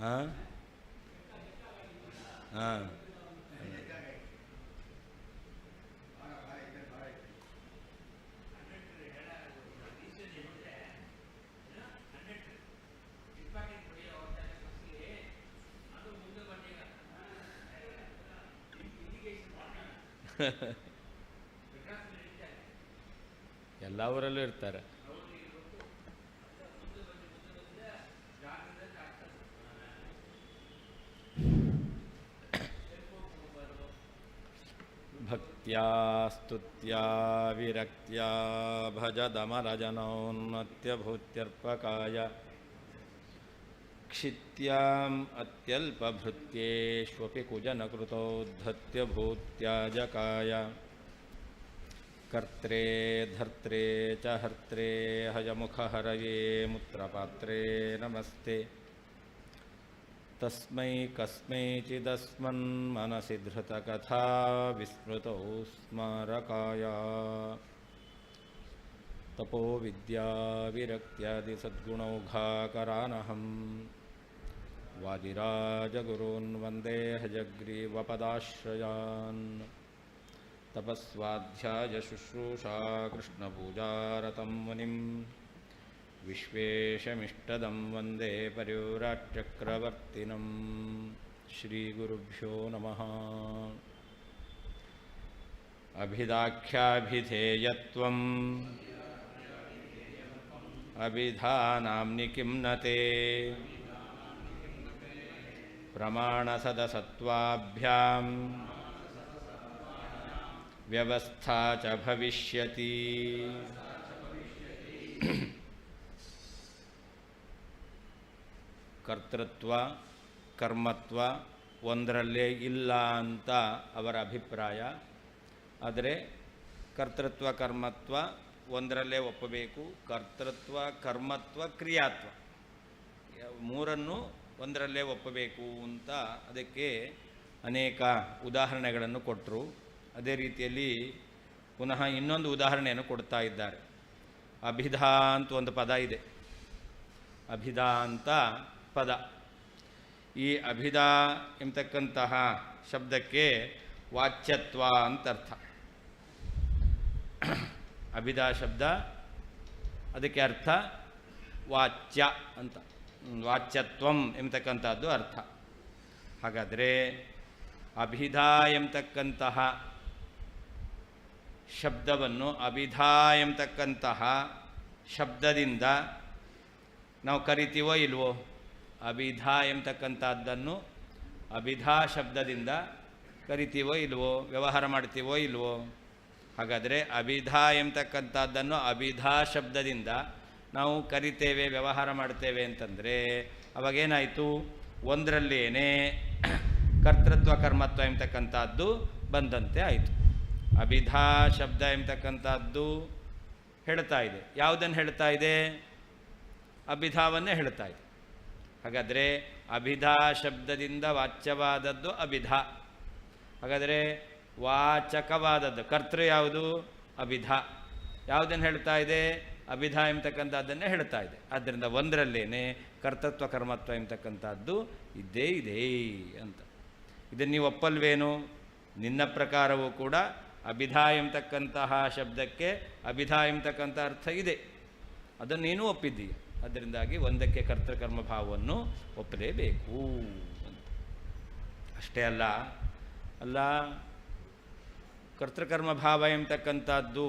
ಹಾಂ ಹಾಂ ಎಲ್ಲ ಊರಲ್ಲೂ ಇರ್ತಾರೆ. ಭಕ್ತ್ಯಾ ಸ್ತುತ್ಯಾ ವಿರಕ್ತ್ಯಾ ಭಜದಮರಜನೋನ್ನತ್ಯಭೂತ್ಯರ್ಪಕಾಯ ಕ್ಷಿತ್ಯಾಂ ಅತ್ಯಲ್ಪಭೃತ್ಯೇಷ್ವಪಿ ಕುಜನಕೃತೋದ್ಧತ್ಯಭೂತ್ಯಾಜಕಾಯ ಕರ್ತ್ರೇ ಧರ್ತ್ರೇ ಚ ಹರ್ತ್ರೇ ಹಯಮುಖಹರಯೇ ಮುತ್ರಪಾತ್ರೇ ನಮಸ್ತೆ. ತಸ್ಮೈ ಕಸ್ಮೈಚಿದಸ್ಮನ್ಮನಸಿ ಧೃತಕಥಾ ವಿಸ್ಮೃತೌ ಸ್ಮಾರಕಾಯ ತಪೋ ವಿದ್ಯಾ ವಿರಕ್ತ್ಯಾದಿ ಸದ್ಗುಣೌಘಾಕರಾನಹಂ ವಾದಿರಾಜಗುರೂನ್ ವಂದೇ ಹಯಗ್ರೀವಪದಾಶ್ರಯಾನ್. ತಪಸ್ವಾಧ್ಯಾಯ ಶುಶ್ರೂಷಾ ಕೃಷ್ಣಪೂಜಾರತಂ ಮುನಿಂ ವಿಶ್ವೇಶಮಿಷ್ಟದಂ ವಂದೇ ಪರಿವ್ರಾಟ್ಚಕ್ರವರ್ತಿನಂ. ಶ್ರೀಗುರುಭ್ಯೋ ನಮಃ. ಅಭಿದಾಖ್ಯಾಭಿಧೇಯತ್ವಂ ಅಭಿಧಾನಾಮ್ನಿ ಕಿಂ ನ ತೇ ಪ್ರಮಾಣಸದಸತ್ವಾಭ್ಯಾಂ ವ್ಯವಸ್ಥಾ ಚ ಭವಿಷ್ಯತಿ. ಕರ್ತೃತ್ವ ಕರ್ಮತ್ವ ಒಂದರಲ್ಲೇ ಇಲ್ಲ ಅಂತ ಅವರ ಅಭಿಪ್ರಾಯ. ಆದರೆ ಕರ್ತೃತ್ವ ಕರ್ಮತ್ವ ಒಂದರಲ್ಲೇ ಒಪ್ಪಬೇಕು. ಕರ್ತೃತ್ವ ಕರ್ಮತ್ವ ಕ್ರಿಯಾತ್ವ ಮೂರನ್ನು ಒಂದರಲ್ಲೇ ಒಪ್ಪಬೇಕು ಅಂತ ಅದಕ್ಕೆ ಅನೇಕ ಉದಾಹರಣೆಗಳನ್ನು ಕೊಟ್ಟರು. ಅದೇ ರೀತಿಯಲ್ಲಿ ಪುನಃ ಇನ್ನೊಂದು ಉದಾಹರಣೆಯನ್ನು ಕೊಡ್ತಾ ಇದ್ದಾರೆ. ಅಭಿಧಾ ಅಂತ ಒಂದು ಪದ ಇದೆ. ಅಭಿಧಾ ಅಂತ ಪದ. ಈ ಅಭಿಧಾ ಎಂಬತಕ್ಕಂತಹ ಶಬ್ದಕ್ಕೆ ವಾಚ್ಯತ್ವ ಅಂತ ಅರ್ಥ. ಅಭಿಧಾ ಶಬ್ದ ಅದಕ್ಕೆ ಅರ್ಥ ವಾಚ್ಯ ಅಂತ, ವಾಚ್ಯತ್ವಂ ಎಂಬತಕ್ಕಂಥದ್ದು ಅರ್ಥ. ಹಾಗಾದರೆ ಅಭಿಧಾ ಎಂಬತಕ್ಕಂತಹ ಶಬ್ದವನ್ನು ಅಭಿಧಾ ಎಂಬತಕ್ಕಂತಹ ಶಬ್ದದಿಂದ ನಾವು ಕರಿತೀವೋ ಇಲ್ವೋ? ಅಭಿಧಾ ಎಂಬತಕ್ಕಂಥದ್ದನ್ನು ಅಭಿಧಾ ಶಬ್ದದಿಂದ ಕರಿತೀವೋ ಇಲ್ವೋ? ವ್ಯವಹಾರ ಮಾಡ್ತೀವೋ ಇಲ್ವೋ? ಹಾಗಾದರೆ ಅಭಿಧಾ ಎಂಬತಕ್ಕಂಥದ್ದನ್ನು ಅಭಿಧಾ ಶಬ್ದದಿಂದ ನಾವು ಕರಿತೇವೆ, ವ್ಯವಹಾರ ಮಾಡ್ತೇವೆ ಅಂತಂದರೆ ಅವಾಗೇನಾಯಿತು? ಒಂದರಲ್ಲೇನೆ ಕರ್ತೃತ್ವ ಕರ್ಮತ್ವ ಎಂಬತಕ್ಕಂಥದ್ದು ಬಂದಂತೆ ಆಯಿತು. ಅಭಿಧಾ ಶಬ್ದ ಎಂಬತಕ್ಕಂಥದ್ದು ಹೇಳ್ತಾ ಇದೆ. ಯಾವುದನ್ನು ಹೇಳ್ತಾ ಇದೆ? ಅಭಿಧಾವನ್ನೇ ಹೇಳ್ತಾ ಇದೆ. ಹಾಗಾದರೆ ಅಭಿಧಾ ಶಬ್ದದಿಂದ ವಾಚ್ಯವಾದದ್ದು ಅಭಿಧಾ. ಹಾಗಾದರೆ ವಾಚಕವಾದದ್ದು ಕರ್ತೃ ಯಾವುದು? ಅಭಿಧಾ. ಯಾವುದನ್ನು ಹೇಳ್ತಾ ಇದೆ? ಅಭಿಧಾ ಎಂಬತಕ್ಕಂಥದ್ದನ್ನೇ ಹೇಳ್ತಾ ಇದೆ. ಆದ್ದರಿಂದ ಒಂದರಲ್ಲೇನೆ ಕರ್ತೃತ್ವ ಕರ್ಮತ್ವ ಎಂಬತಕ್ಕಂಥದ್ದು ಇದ್ದೇ ಇದೆ ಅಂತ. ಇದನ್ನು ನೀವು ಒಪ್ಪಲ್ವೇನು? ನಿನ್ನ ಪ್ರಕಾರವೂ ಕೂಡ ಅಭಿಧಾ ಎಂಬತಕ್ಕಂತಹ ಶಬ್ದಕ್ಕೆ ಅಭಿಧಾ ಎಂಬತಕ್ಕಂಥ ಅರ್ಥ ಇದೆ. ಅದನ್ನು ನೀನು ಒಪ್ಪಿದ್ದೀಯ. ಅದರಿಂದಾಗಿ ಒಂದಕ್ಕೆ ಕರ್ತೃಕರ್ಮ ಭಾವವನ್ನು ಒಪ್ಪಲೇಬೇಕು ಅಂತ. ಅಷ್ಟೇ ಅಲ್ಲ ಕರ್ತೃಕರ್ಮ ಭಾವ ಎಂಬತಕ್ಕಂಥದ್ದು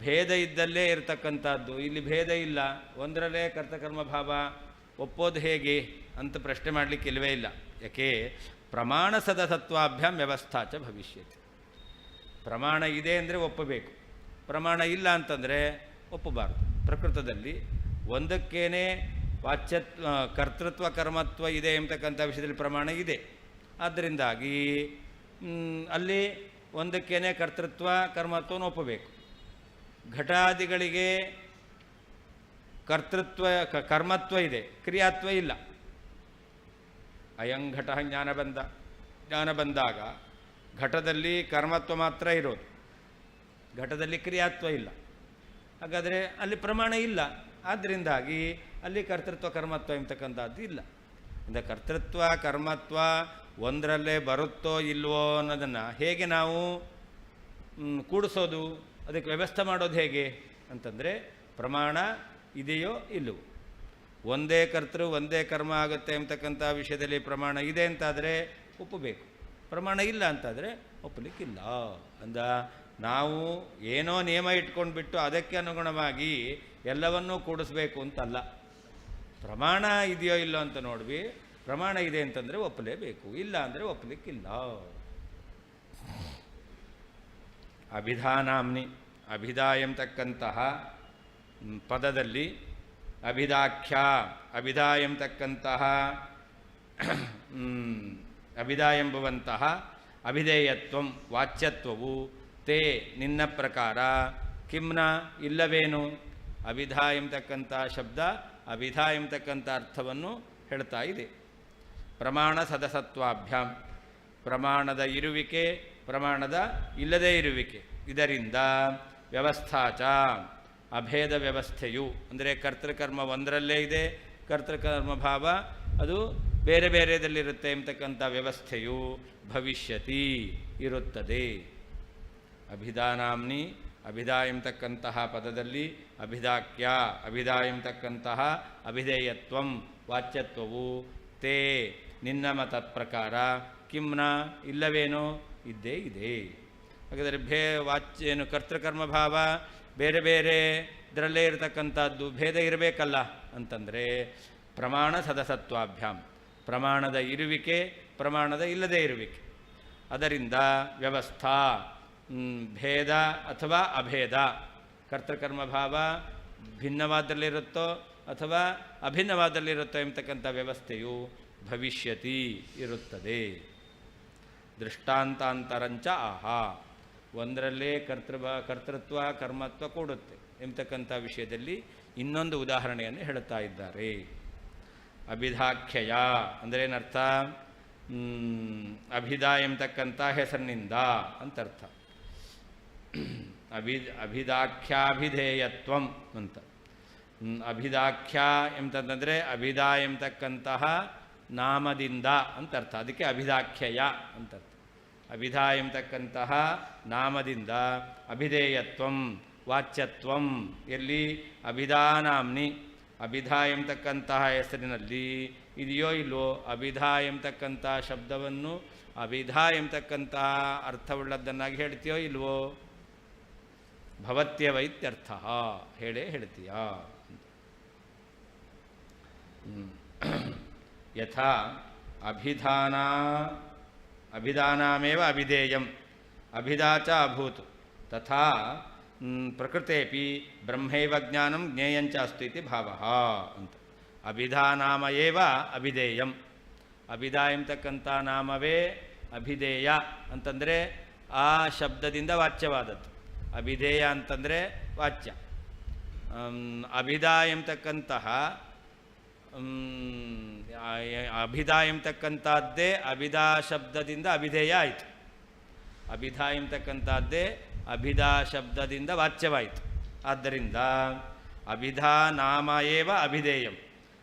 ಭೇದ ಇದ್ದಲ್ಲೇ ಇರತಕ್ಕಂಥದ್ದು. ಇಲ್ಲಿ ಭೇದ ಇಲ್ಲ, ಒಂದರಲ್ಲೇ ಕರ್ತೃಕರ್ಮ ಭಾವ ಒಪ್ಪೋದು ಹೇಗೆ ಅಂತ ಪ್ರಶ್ನೆ ಮಾಡಲಿಕ್ಕೆ ಇಲ್ಲವೇ ಇಲ್ಲ. ಯಾಕೆ? ಪ್ರಮಾಣ ಸದಸತ್ವಾಭ್ಯಾಂ ವ್ಯವಸ್ಥಾ ಚ ಭವಿಷ್ಯತಿ. ಪ್ರಮಾಣ ಇದೆ ಅಂದರೆ ಒಪ್ಪಬೇಕು, ಪ್ರಮಾಣ ಇಲ್ಲ ಅಂತಂದರೆ ಒಪ್ಪಬಾರ್ದು. ಪ್ರಕೃತದಲ್ಲಿ ಒಂದಕ್ಕೇನೆ ವಾಚ್ಯತ್ವ ಕರ್ತೃತ್ವ ಕರ್ಮತ್ವ ಇದೆ ಎಂಬತಕ್ಕಂಥ ವಿಷಯದಲ್ಲಿ ಪ್ರಮಾಣ ಇದೆ. ಆದ್ದರಿಂದಾಗಿ ಅಲ್ಲಿ ಒಂದಕ್ಕೇನೆ ಕರ್ತೃತ್ವ ಕರ್ಮತ್ವವನ್ನು ಒಪ್ಪಬೇಕು. ಘಟಾದಿಗಳಿಗೆ ಕರ್ತೃತ್ವ ಕರ್ಮತ್ವ ಇದೆ, ಕ್ರಿಯಾತ್ವ ಇಲ್ಲ. ಅಯಂ ಘಟ ಜ್ಞಾನ ಬಂದಾಗ ಘಟದಲ್ಲಿ ಕರ್ಮತ್ವ ಮಾತ್ರ ಇರೋದು, ಘಟದಲ್ಲಿ ಕ್ರಿಯಾತ್ವ ಇಲ್ಲ. ಹಾಗಾದರೆ ಅಲ್ಲಿ ಪ್ರಮಾಣ ಇಲ್ಲ. ಆದ್ದರಿಂದಾಗಿ ಅಲ್ಲಿ ಕರ್ತೃತ್ವ ಕರ್ಮತ್ವ ಎಂಬತಕ್ಕಂಥದ್ದು ಇಲ್ಲ. ಇಂದ ಕರ್ತೃತ್ವ ಕರ್ಮತ್ವ ಒಂದರಲ್ಲೇ ಬರುತ್ತೋ ಇಲ್ವೋ ಅನ್ನೋದನ್ನು ಹೇಗೆ ನಾವು ಕೂಡಿಸೋದು, ಅದಕ್ಕೆ ವ್ಯವಸ್ಥೆ ಮಾಡೋದು ಹೇಗೆ ಅಂತಂದರೆ ಪ್ರಮಾಣ ಇದೆಯೋ ಇಲ್ಲವೋ. ಒಂದೇ ಕರ್ತೃ ಒಂದೇ ಕರ್ಮ ಆಗುತ್ತೆ ಅಂತಕ್ಕಂಥ ವಿಷಯದಲ್ಲಿ ಪ್ರಮಾಣ ಇದೆ ಅಂತಾದರೆ ಒಪ್ಪಬೇಕು, ಪ್ರಮಾಣ ಇಲ್ಲ ಅಂತಾದರೆ ಒಪ್ಪಲಿಕ್ಕಿಲ್ಲ. ಅಂದ ನಾವು ಏನೋ ನಿಯಮ ಇಟ್ಕೊಂಡ್ಬಿಟ್ಟು ಅದಕ್ಕೆ ಅನುಗುಣವಾಗಿ ಎಲ್ಲವನ್ನೂ ಕೂಡಿಸ್ಬೇಕು ಅಂತಲ್ಲ. ಪ್ರಮಾಣ ಇದೆಯೋ ಇಲ್ಲೋ ಅಂತ ನೋಡ್ವಿ, ಪ್ರಮಾಣ ಇದೆ ಅಂತಂದರೆ ಒಪ್ಪಲೇಬೇಕು, ಇಲ್ಲ ಅಂದರೆ ಒಪ್ಪಲಿಕ್ಕಿಲ್ಲ. ಅಭಿಧಾನಾಮ್ನಿ, ಅಭಿಧಾ ಎಂಬತಕ್ಕಂತಹ ಪದದಲ್ಲಿ ಅಭಿಧಾಖ್ಯ, ಅಭಿಧಾ ಎಂಬತಕ್ಕಂತಹ ಅಭಿಧಾ ಎಂಬುವಂತಹ ಅಭಿಧೇಯತ್ವಂ ವಾಚ್ಯತ್ವವು ತೇ ನಿನ್ನ ಪ್ರಕಾರ ಕಿಮ್ನ ಇಲ್ಲವೇನು. ಅಭಿಧಾ ಎಂಬತಕ್ಕಂಥ ಶಬ್ದ ಅಭಿಧಾ ಎಂಬತಕ್ಕಂಥ ಅರ್ಥವನ್ನು ಹೇಳ್ತಾ ಇದೆ. ಪ್ರಮಾಣ ಸದಸತ್ವಾಭ್ಯಾಂ, ಪ್ರಮಾಣದ ಇರುವಿಕೆ ಪ್ರಮಾಣದ ಇಲ್ಲದೇ ಇರುವಿಕೆ, ಇದರಿಂದ ವ್ಯವಸ್ಥಾಚ ಅಭೇದ ವ್ಯವಸ್ಥೆಯು, ಅಂದರೆ ಕರ್ತೃಕರ್ಮ ಒಂದರಲ್ಲೇ ಇದೆ, ಕರ್ತೃಕರ್ಮ ಭಾವ ಅದು ಬೇರೆ ಬೇರೆದಲ್ಲಿರುತ್ತೆ ಎಂಬತಕ್ಕಂಥ ವ್ಯವಸ್ಥೆಯು ಭವಿಷ್ಯತಿ ಇರುತ್ತದೆ. ಅಭಿಧಾನಾಮ್ನಿ, ಅಭಿಧಾ ಎಂಬತಕ್ಕಂತಹ ಪದದಲ್ಲಿ ಅಭಿಧಾಖ್ಯ, ಅಭಿಧಾ ಎಂಬತಕ್ಕಂತಹ ಅಭಿಧೇಯತ್ವಂ ವಾಚ್ಯತ್ವವು ತೇ ನಿನ್ನ ಮತ ಪ್ರಕಾರ ಕಿಮ್ನ ಇಲ್ಲವೇನೋ ಇದ್ದೇ ಇದೆ. ಹಾಗಾದರೆ ವಾಚ್ಯೇನು ಕರ್ತೃಕರ್ಮ ಭಾವ ಬೇರೆ ಬೇರೆ ಇದರಲ್ಲೇ ಇರತಕ್ಕಂಥದ್ದು ಭೇದ ಇರಬೇಕಲ್ಲ ಅಂತಂದರೆ ಪ್ರಮಾಣ ಸದಸತ್ವಾಭ್ಯಾಂ, ಪ್ರಮಾಣದ ಇರುವಿಕೆ ಪ್ರಮಾಣದ ಇಲ್ಲದೇ ಇರುವಿಕೆ, ಅದರಿಂದ ವ್ಯವಸ್ಥಾ ಭೇದ ಅಥವಾ ಅಭೇದ, ಕರ್ತೃಕರ್ಮ ಭಾವ ಭಿನ್ನವಾದಲ್ಲಿರುತ್ತೋ ಅಥವಾ ಅಭಿನ್ನವಾದಲ್ಲಿರುತ್ತೋ ಎಂಬತಕ್ಕಂಥ ವ್ಯವಸ್ಥೆಯು ಭವಿಷ್ಯತಿ ಇರುತ್ತದೆ. ದೃಷ್ಟಾಂತಾಂತರಂಚ ಆಹಾ, ಒಂದರಲ್ಲೇ ಕರ್ತೃತ್ವ ಕರ್ಮತ್ವ ಕೂಡುತ್ತೆ ಎಂಬತಕ್ಕಂಥ ವಿಷಯದಲ್ಲಿ ಇನ್ನೊಂದು ಉದಾಹರಣೆಯನ್ನು ಹೇಳುತ್ತಾ ಇದ್ದಾರೆ. ಅಭಿಧಾಖ್ಯಯ ಅಂದರೆ ಏನರ್ಥ, ಅಭಿಧಾ ಎಂಬತಕ್ಕಂಥ ಹೆಸರಿನಿಂದ ಅಂತರ್ಥ. ಅಭಿಧಾಖ್ಯಾಭಿಧೇಯತ್ವಂ ಅಂತ. ಅಭಿಧಾಖ್ಯ ಎಂತಂದರೆ ಅಭಿಧಾ ಎಂಬತಕ್ಕಂತಹ ನಾಮದಿಂದ ಅಂತರ್ಥ, ಅದಕ್ಕೆ ಅಭಿಧಾಖ್ಯಯ ಅಂತರ್ಥ. ಅಭಿಧಾ ಎಂಬತಕ್ಕಂತಹ ನಾಮದಿಂದ ಅಭಿಧೇಯತ್ವಂ ವಾಚ್ಯತ್ವಂ, ಎಲ್ಲಿ ಅಭಿಧಾನಾಮ್ನಿ, ಅಭಿಧಾ ಎಂಬತಕ್ಕಂತಹ ಹೆಸರಿನಲ್ಲಿ ಇದೆಯೋ ಇಲ್ವೋ, ಅಭಿಧಾ ಎಂಬತಕ್ಕಂಥ ಶಬ್ದವನ್ನು ಅಭಿಧಾ ಎಂಬತಕ್ಕಂತಹ ಅರ್ಥವುಳ್ಳದ್ದನ್ನಾಗಿ ಹೇಳ್ತೀಯೋ ಇಲ್ವೋ, ಭವತ್ಯವೈತ್ಯರ್ಥ ಹೇಳೇ ಹೇಳ್ತೀಯಾ. ಯಥಾ ಅಭಿಧಾನಾಮೇವ ಅಭಿಧೇಯಂ ಅಭಿಧಾ ಚ ಅಭೂತ್ ತಥಾ ಪ್ರಕೃತೇಪಿ ಬ್ರಹ್ಮೈವ ಜ್ಞಾನಂ ಜ್ಞೇಯಂಚ ಅಸ್ತಿ ಇತಿ ಭಾವಃ ಅಂತ. ಅಭಿಧಾನಾಮ ಏವ ಅಭಿಧೇಯಂ, ಅಭಿಧಾ ಎಂಬತಕ್ಕಂಥ ನಾಮವೇ ಅಭಿಧೇಯ ಅಂತಂದರೆ ಆ ಶಬ್ದದಿಂದ ವಾಚ್ಯವಾದದ್ದು. ಅಭಿಧೇಯ ಅಂತಂದರೆ ವಾಚ್ಯ. ಅಭಿಧಾ ಎಂಬತಕ್ಕಂತಹ ಅಭಿಧಾ ಎಂಬತಕ್ಕಂಥದ್ದೇ ಅಭಿಧಾ ಶಬ್ದದಿಂದ ಅಭಿಧೇಯ ಆಯಿತು. ಅಭಿಧಾ ಎಂಬತಕ್ಕಂಥದ್ದೇ ಅಭಿಧಾ ಶಬ್ದದಿಂದ ವಾಚ್ಯವಾಯಿತು. ಆದ್ದರಿಂದ ಅಭಿಧಾ ನಾಮ ಏವ ಅಭಿಧೇಯಂ,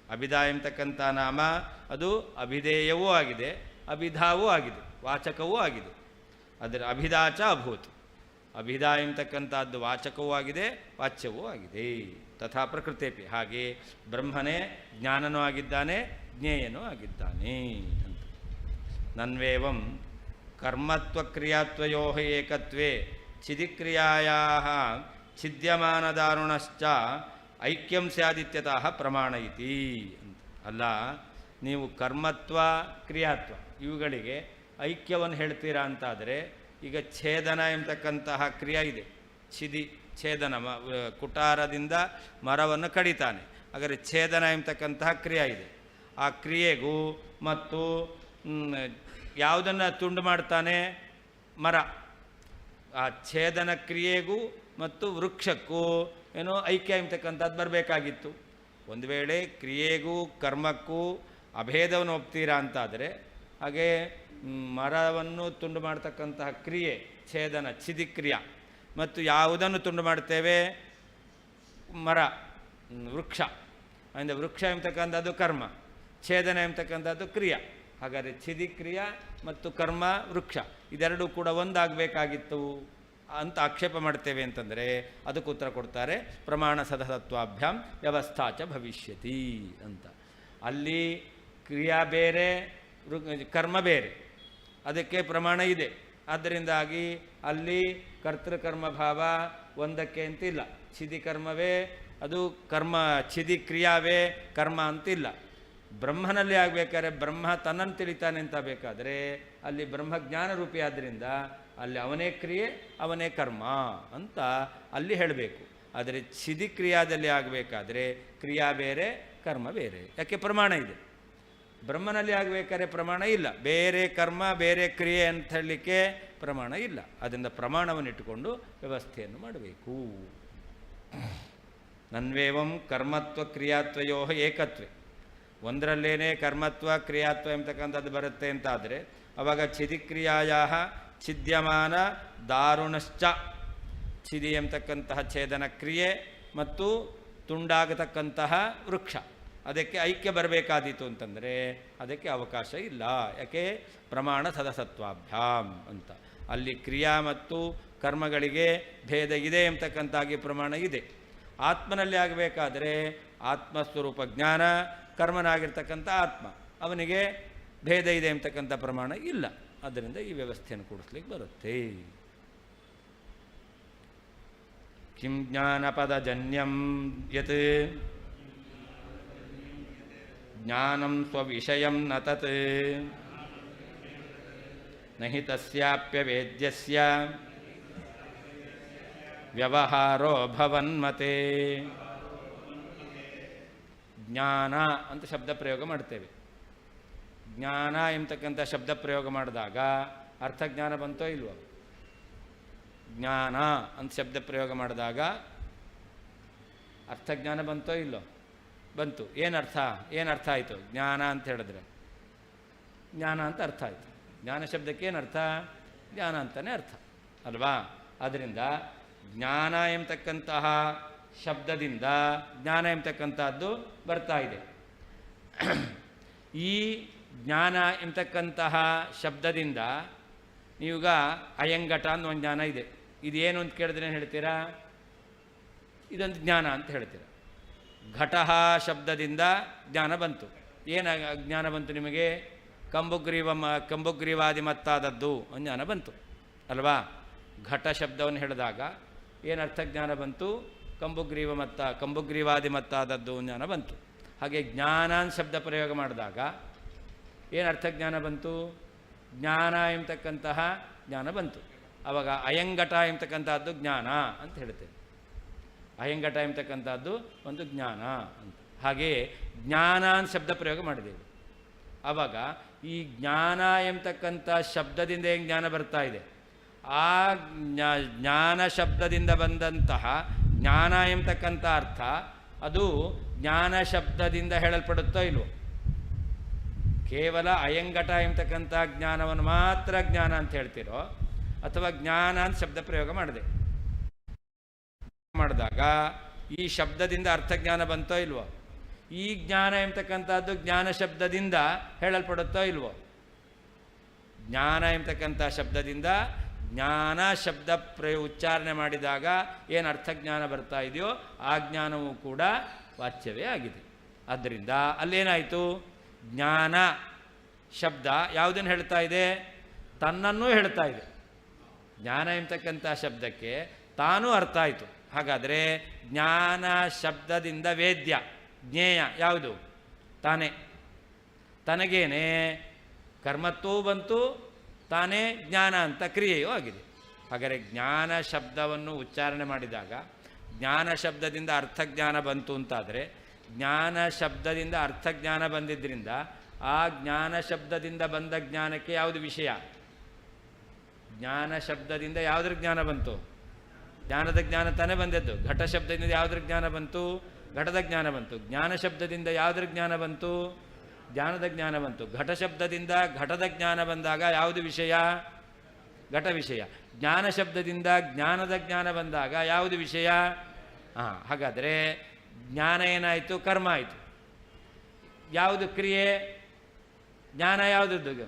ಅಭಿಧಾ ಎಂಬತಕ್ಕಂಥ ನಾಮ ಅದು ಅಭಿಧೇಯವೂ ಆಗಿದೆ ಅಭಿಧಾವೂ ಆಗಿದೆ ವಾಚಕವೂ ಆಗಿದೆ. ಅದರ ಅಭಿಧಾಚ ಅಭೂತ್, ಅಭಿಧಾ ಎಂಬತಕ್ಕಂಥದ್ದು ವಾಚಕವೂ ಆಗಿದೆ ವಾಚ್ಯವೂ ಆಗಿದೆ. ತಥಾ ಪ್ರಕೃತೇಪಿ, ಹಾಗೆ ಬ್ರಹ್ಮನೇ ಜ್ಞಾನನೂ ಆಗಿದ್ದಾನೆ ಜ್ಞೇಯನೂ ಆಗಿದ್ದಾನೆ ಅಂತ. ನನ್ವೇವಂ ಕರ್ಮತ್ವಕ್ರಿಯಾತ್ವಯೋ ಏಕತ್ವೇ ಚಿದಿಕ್ರಿಯಾಯಾ ಛಿದ್ಯಮಾನದಾರುಣಶ್ಚ ಐಕ್ಯಂ ಸ್ಯಾದಿತ್ಯತಃ ಪ್ರಮಾಣ ಇತಿ ಅಂತ. ಅಲ್ಲ, ನೀವು ಕರ್ಮತ್ವ ಕ್ರಿಯಾತ್ವ ಇವುಗಳಿಗೆ ಐಕ್ಯವನ್ನು ಹೇಳ್ತೀರಾ ಅಂತಾದರೆ, ಈಗ ಛೇದನ ಎಂಬತಕ್ಕಂತಹ ಕ್ರಿಯೆ ಇದೆ. ಛೇದನ ಕುಟಾರದಿಂದ ಮರವನ್ನು ಕಡಿತಾನೆ, ಹಾಗಾದರೆ ಛೇದನ ಎಂಬತಕ್ಕಂತಹ ಕ್ರಿಯೆ ಇದೆ. ಆ ಕ್ರಿಯೆಗೂ ಮತ್ತು ಯಾವುದನ್ನು ತುಂಡು ಮಾಡ್ತಾನೆ, ಮರ, ಆ ಛೇದನ ಕ್ರಿಯೆಗೂ ಮತ್ತು ವೃಕ್ಷಕ್ಕೂ ಏನೋ ಐಕ್ಯ ಎಂಬತಕ್ಕಂಥದ್ದು ಬರಬೇಕಾಗಿತ್ತು. ಒಂದು ವೇಳೆ ಕ್ರಿಯೆಗೂ ಕರ್ಮಕ್ಕೂ ಅಭೇದವನ್ನು ಒಪ್ತೀರಾ ಅಂತಾದರೆ, ಹಾಗೆ ಮರವನ್ನು ತುಂಡು ಮಾಡ್ತಕ್ಕಂತಹ ಕ್ರಿಯೆ ಛೇದನ ಛಿದಿಕ್ರಿಯ, ಮತ್ತು ಯಾವುದನ್ನು ತುಂಡು ಮಾಡ್ತೇವೆ, ಮರ ವೃಕ್ಷ, ಅಂದರೆ ವೃಕ್ಷ ಎಂಬತಕ್ಕಂಥದ್ದು ಕರ್ಮ. ಛೇದನ ಎಂಬತಕ್ಕಂಥದ್ದು ಕ್ರಿಯಾ. ಹಾಗಾದರೆ ಛಿದಿಕ್ರಿಯಾ ಮತ್ತು ಕರ್ಮ ವೃಕ್ಷ ಇದೆರಡೂ ಕೂಡ ಒಂದಾಗಬೇಕಾಗಿತ್ತು ಅಂತ ಆಕ್ಷೇಪ ಮಾಡ್ತೇವೆ ಅಂತಂದರೆ ಅದಕ್ಕೆ ಉತ್ತರ ಕೊಡ್ತಾರೆ ಪ್ರಮಾಣ ಸದಸತ್ವಾಭ್ಯಾಂ ವ್ಯವಸ್ಥಾ ಚ ಭವಿಷ್ಯತಿ ಅಂತ. ಅಲ್ಲಿ ಕ್ರಿಯಾ ಬೇರೆ ಕರ್ಮ ಬೇರೆ, ಅದಕ್ಕೆ ಪ್ರಮಾಣ ಇದೆ. ಆದ್ದರಿಂದಾಗಿ ಅಲ್ಲಿ ಕರ್ತೃಕರ್ಮ ಭಾವ ಒಂದಕ್ಕೆ ಅಂತಿಲ್ಲ. ಛಿದಿ ಕರ್ಮವೇ ಅದು ಕರ್ಮ, ಛಿದಿ ಕ್ರಿಯಾವೇ ಕರ್ಮ ಅಂತಿಲ್ಲ. ಬ್ರಹ್ಮನಲ್ಲಿ ಆಗಬೇಕಾದ್ರೆ ಬ್ರಹ್ಮ ತನ್ನನ್ನು ತಿಳಿತಾನೆ ಅಂತ ಬೇಕಾದರೆ ಅಲ್ಲಿ ಬ್ರಹ್ಮಜ್ಞಾನ ರೂಪಿ ಆದ್ದರಿಂದ ಅಲ್ಲಿ ಅವನೇ ಕ್ರಿಯೆ ಅವನೇ ಕರ್ಮ ಅಂತ ಅಲ್ಲಿ ಹೇಳಬೇಕು. ಆದರೆ ಛಿದಿ ಕ್ರಿಯಾದಲ್ಲಿ ಆಗಬೇಕಾದ್ರೆ ಕ್ರಿಯಾ ಬೇರೆ ಕರ್ಮ ಬೇರೆ, ಯಾಕೆ ಪ್ರಮಾಣ ಇದೆ. ಬ್ರಹ್ಮನಲ್ಲಿ ಆಗಬೇಕಾದ್ರೆ ಪ್ರಮಾಣ ಇಲ್ಲ, ಬೇರೆ ಕರ್ಮ ಬೇರೆ ಕ್ರಿಯೆ ಅಂತ ಹೇಳಲಿಕ್ಕೆ ಪ್ರಮಾಣ ಇಲ್ಲ. ಅದರಿಂದ ಪ್ರಮಾಣವನ್ನು ಇಟ್ಟುಕೊಂಡು ವ್ಯವಸ್ಥೆಯನ್ನು ಮಾಡಬೇಕು. ನನ್ವೇವಂ ಕರ್ಮತ್ವ ಕ್ರಿಯಾತ್ವಯೋ ಏಕತ್ವೇ, ಒಂದರಲ್ಲೇನೇ ಕರ್ಮತ್ವ ಕ್ರಿಯಾತ್ವ ಎಂಬತಕ್ಕಂಥದ್ದು ಬರುತ್ತೆ ಅಂತಾದರೆ ಆವಾಗ ಛಿದಿಕ್ರಿಯಾಯ ಛಿದ್ಯಮಾನ ದಾರುಣಶ್ಚ, ಛಿದಿ ಎಂಬತಕ್ಕಂತಹ ಛೇದನ ಕ್ರಿಯೆ ಮತ್ತು ತುಂಡಾಗತಕ್ಕಂತಹ ವೃಕ್ಷ ಅದಕ್ಕೆ ಐಕ್ಯ ಬರಬೇಕಾದೀತು ಅಂತಂದರೆ ಅದಕ್ಕೆ ಅವಕಾಶ ಇಲ್ಲ. ಯಾಕೆ? ಪ್ರಮಾಣ ಸದಸತ್ವಾಭ್ಯಾಂ ಅಂತ. ಅಲ್ಲಿ ಕ್ರಿಯಾ ಮತ್ತು ಕರ್ಮಗಳಿಗೆ ಭೇದ ಇದೆ ಎಂಬತಕ್ಕಂತಾಗಿ ಪ್ರಮಾಣ ಇದೆ. ಆತ್ಮನಲ್ಲಿ ಆಗಬೇಕಾದರೆ ಆತ್ಮಸ್ವರೂಪ ಜ್ಞಾನ, ಕರ್ಮನಾಗಿರ್ತಕ್ಕಂಥ ಆತ್ಮ, ಅವನಿಗೆ ಭೇದ ಇದೆ ಎಂಬತಕ್ಕಂಥ ಪ್ರಮಾಣ ಇಲ್ಲ. ಆದ್ದರಿಂದ ಈ ವ್ಯವಸ್ಥೆಯನ್ನು ಕೂಡಿಸ್ಲಿಕ್ಕೆ ಬರುತ್ತೆ. ಕಿಂ ಜ್ಞಾನಪದಜನ್ಯಂ ಯತ್ ಜ್ಞಾನಂ ಸ್ವವಿಷಯಂ ನ ತತ್ ನಹಿ ತಸ್ಯಾಪ್ಯವೇದ್ಯಸ್ಯ ವ್ಯವಹಾರೋ ಭವನ್ಮತೆ. ಜ್ಞಾನ ಅಂತ ಶಬ್ದ ಪ್ರಯೋಗ ಮಾಡ್ತೇವೆ. ಜ್ಞಾನ ಎಂಬತಕ್ಕಂಥ ಶಬ್ದ ಪ್ರಯೋಗ ಮಾಡಿದಾಗ ಅರ್ಥಜ್ಞಾನ ಬಂತೋ ಇಲ್ವೋ? ಜ್ಞಾನ ಅಂತ ಶಬ್ದ ಪ್ರಯೋಗ ಮಾಡಿದಾಗ ಅರ್ಥಜ್ಞಾನ ಬಂತೋ ಇಲ್ಲೋ? ಬಂತು. ಏನರ್ಥ ಆಯಿತು? ಜ್ಞಾನ ಅಂತ ಹೇಳಿದ್ರೆ ಜ್ಞಾನ ಅಂತ ಅರ್ಥ ಆಯಿತು. ಜ್ಞಾನ ಶಬ್ದಕ್ಕೆ ಏನರ್ಥ? ಜ್ಞಾನ ಅಂತಲೇ ಅರ್ಥ ಅಲ್ವಾ? ಆದ್ದರಿಂದ ಜ್ಞಾನ ಎಂಬತಕ್ಕಂತಹ ಶಬ್ದದಿಂದ ಜ್ಞಾನ ಎಂಬತಕ್ಕಂಥದ್ದು ಬರ್ತಾ ಇದೆ. ಈ ಜ್ಞಾನ ಎಂಬತಕ್ಕಂತಹ ಶಬ್ದದಿಂದ ನೀವೀಗ ಅಯಂಘಟ ಅನ್ನೋ ಒಂದು ಜ್ಞಾನ ಇದೆ. ಇದೇನು ಅಂತ ಕೇಳಿದ್ರೆ ಏನು ಹೇಳ್ತೀರಾ? ಇದೊಂದು ಜ್ಞಾನ ಅಂತ ಹೇಳ್ತೀರ. ಘಟಃ ಶಬ್ದದಿಂದ ಜ್ಞಾನ ಬಂತು. ಏನು ಜ್ಞಾನ ಬಂತು ನಿಮಗೆ? ಕಂಬುಗ್ರೀವಾದಿ ಮತ್ತಾದದ್ದು ಒಂದು ಜ್ಞಾನ ಬಂತು ಅಲ್ವಾ? ಘಟ ಶಬ್ದವನ್ನು ಹೇಳಿದಾಗ ಏನು ಅರ್ಥಜ್ಞಾನ ಬಂತು? ಕಂಬುಗ್ರೀವಾದಿ ಮತ್ತಾದದ್ದು ಜ್ಞಾನ ಬಂತು. ಹಾಗೆ ಜ್ಞಾನ ಶಬ್ದ ಪ್ರಯೋಗ ಮಾಡಿದಾಗ ಏನು ಅರ್ಥಜ್ಞಾನ ಬಂತು? ಜ್ಞಾನ ಎಂಬತಕ್ಕಂತಹ ಜ್ಞಾನ ಬಂತು. ಆವಾಗ ಅಯಂಘಟ ಎಂಬತಕ್ಕಂಥದ್ದು ಜ್ಞಾನ ಅಂತ ಹೇಳ್ತೇವೆ. ಅಯಂಘಟ ಎಂಬತಕ್ಕಂಥದ್ದು ಒಂದು ಜ್ಞಾನ ಅಂತ. ಹಾಗೆಯೇ ಜ್ಞಾನ ಅಂತ ಶಬ್ದ ಪ್ರಯೋಗ ಮಾಡಿದ್ದೇವೆ. ಆವಾಗ ಈ ಜ್ಞಾನ ಎಂಬತಕ್ಕಂಥ ಶಬ್ದದಿಂದ ಏನು ಜ್ಞಾನ ಬರ್ತಾ ಇದೆ? ಆ ಜ್ಞಾನ ಶಬ್ದದಿಂದ ಬಂದಂತಹ ಜ್ಞಾನ ಎಂಬತಕ್ಕಂಥ ಅರ್ಥ ಅದು ಜ್ಞಾನ ಶಬ್ದದಿಂದ ಹೇಳಲ್ಪಡುತ್ತೋ ಇಲ್ವೋ? ಕೇವಲ ಅಯಂಘಟ ಎಂಬತಕ್ಕಂಥ ಜ್ಞಾನವನ್ನು ಮಾತ್ರ ಜ್ಞಾನ ಅಂತ ಹೇಳ್ತಿರೋ ಅಥವಾ ಜ್ಞಾನ ಅಂತ ಶಬ್ದ ಪ್ರಯೋಗ ಮಾಡಿದಾಗ ಈ ಶಬ್ದದಿಂದ ಅರ್ಥಜ್ಞಾನ ಬಂತೋ ಇಲ್ವೋ? ಈ ಜ್ಞಾನ ಎಂಬತಕ್ಕಂಥದ್ದು ಜ್ಞಾನ ಶಬ್ದದಿಂದ ಹೇಳಲ್ಪಡುತ್ತೋ ಇಲ್ವೋ? ಜ್ಞಾನ ಎಂಬತಕ್ಕಂಥ ಶಬ್ದದಿಂದ ಜ್ಞಾನ ಶಬ್ದ ಉಚ್ಚಾರಣೆ ಮಾಡಿದಾಗ ಏನು ಅರ್ಥಜ್ಞಾನ ಬರ್ತಾ ಇದೆಯೋ ಆ ಜ್ಞಾನವೂ ಕೂಡ ವಾಚ್ಯವೇ ಆಗಿದೆ. ಆದ್ದರಿಂದ ಅಲ್ಲೇನಾಯಿತು? ಜ್ಞಾನ ಶಬ್ದ ಯಾವುದನ್ನು ಹೇಳ್ತಾ ಇದೆ? ತನ್ನನ್ನೂ ಹೇಳ್ತಾ ಇದೆ. ಜ್ಞಾನ ಎಂಬತಕ್ಕಂಥ ಶಬ್ದಕ್ಕೆ ತಾನೂ ಅರ್ಥ ಆಯಿತು. ಹಾಗಾದರೆ ಜ್ಞಾನ ಶಬ್ದದಿಂದ ವೇದ್ಯ ಜ್ಞೇಯ ಯಾವುದು? ತಾನೇ. ತನಗೇನೆ ಕರ್ಮತ್ವವೂ ಬಂತು, ತಾನೇ ಜ್ಞಾನ ಅಂತ ಕ್ರಿಯೆಯೂ ಆಗಿದೆ. ಹಾಗಾದರೆ ಜ್ಞಾನ ಶಬ್ದವನ್ನು ಉಚ್ಚಾರಣೆ ಮಾಡಿದಾಗ ಜ್ಞಾನ ಶಬ್ದದಿಂದ ಅರ್ಥಜ್ಞಾನ ಬಂತು ಅಂತಾದರೆ ಜ್ಞಾನ ಶಬ್ದದಿಂದ ಅರ್ಥಜ್ಞಾನ ಬಂದಿದ್ದರಿಂದ ಆ ಜ್ಞಾನ ಶಬ್ದದಿಂದ ಬಂದ ಜ್ಞಾನಕ್ಕೆ ಯಾವುದು ವಿಷಯ? ಜ್ಞಾನ ಶಬ್ದದಿಂದ ಯಾವುದ್ರ ಜ್ಞಾನ ಬಂತು? ಜ್ಞಾನದ ಜ್ಞಾನ ತಾನೇ ಬಂದದ್ದು. ಘಟ ಶಬ್ದದಿಂದ ಯಾವುದ್ರ ಜ್ಞಾನ ಬಂತು? ಘಟದ ಜ್ಞಾನ ಬಂತು. ಜ್ಞಾನ ಶಬ್ದದಿಂದ ಯಾವುದ್ರ ಜ್ಞಾನ ಬಂತು? ಜ್ಞಾನದ ಜ್ಞಾನ ಬಂತು. ಘಟ ಶಬ್ದದಿಂದ ಘಟದ ಜ್ಞಾನ ಬಂದಾಗ ಯಾವುದು ವಿಷಯ? ಘಟ ವಿಷಯ. ಜ್ಞಾನ ಶಬ್ದದಿಂದ ಜ್ಞಾನದ ಜ್ಞಾನ ಬಂದಾಗ ಯಾವುದು ವಿಷಯ? ಹಾಗಾದರೆ ಜ್ಞಾನ ಏನಾಯಿತು? ಕರ್ಮ ಆಯಿತು. ಯಾವುದು ಕ್ರಿಯೆ? ಜ್ಞಾನ ಯಾವುದದ್ದು?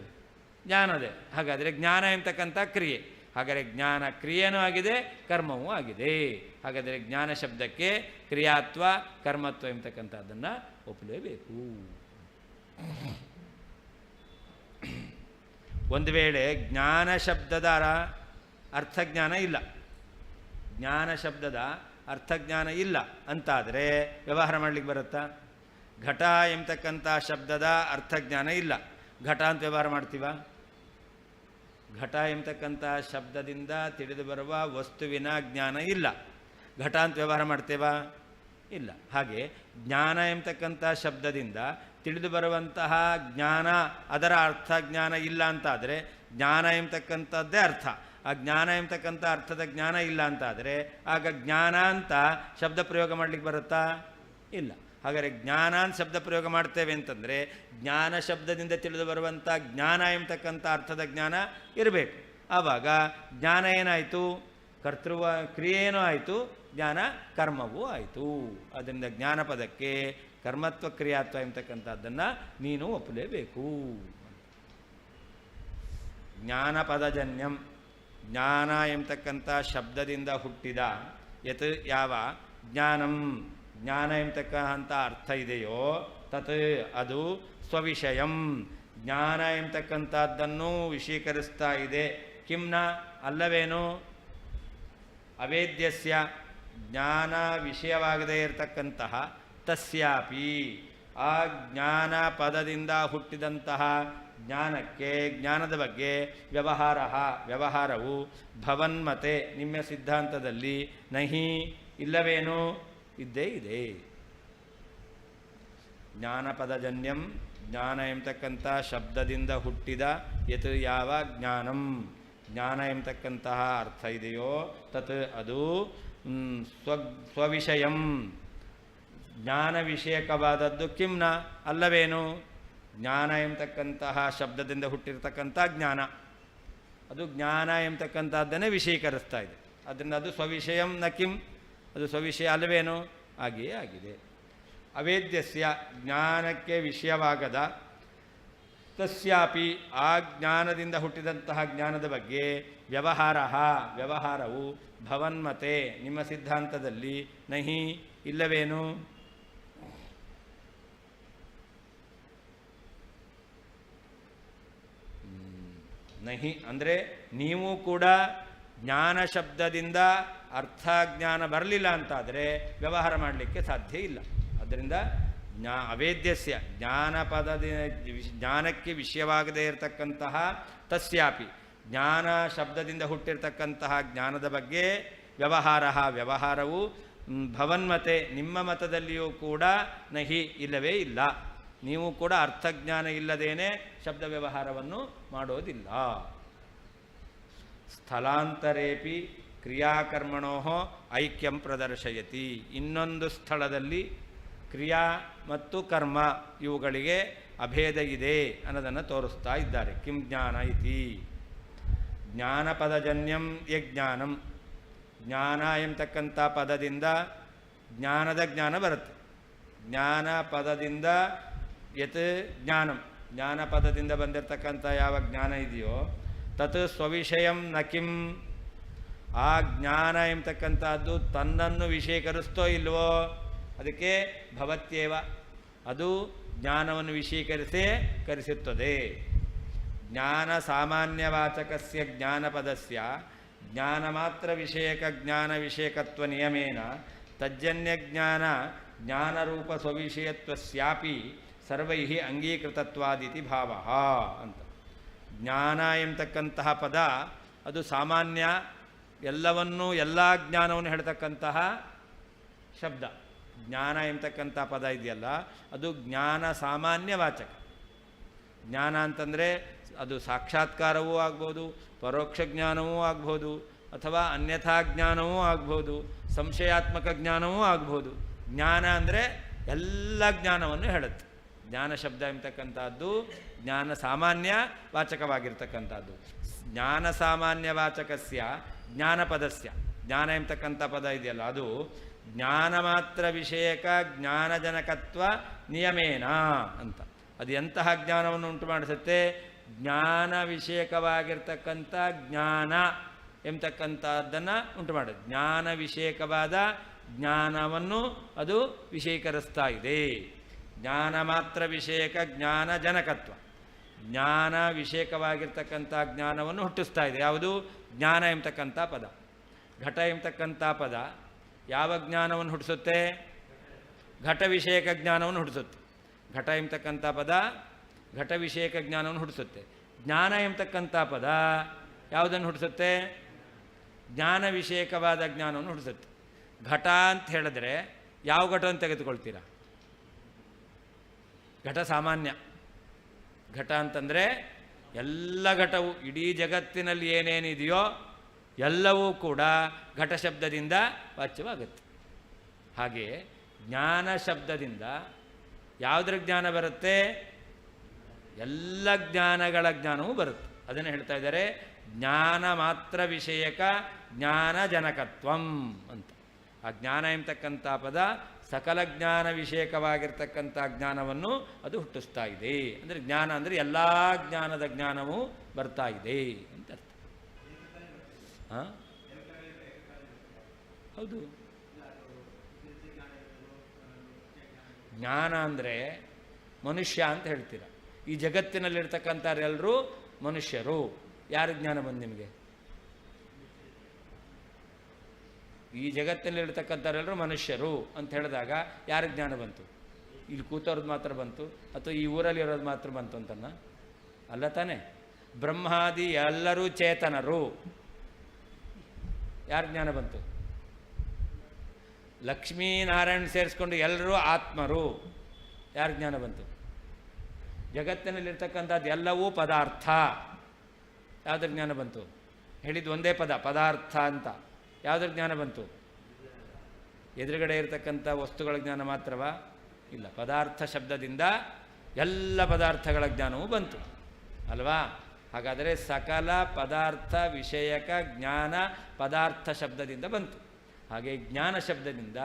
ಜ್ಞಾನದೇ. ಹಾಗಾದರೆ ಜ್ಞಾನ ಎಂಬತಕ್ಕಂಥ ಕ್ರಿಯೆ. ಹಾಗಾದರೆ ಜ್ಞಾನ ಕ್ರಿಯೆನೂ ಆಗಿದೆ, ಕರ್ಮವೂ ಆಗಿದೆ. ಹಾಗಾದರೆ ಜ್ಞಾನ ಶಬ್ದಕ್ಕೆ ಕ್ರಿಯಾತ್ವ ಕರ್ಮತ್ವ ಎಂಬತಕ್ಕಂಥದ್ದನ್ನು ಒಪ್ಪಲೇಬೇಕು. ಒಂದು ವೇಳೆ ಜ್ಞಾನ ಶಬ್ದದ ಅರ್ಥಜ್ಞಾನ ಇಲ್ಲ, ಜ್ಞಾನ ಶಬ್ದದ ಅರ್ಥಜ್ಞಾನ ಇಲ್ಲ ಅಂತಾದರೆ ವ್ಯವಹಾರ ಮಾಡಲಿಕ್ಕೆ ಬರುತ್ತಾ? ಘಟ ಎಂಬತಕ್ಕಂಥ ಶಬ್ದದ ಅರ್ಥಜ್ಞಾನ ಇಲ್ಲ, ಘಟ ಅಂತ ವ್ಯವಹಾರ ಮಾಡ್ತೀವ? ಘಟ ಎಂಬತಕ್ಕಂಥ ಶಬ್ದದಿಂದ ತಿಳಿದು ಬರುವ ವಸ್ತುವಿನ ಜ್ಞಾನ ಇಲ್ಲ, ಘಟ ಅಂತ ವ್ಯವಹಾರ ಮಾಡ್ತೇವಾ? ಇಲ್ಲ. ಹಾಗೆ ಜ್ಞಾನ ಎಂಬತಕ್ಕಂಥ ಶಬ್ದದಿಂದ ತಿಳಿದು ಬರುವಂತಹ ಜ್ಞಾನ, ಅದರ ಅರ್ಥಜ್ಞಾನ ಇಲ್ಲ ಅಂತಾದರೆ ಜ್ಞಾನ ಎಂಬತಕ್ಕಂಥದ್ದೇ ಅರ್ಥ, ಆ ಜ್ಞಾನ ಎಂಬತಕ್ಕಂಥ ಅರ್ಥದ ಜ್ಞಾನ ಇಲ್ಲ ಅಂತಾದರೆ ಆಗ ಜ್ಞಾನ ಅಂತ ಶಬ್ದ ಪ್ರಯೋಗ ಮಾಡಲಿಕ್ಕೆ ಬರುತ್ತಾ? ಇಲ್ಲ. ಹಾಗಾದರೆ ಜ್ಞಾನ ಅಂತ ಶಬ್ದ ಪ್ರಯೋಗ ಮಾಡ್ತೇವೆ ಅಂತಂದರೆ ಜ್ಞಾನ ಶಬ್ದದಿಂದ ತಿಳಿದು ಬರುವಂಥ ಜ್ಞಾನ ಎಂಬತಕ್ಕಂಥ ಅರ್ಥದ ಜ್ಞಾನ ಇರಬೇಕು. ಆವಾಗ ಜ್ಞಾನ ಏನಾಯಿತು? ಕರ್ತೃವ ಕ್ರಿಯೆಯೂ ಆಯಿತು, ಜ್ಞಾನ ಕರ್ಮವೂ ಆಯಿತು. ಅದರಿಂದ ಜ್ಞಾನ ಪದಕ್ಕೆ ಕರ್ಮತ್ವ ಕ್ರಿಯಾತ್ವ ಎಂಬತಕ್ಕಂಥದ್ದನ್ನು ನೀನು ಒಪ್ಪಲೇಬೇಕು. ಜ್ಞಾನಪದಜನ್ಯಂ, ಜ್ಞಾನ ಎಂಬತಕ್ಕಂಥ ಶಬ್ದದಿಂದ ಹುಟ್ಟಿದ ಯತ್ ಯಾವ ಜ್ಞಾನಂ, ಜ್ಞಾನ ಎಂಬತಕ್ಕಂಥ ಅರ್ಥ ಇದೆಯೋ ತತ್ ಅದು ಸ್ವವಿಷಯಂ, ಜ್ಞಾನ ಎಂಬತಕ್ಕಂಥದ್ದನ್ನು ವಿಷೀಕರಿಸ್ತಾ ಇದೆ. ಕಿಮ್ನ ಅಲ್ಲವೇನು? ಅವೇದ್ಯಸ್ಯ ಜ್ಞಾನ ವಿಷಯವಾಗದೇ ಇರತಕ್ಕಂತಹ ತಸ್ಯಾಪಿ ಆ ಜ್ಞಾನ ಪದದಿಂದ ಹುಟ್ಟಿದಂತಹ ಜ್ಞಾನಕ್ಕೆ, ಜ್ಞಾನದ ಬಗ್ಗೆ ವ್ಯವಹಾರ, ವ್ಯವಹಾರವು ಭವನ್ಮತೆ ನಿಮ್ಮ ಸಿದ್ಧಾಂತದಲ್ಲಿ ನಹಿ ಇಲ್ಲವೇನು? ಇದ್ದೇ ಇದೆ. ಜ್ಞಾನಪದಜನ್ಯಂ, ಜ್ಞಾನ ಎಂಬತಕ್ಕಂಥ ಶಬ್ದದಿಂದ ಹುಟ್ಟಿದ ಯತ್ ಯಾವ ಜ್ಞಾನಂ, ಜ್ಞಾನ ಎಂಬತಕ್ಕಂತಹ ಅರ್ಥ ಇದೆಯೋ ತತ್ ಅದು ಸ್ವವಿಷಯಂ, ಜ್ಞಾನ ವಿಷಯಕವಾದದ್ದು. ಕಿಮ್ನ ಅಲ್ಲವೇನು? ಜ್ಞಾನ ಎಂಬತಕ್ಕಂತಹ ಶಬ್ದದಿಂದ ಹುಟ್ಟಿರ್ತಕ್ಕಂಥ ಜ್ಞಾನ, ಅದು ಜ್ಞಾನ ಎಂಬತಕ್ಕಂಥದ್ದನ್ನೇ ವಿಷಯೀಕರಿಸ್ತಾ ಇದೆ. ಅದರಿಂದ ಅದು ಸ್ವವಿಷಯಂ ನ ಕಿಂ, ಅದು ಸ್ವವಿಷಯ ಅಲ್ಲವೇನು? ಹಾಗೆಯೇ ಆಗಿದೆ. ಅವೇದ್ಯಸ್ಯ ಜ್ಞಾನಕ್ಕೆ ವಿಷಯವಾಗದ ತಸ್ಯಾಪಿ ಆ ಜ್ಞಾನದಿಂದ ಹುಟ್ಟಿದಂತಹ ಜ್ಞಾನದ ಬಗ್ಗೆ ವ್ಯವಹಾರ, ವ್ಯವಹಾರವು ಭವನ್ಮತೆ ನಿಮ್ಮ ಸಿದ್ಧಾಂತದಲ್ಲಿ ನಹಿ ಇಲ್ಲವೇನು? ನಹಿ ಅಂದರೆ ನೀವು ಕೂಡ ಜ್ಞಾನ ಶಬ್ದದಿಂದ ಅರ್ಥಜ್ಞಾನ ಬರಲಿಲ್ಲ ಅಂತಾದರೆ ವ್ಯವಹಾರ ಮಾಡಲಿಕ್ಕೆ ಸಾಧ್ಯ ಇಲ್ಲ. ಅದರಿಂದ ಅವೇದ್ಯಸ್ಯ ಜ್ಞಾನಪದ ಜ್ಞಾನಕ್ಕೆ ವಿಷಯವಾಗದೇ ಇರತಕ್ಕಂತಹ ತಸ್ಯಾಪಿ ಜ್ಞಾನ ಶಬ್ದದಿಂದ ಹುಟ್ಟಿರ್ತಕ್ಕಂತಹ ಜ್ಞಾನದ ಬಗ್ಗೆ ವ್ಯವಹಾರ, ವ್ಯವಹಾರವು ಭವನ್ಮತೆ ನಿಮ್ಮ ಮತದಲ್ಲಿಯೂ ಕೂಡ ನಹಿ ಇಲ್ಲವೇ ಇಲ್ಲ. ನೀವು ಕೂಡ ಅರ್ಥಜ್ಞಾನ ಇಲ್ಲದೇನೆ ಶಬ್ದ ವ್ಯವಹಾರವನ್ನು ಮಾಡೋದಿಲ್ಲ. ಸ್ಥಳಾಂತರೇಪಿ ಕ್ರಿಯಾಕರ್ಮಣೋ ಐಕ್ಯಂ ಪ್ರದರ್ಶಯತಿ, ಇನ್ನೊಂದು ಸ್ಥಳದಲ್ಲಿ ಕ್ರಿಯಾ ಮತ್ತು ಕರ್ಮ ಇವುಗಳಿಗೆ ಅಭೇದ ಇದೆ ಅನ್ನೋದನ್ನು ತೋರಿಸ್ತಾ ಇದ್ದಾರೆ. ಕಿಂ ಜ್ಞಾನ ಇತಿ ಜ್ಞಾನಪದಜನ್ಯಂ ಯಜ್ಞಾನಂ, ಜ್ಞಾನ ಎಂಬತಕ್ಕಂಥ ಪದದಿಂದ ಜ್ಞಾನದ ಜ್ಞಾನ ಬರುತ್ತೆ. ಜ್ಞಾನ ಪದದಿಂದ ಯತ್ ಜ್ಞಾನಂ, ಜ್ಞಾನ ಪದದಿಂದ ಬಂದಿರತಕ್ಕಂಥ ಯಾವ ಜ್ಞಾನ ಇದೆಯೋ ತತ್ ಸ್ವವಿಷಯಂ ನ ಕಿಂ, ಆ ಜ್ಞಾನ ಎಂಬತಕ್ಕಂಥದ್ದು ತನ್ನನ್ನು ವಿಷಯೀಕರಿಸ್ತೋ ಇಲ್ವೋ? ಅದಕ್ಕೆ ಭವತ್ಯೇವ, ಅದು ಜ್ಞಾನವನ್ನು ವಿಷಯೀಕರಿಸುತ್ತದೆ. ಜ್ಞಾನ ಸಾಮಾನ್ಯವಾಚಕಸ್ಯ ಜ್ಞಾನಪದಸ್ಯ ಜ್ಞಾನ ಮಾತ್ರ ವಿಷಯಕ ಜ್ಞಾನ ವಿಷಯಕತ್ವ ನಿಯಮೇನ ತಜ್ಜನ್ಯಜ್ಞಾನ ಜ್ಞಾನರೂಪ ಸ್ವವಿಷಯತ್ವಸ್ಯಾಪಿ ಸರ್ವೈ ಅಂಗೀಕೃತತ್ವಾದಿತಿ ಭಾವ ಅಂತ. ಜ್ಞಾನ ಎಂಬತಕ್ಕಂತಹ ಪದ ಅದು ಸಾಮಾನ್ಯ, ಎಲ್ಲವನ್ನೂ ಎಲ್ಲ ಜ್ಞಾನವನ್ನು ಹೇಳ್ತಕ್ಕಂತಹ ಶಬ್ದ. ಜ್ಞಾನ ಎಂಬತಕ್ಕಂಥ ಪದ ಇದೆಯಲ್ಲ ಅದು ಜ್ಞಾನ ಸಾಮಾನ್ಯ ವಾಚಕ. ಜ್ಞಾನ ಅಂತಂದರೆ ಅದು ಸಾಕ್ಷಾತ್ಕಾರವೂ ಆಗ್ಬೋದು, ಪರೋಕ್ಷ ಜ್ಞಾನವೂ ಆಗ್ಬೋದು, ಅಥವಾ ಅನ್ಯಥಾ ಜ್ಞಾನವೂ ಆಗ್ಬೋದು, ಸಂಶಯಾತ್ಮಕ ಜ್ಞಾನವೂ ಆಗ್ಬೋದು. ಜ್ಞಾನ ಅಂದರೆ ಎಲ್ಲ ಜ್ಞಾನವನ್ನು ಹೇಳುತ್ತೆ. ಜ್ಞಾನ ಶಬ್ದ ಎಂಬತಕ್ಕಂಥದ್ದು ಜ್ಞಾನ ಸಾಮಾನ್ಯ ವಾಚಕವಾಗಿರ್ತಕ್ಕಂಥದ್ದು. ಜ್ಞಾನ ಸಾಮಾನ್ಯ ವಾಚಕಸ್ಯ ಜ್ಞಾನಪದಸ್ಯ, ಜ್ಞಾನ ಎಂಬತಕ್ಕಂಥ ಪದ ಇದೆಯಲ್ಲ ಅದು ಜ್ಞಾನ ಮಾತ್ರ ವಿಷಯಕ ಜ್ಞಾನಜನಕತ್ವ ನಿಯಮೇನ ಅಂತ. ಅದು ಎಂತಹ ಜ್ಞಾನವನ್ನು ಉಂಟು ಮಾಡಿಸುತ್ತೆ? ಜ್ಞಾನ ವಿಷಯಕವಾಗಿರ್ತಕ್ಕಂಥ ಜ್ಞಾನ ಎಂಬತಕ್ಕಂಥದ್ದನ್ನು ಉಂಟು ಮಾಡುತ್ತೆ. ಜ್ಞಾನ ವಿಷಯಕವಾದ ಜ್ಞಾನವನ್ನು ಅದು ವಿಷಯೀಕರಿಸ್ತಾ ಇದೆ. ಜ್ಞಾನ ಮಾತ್ರ ವಿಷಯಕ ಜ್ಞಾನ ಜನಕತ್ವ, ಜ್ಞಾನ ವಿಷಯಕವಾಗಿರ್ತಕ್ಕಂಥ ಜ್ಞಾನವನ್ನು ಹುಟ್ಟಿಸ್ತಾ ಇದೆ. ಯಾವುದು? ಜ್ಞಾನ ಎಂಬತಕ್ಕಂಥ ಪದ. ಘಟ ಎಂಬತಕ್ಕಂಥ ಪದ ಯಾವ ಜ್ಞಾನವನ್ನು ಹುಟ್ಟಿಸುತ್ತೆ? ಘಟ ವಿಷಯಕ ಜ್ಞಾನವನ್ನು ಹುಟ್ಟಿಸುತ್ತೆ. ಘಟ ಎಂಬತಕ್ಕಂಥ ಪದ ಘಟ ವಿಷಯಕ ಜ್ಞಾನವನ್ನು ಹುಟ್ಟಿಸುತ್ತೆ. ಜ್ಞಾನ ಎಂಬತಕ್ಕಂಥ ಪದ ಯಾವುದನ್ನು ಹುಟ್ಟಿಸುತ್ತೆ? ಜ್ಞಾನ ವಿಷಯಕವಾದ ಜ್ಞಾನವನ್ನು ಹುಟ್ಟಿಸುತ್ತೆ. ಘಟ ಅಂತ ಹೇಳಿದ್ರೆ ಯಾವ ಘಟವನ್ನು ತೆಗೆದುಕೊಳ್ತೀರಾ? ಘಟ ಸಾಮಾನ್ಯ. ಘಟ ಅಂತಂದರೆ ಎಲ್ಲ ಘಟವು, ಇಡೀ ಜಗತ್ತಿನಲ್ಲಿ ಏನೇನಿದೆಯೋ ಎಲ್ಲವೂ ಕೂಡ ಘಟ ಶಬ್ದದಿಂದ ವಾಚ್ಯವಾಗುತ್ತೆ. ಹಾಗೆ ಜ್ಞಾನ ಶಬ್ದದಿಂದ ಯಾವುದರ ಜ್ಞಾನ ಬರುತ್ತೆ? ಎಲ್ಲ ಜ್ಞಾನಗಳ ಜ್ಞಾನವೂ ಬರುತ್ತೆ. ಅದನ್ನು ಹೇಳ್ತಾ ಇದ್ದಾರೆ ಜ್ಞಾನ ಮಾತ್ರ ವಿಷಯಕ ಜ್ಞಾನ ಜನಕತ್ವಂ ಅಂತ. ಆ ಜ್ಞಾನ ಎಂಬತಕ್ಕಂಥ ಪದ ಸಕಲ ಜ್ಞಾನ ವಿಷಯಕವಾಗಿರ್ತಕ್ಕಂಥ ಜ್ಞಾನವನ್ನು ಅದು ಹುಟ್ಟಿಸ್ತಾ ಇದೆ. ಅಂದರೆ ಜ್ಞಾನ ಅಂದರೆ ಎಲ್ಲ ಜ್ಞಾನದ ಜ್ಞಾನವೂ ಬರ್ತಾ ಇದೆ ಅಂತ ಅರ್ಥ. ಹಾಂ, ಹೌದು. ಜ್ಞಾನ ಅಂದರೆ ಮನುಷ್ಯ ಅಂತ ಹೇಳ್ತೀರ. ಈ ಜಗತ್ತಿನಲ್ಲಿರ್ತಕ್ಕಂಥವ್ರೆಲ್ಲರೂ ಮನುಷ್ಯರು. ಯಾರು ಜ್ಞಾನ ಬಂದು ನಿಮಗೆ? ಈ ಜಗತ್ತಿನಲ್ಲಿರ್ತಕ್ಕಂಥವ್ರೆಲ್ಲರೂ ಮನುಷ್ಯರು ಅಂತ ಹೇಳಿದಾಗ ಯಾರ ಜ್ಞಾನ ಬಂತು? ಇಲ್ಲಿ ಕೂತವ್ರದ್ದು ಮಾತ್ರ ಬಂತು ಅಥವಾ ಈ ಊರಲ್ಲಿ ಇರೋದು ಮಾತ್ರ ಬಂತು ಅಂತನ್ನ? ಅಲ್ಲ ತಾನೆ. ಬ್ರಹ್ಮಾದಿ ಎಲ್ಲರೂ ಚೇತನರು. ಯಾರ ಜ್ಞಾನ ಬಂತು? ಲಕ್ಷ್ಮೀನಾರಾಯಣ ಸೇರಿಸ್ಕೊಂಡು ಎಲ್ಲರೂ ಆತ್ಮರು. ಯಾರ ಜ್ಞಾನ ಬಂತು? ಜಗತ್ತಿನಲ್ಲಿರ್ತಕ್ಕಂಥದ್ದು ಎಲ್ಲವೂ ಪದಾರ್ಥ. ಯಾವುದ್ರ ಜ್ಞಾನ ಬಂತು? ಹೇಳಿದ್ದು ಒಂದೇ ಪದ, ಪದಾರ್ಥ ಅಂತ. ಯಾವುದ್ರ ಜ್ಞಾನ ಬಂತು? ಎದುರುಗಡೆ ಇರತಕ್ಕಂಥ ವಸ್ತುಗಳ ಜ್ಞಾನ ಮಾತ್ರವಾ? ಇಲ್ಲ, ಪದಾರ್ಥ ಶಬ್ದದಿಂದ ಎಲ್ಲ ಪದಾರ್ಥಗಳ ಜ್ಞಾನವೂ ಬಂತು ಅಲ್ವಾ? ಹಾಗಾದರೆ ಸಕಲ ಪದಾರ್ಥ ವಿಷಯಕ ಜ್ಞಾನ ಪದಾರ್ಥ ಶಬ್ದದಿಂದ ಬಂತು. ಹಾಗೆ ಜ್ಞಾನ ಶಬ್ದದಿಂದ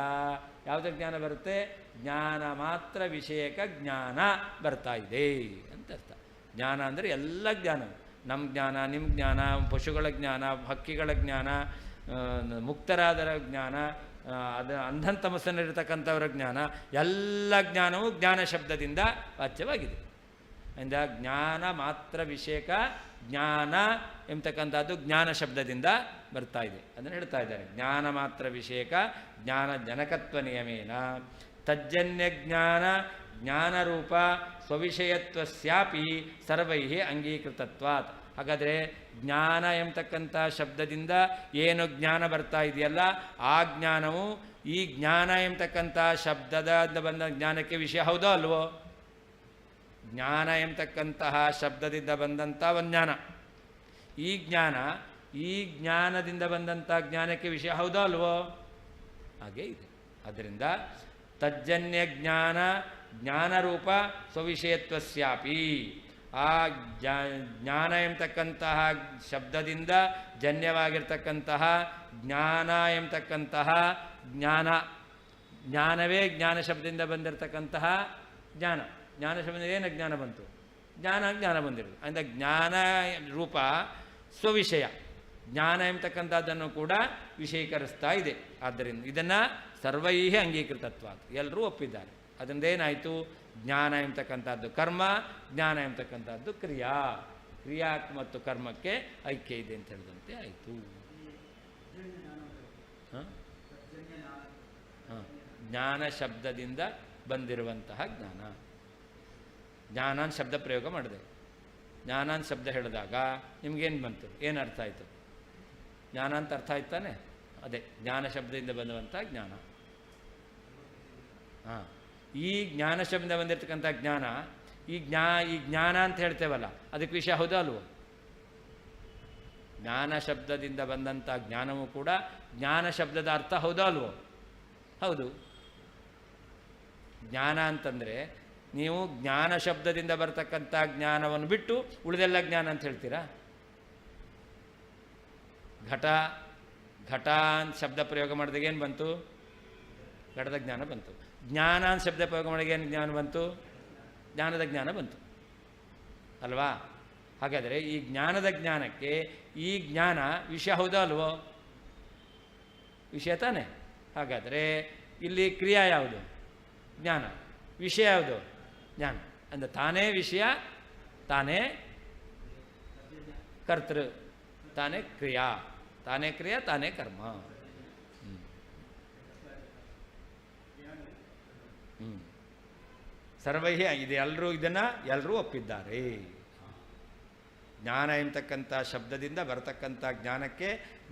ಯಾವುದ್ರ ಜ್ಞಾನ ಬರುತ್ತೆ? ಜ್ಞಾನ ಮಾತ್ರ ವಿಷಯಕ ಜ್ಞಾನ ಬರ್ತಾ ಇದೆ ಅಂತ ಅರ್ಥ. ಜ್ಞಾನ ಅಂದರೆ ಎಲ್ಲ ಜ್ಞಾನ, ನಮ್ಮ ಜ್ಞಾನ, ನಿಮ್ಮ ಜ್ಞಾನ, ಪಶುಗಳ ಜ್ಞಾನ, ಹಕ್ಕಿಗಳ ಜ್ಞಾನ, ಮುಕ್ತರಾದರ ಜ್ಞಾನ, ಅದು ಅಂಧನ್ ತಮಸ್ಸಲ್ಲಿರ್ತಕ್ಕಂಥವರ ಜ್ಞಾನ, ಎಲ್ಲ ಜ್ಞಾನವೂ ಜ್ಞಾನ ಶಬ್ದದಿಂದ ವಾಚ್ಯವಾಗಿದೆ. ಅಂದರೆ ಜ್ಞಾನ ಮಾತ್ರ ವಿಷಯಕ ಜ್ಞಾನ ಎಂಬತಕ್ಕಂಥದ್ದು ಜ್ಞಾನ ಶಬ್ದದಿಂದ ಬರ್ತಾ ಇದೆ. ಅದನ್ನು ಹೇಳ್ತಾ ಇದ್ದಾರೆ. ಜ್ಞಾನ ಮಾತ್ರ ವಿಷಯಕ ಜ್ಞಾನ ಜನಕತ್ವ ನಿಯಮೇನ ತಜ್ಜನ್ಯ ಜ್ಞಾನ ಜ್ಞಾನರೂಪ ಸ್ವವಿಷಯತ್ವಸ್ಯಾಪಿ ಸರ್ವೈ ಅಂಗೀಕೃತತ್ವಾತ್. ಹಾಗಾದರೆ ಜ್ಞಾನ ಎಂಬತಕ್ಕಂಥ ಶಬ್ದದಿಂದ ಏನು ಜ್ಞಾನ ಬರ್ತಾ ಇದೆಯಲ್ಲ, ಆ ಜ್ಞಾನವು ಈ ಜ್ಞಾನ ಎಂಬತಕ್ಕಂಥ ಶಬ್ದದಿಂದ ಬಂದ ಜ್ಞಾನಕ್ಕೆ ವಿಷಯ ಹೌದೋ ಅಲ್ವೋ? ಜ್ಞಾನ ಎಂಬತಕ್ಕಂತಹ ಶಬ್ದದಿಂದ ಬಂದಂಥ ಒಂದು ಜ್ಞಾನ, ಈ ಜ್ಞಾನದಿಂದ ಬಂದಂಥ ಜ್ಞಾನಕ್ಕೆ ವಿಷಯ ಹೌದೋ ಅಲ್ವೋ? ಹಾಗೇ ಇದೆ. ಆದ್ದರಿಂದ ತಜ್ಜನ್ಯ ಜ್ಞಾನ ಜ್ಞಾನರೂಪ ಸ್ವವಿಷಯತ್ವಸ್ಯಾಪಿ, ಆ ಜ್ಞಾನ ಎಂಬತಕ್ಕಂತಹ ಶಬ್ದದಿಂದ ಜನ್ಯವಾಗಿರ್ತಕ್ಕಂತಹ ಜ್ಞಾನ ಎಂಬತಕ್ಕಂತಹ ಜ್ಞಾನವೇ ಜ್ಞಾನ ಶಬ್ದದಿಂದ ಬಂದಿರತಕ್ಕಂತಹ ಜ್ಞಾನ. ಜ್ಞಾನ ಶಬ್ದದಿಂದ ಏನು ಜ್ಞಾನ ಬಂತು? ಜ್ಞಾನ ಬಂದಿರೋದು. ಅಂದರೆ ಜ್ಞಾನ ರೂಪ ಸ್ವವಿಷಯ, ಜ್ಞಾನ ಎಂಬತಕ್ಕಂಥದ್ದನ್ನು ಕೂಡ ವಿಷಯೀಕರಿಸ್ತಾ ಇದೆ. ಆದ್ದರಿಂದ ಇದನ್ನು ಸರ್ವೈ ಅಂಗೀಕೃತತ್ವ, ಎಲ್ಲರೂ ಒಪ್ಪಿದ್ದಾರೆ. ಅದರಿಂದ ಏನಾಯಿತು? ಜ್ಞಾನ ಎಂಬತಕ್ಕಂಥದ್ದು ಕರ್ಮ, ಜ್ಞಾನ ಎಂಬತಕ್ಕಂಥದ್ದು ಕ್ರಿಯಾ ಮತ್ತು ಕರ್ಮಕ್ಕೆ ಐಕ್ಯ ಇದೆ ಅಂತ ಹೇಳಿದಂತೆ ಆಯಿತು. ಜ್ಞಾನ ಶಬ್ದದಿಂದ ಬಂದಿರುವಂತಹ ಜ್ಞಾನ. ಜ್ಞಾನಾನ್ ಶಬ್ದ ಪ್ರಯೋಗ ಮಾಡಿದೆ. ಜ್ಞಾನಾನ್ ಶಬ್ದ ಹೇಳಿದಾಗ ನಿಮಗೇನು ಬಂತು? ಏನು ಅರ್ಥ ಆಯಿತು? ಜ್ಞಾನ ಅಂತ ಅರ್ಥ ಆಯ್ತು ತಾನೆ? ಅದೇ ಜ್ಞಾನ ಶಬ್ದದಿಂದ ಬಂದುವಂಥ ಜ್ಞಾನ. ಹಾಂ, ಈ ಜ್ಞಾನ ಶಬ್ದ ಬಂದಿರತಕ್ಕಂಥ ಜ್ಞಾನ, ಈ ಜ್ಞಾನ ಅಂತ ಹೇಳ್ತೇವಲ್ಲ, ಅದಕ್ಕೆ ವಿಷಯ ಹೌದೋ ಅಲ್ವೋ? ಜ್ಞಾನ ಶಬ್ದದಿಂದ ಬಂದಂಥ ಜ್ಞಾನವೂ ಕೂಡ ಜ್ಞಾನ ಶಬ್ದದ ಅರ್ಥ ಹೌದೋ ಅಲ್ವೋ? ಹೌದು. ಜ್ಞಾನ ಅಂತಂದರೆ ನೀವು ಜ್ಞಾನ ಶಬ್ದದಿಂದ ಬರ್ತಕ್ಕಂಥ ಜ್ಞಾನವನ್ನು ಬಿಟ್ಟು ಉಳಿದೆಲ್ಲ ಜ್ಞಾನ ಅಂತ ಹೇಳ್ತೀರಾ? ಘಟ ಅಂತ ಶಬ್ದ ಪ್ರಯೋಗ ಮಾಡಿದಾಗ ಏನು ಬಂತು? ಘಟದ ಜ್ಞಾನ ಬಂತು. ಜ್ಞಾನ ಅಂತ ಶಬ್ದ ಪ್ರಯೋಗ ಮಾಡಿಗೆ ಏನು ಜ್ಞಾನ ಬಂತು? ಜ್ಞಾನದ ಜ್ಞಾನ ಬಂತು ಅಲ್ವಾ? ಹಾಗಾದರೆ ಈ ಜ್ಞಾನದ ಜ್ಞಾನಕ್ಕೆ ಈ ಜ್ಞಾನ ವಿಷಯ ಹೌದೋ ಅಲ್ವೋ? ವಿಷಯ ತಾನೇ. ಹಾಗಾದರೆ ಇಲ್ಲಿ ಕ್ರಿಯಾ ಯಾವುದು? ಜ್ಞಾನ. ವಿಷಯ ಯಾವುದು? ಜ್ಞಾನ. ಅಂದರೆ ತಾನೇ ವಿಷಯ, ತಾನೇ ಕರ್ತೃ, ತಾನೇ ಕ್ರಿಯಾ, ತಾನೇ ಕ್ರಿಯಾ, ತಾನೇ ಕರ್ಮ. ಸರ್ವೈಹಿ ಇದು ಎಲ್ಲರೂ ಇದನ್ನು ಎಲ್ಲರೂ ಒಪ್ಪಿದ್ದಾರೆ. ಜ್ಞಾನ ಎಂತಕ್ಕಂಥ ಶಬ್ದದಿಂದ ಬರತಕ್ಕಂಥ ಜ್ಞಾನಕ್ಕೆ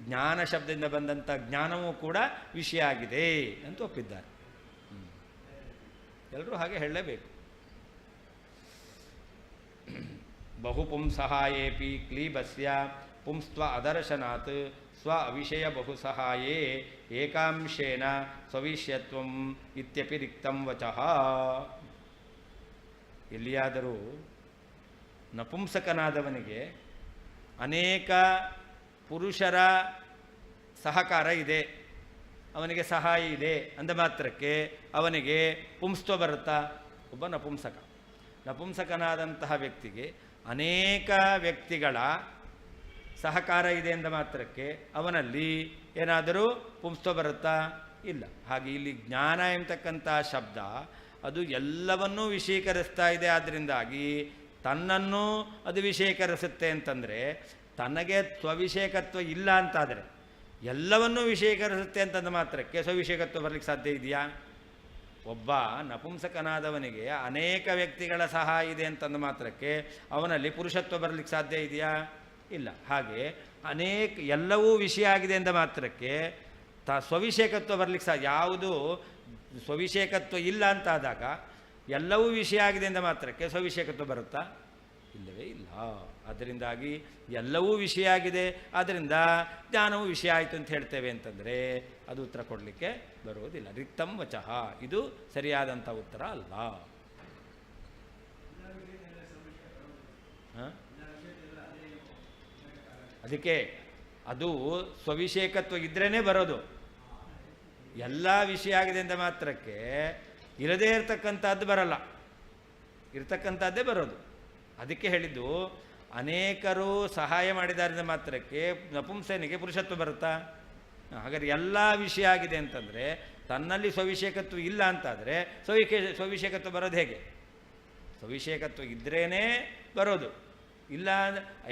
ಜ್ಞಾನ ಶಬ್ದದಿಂದ ಬಂದಂಥ ಜ್ಞಾನವೂ ಕೂಡ ವಿಷಯ ಆಗಿದೆ ಅಂತ ಒಪ್ಪಿದ್ದಾರೆ. ಎಲ್ಲರೂ ಹಾಗೆ ಹೇಳಲೇಬೇಕು. ಬಹುಪುಂಸಹಾಯೇಪಿ ಕ್ಲೀಬಸ್ಯ ಪುಂಸ್ತ್ವ ಅದರ್ಶನಾತ್ ಸ್ವ ಅವಿಷಯ ಬಹುಸಹಾಯೇ ಏಕಾಂಶೇನ ಸ್ವವಿಷ್ಯತ್ವಂ ಇತ್ಯಪಿ ರಿಕ್ತಂ ವಚಃ. ಎಲ್ಲಿಯಾದರೂ ನಪುಂಸಕನಾದವನಿಗೆ ಅನೇಕ ಪುರುಷರ ಸಹಕಾರ ಇದೆ, ಅವನಿಗೆ ಸಹಾಯ ಇದೆ ಅಂದ ಮಾತ್ರಕ್ಕೆ ಅವನಿಗೆ ಪುಂಸ್ತ್ವ ಬರುತ್ತಾ? ಒಬ್ಬ ನಪುಂಸಕನಾದಂತಹ ವ್ಯಕ್ತಿಗೆ ಅನೇಕ ವ್ಯಕ್ತಿಗಳ ಸಹಕಾರ ಇದೆ ಎಂದ ಮಾತ್ರಕ್ಕೆ ಅವನಲ್ಲಿ ಏನಾದರೂ ಪುಂಸ್ತ್ವ ಬರುತ್ತಾ? ಇಲ್ಲ. ಹಾಗೆ ಇಲ್ಲಿ ಜ್ಞಾನ ಎಂಬತಕ್ಕಂಥ ಶಬ್ದ ಅದು ಎಲ್ಲವನ್ನೂ ವಿಷೀಕರಿಸ್ತಾ ಇದೆ. ಆದ್ದರಿಂದಾಗಿ ತನ್ನನ್ನು ಅದು ವಿಷಯೀಕರಿಸುತ್ತೆ ಅಂತಂದರೆ, ತನಗೆ ಸ್ವವಿಷೇಕತ್ವ ಇಲ್ಲ ಅಂತಾದರೆ ಎಲ್ಲವನ್ನೂ ವಿಷಯೀಕರಿಸುತ್ತೆ ಅಂತಂದ ಮಾತ್ರಕ್ಕೆ ಸ್ವವಿಷೇಕತ್ವ ಬರಲಿಕ್ಕೆ ಸಾಧ್ಯ ಇದೆಯಾ? ಒಬ್ಬ ನಪುಂಸಕನಾದವನಿಗೆ ಅನೇಕ ವ್ಯಕ್ತಿಗಳ ಸಹಾಯ ಇದೆ ಅಂತಂದ ಮಾತ್ರಕ್ಕೆ ಅವನಲ್ಲಿ ಪುರುಷತ್ವ ಬರಲಿಕ್ಕೆ ಸಾಧ್ಯ ಇದೆಯಾ? ಇಲ್ಲ. ಹಾಗೆ ಎಲ್ಲವೂ ವಿಷಯ ಆಗಿದೆ ಎಂದ ಮಾತ್ರಕ್ಕೆ ಸ್ವವಿಷೇಕತ್ವ ಬರಲಿಕ್ಕೆ ಸಾಧ್ಯ. ಯಾವುದು ಸ್ವವಿಷೇಕತ್ವ ಇಲ್ಲ ಅಂತಾದಾಗ ಎಲ್ಲವೂ ವಿಷಯ ಆಗಿದೆ ಎಂದ ಮಾತ್ರಕ್ಕೆ ಸ್ವವಿಷೇಕತ್ವ ಬರುತ್ತಾ? ಇಲ್ಲವೇ ಇಲ್ಲ. ಅದರಿಂದಾಗಿ ಎಲ್ಲವೂ ವಿಷಯ ಆಗಿದೆ, ಆದ್ದರಿಂದ ಜ್ಞಾನವೂ ವಿಷಯ ಆಯಿತು ಅಂತ ಹೇಳ್ತೇವೆ ಅಂತಂದರೆ ಅದು ಉತ್ತರ ಕೊಡಲಿಕ್ಕೆ ಬರುವುದಿಲ್ಲ. ರಿಕ್ತಂ ವಚಃ, ಇದು ಸರಿಯಾದಂಥ ಉತ್ತರ ಅಲ್ಲ. ಅದಕ್ಕೆ ಅದು ಸ್ವವಿಷೇಕತ್ವ ಇದ್ರೇ ಬರೋದು. ಎಲ್ಲ ವಿಷಯ ಆಗಿದೆ ಅಂತ ಮಾತ್ರಕ್ಕೆ ಇರದೇ ಇರತಕ್ಕಂಥದ್ದು ಬರಲ್ಲ, ಇರತಕ್ಕಂಥದ್ದೇ ಬರೋದು. ಅದಕ್ಕೆ ಹೇಳಿದ್ದು ಅನೇಕರು ಸಹಾಯ ಮಾಡಿದಾರಿಂದ ಮಾತ್ರಕ್ಕೆ ನಪುಂಸನಿಗೆ ಪುರುಷತ್ವ ಬರುತ್ತಾ? ಹಾಗಾದರೆ ಎಲ್ಲ ವಿಷಯ ಆಗಿದೆ ಅಂತಂದರೆ ತನ್ನಲ್ಲಿ ಸ್ವವಿಷೇಕತ್ವ ಇಲ್ಲ ಅಂತಾದರೆ ಸ್ವವಿಷೇಕತ್ವ ಬರೋದು ಹೇಗೆ? ಸ್ವವಿಷೇಕತ್ವ ಇದ್ರೇ ಬರೋದು. ಇಲ್ಲ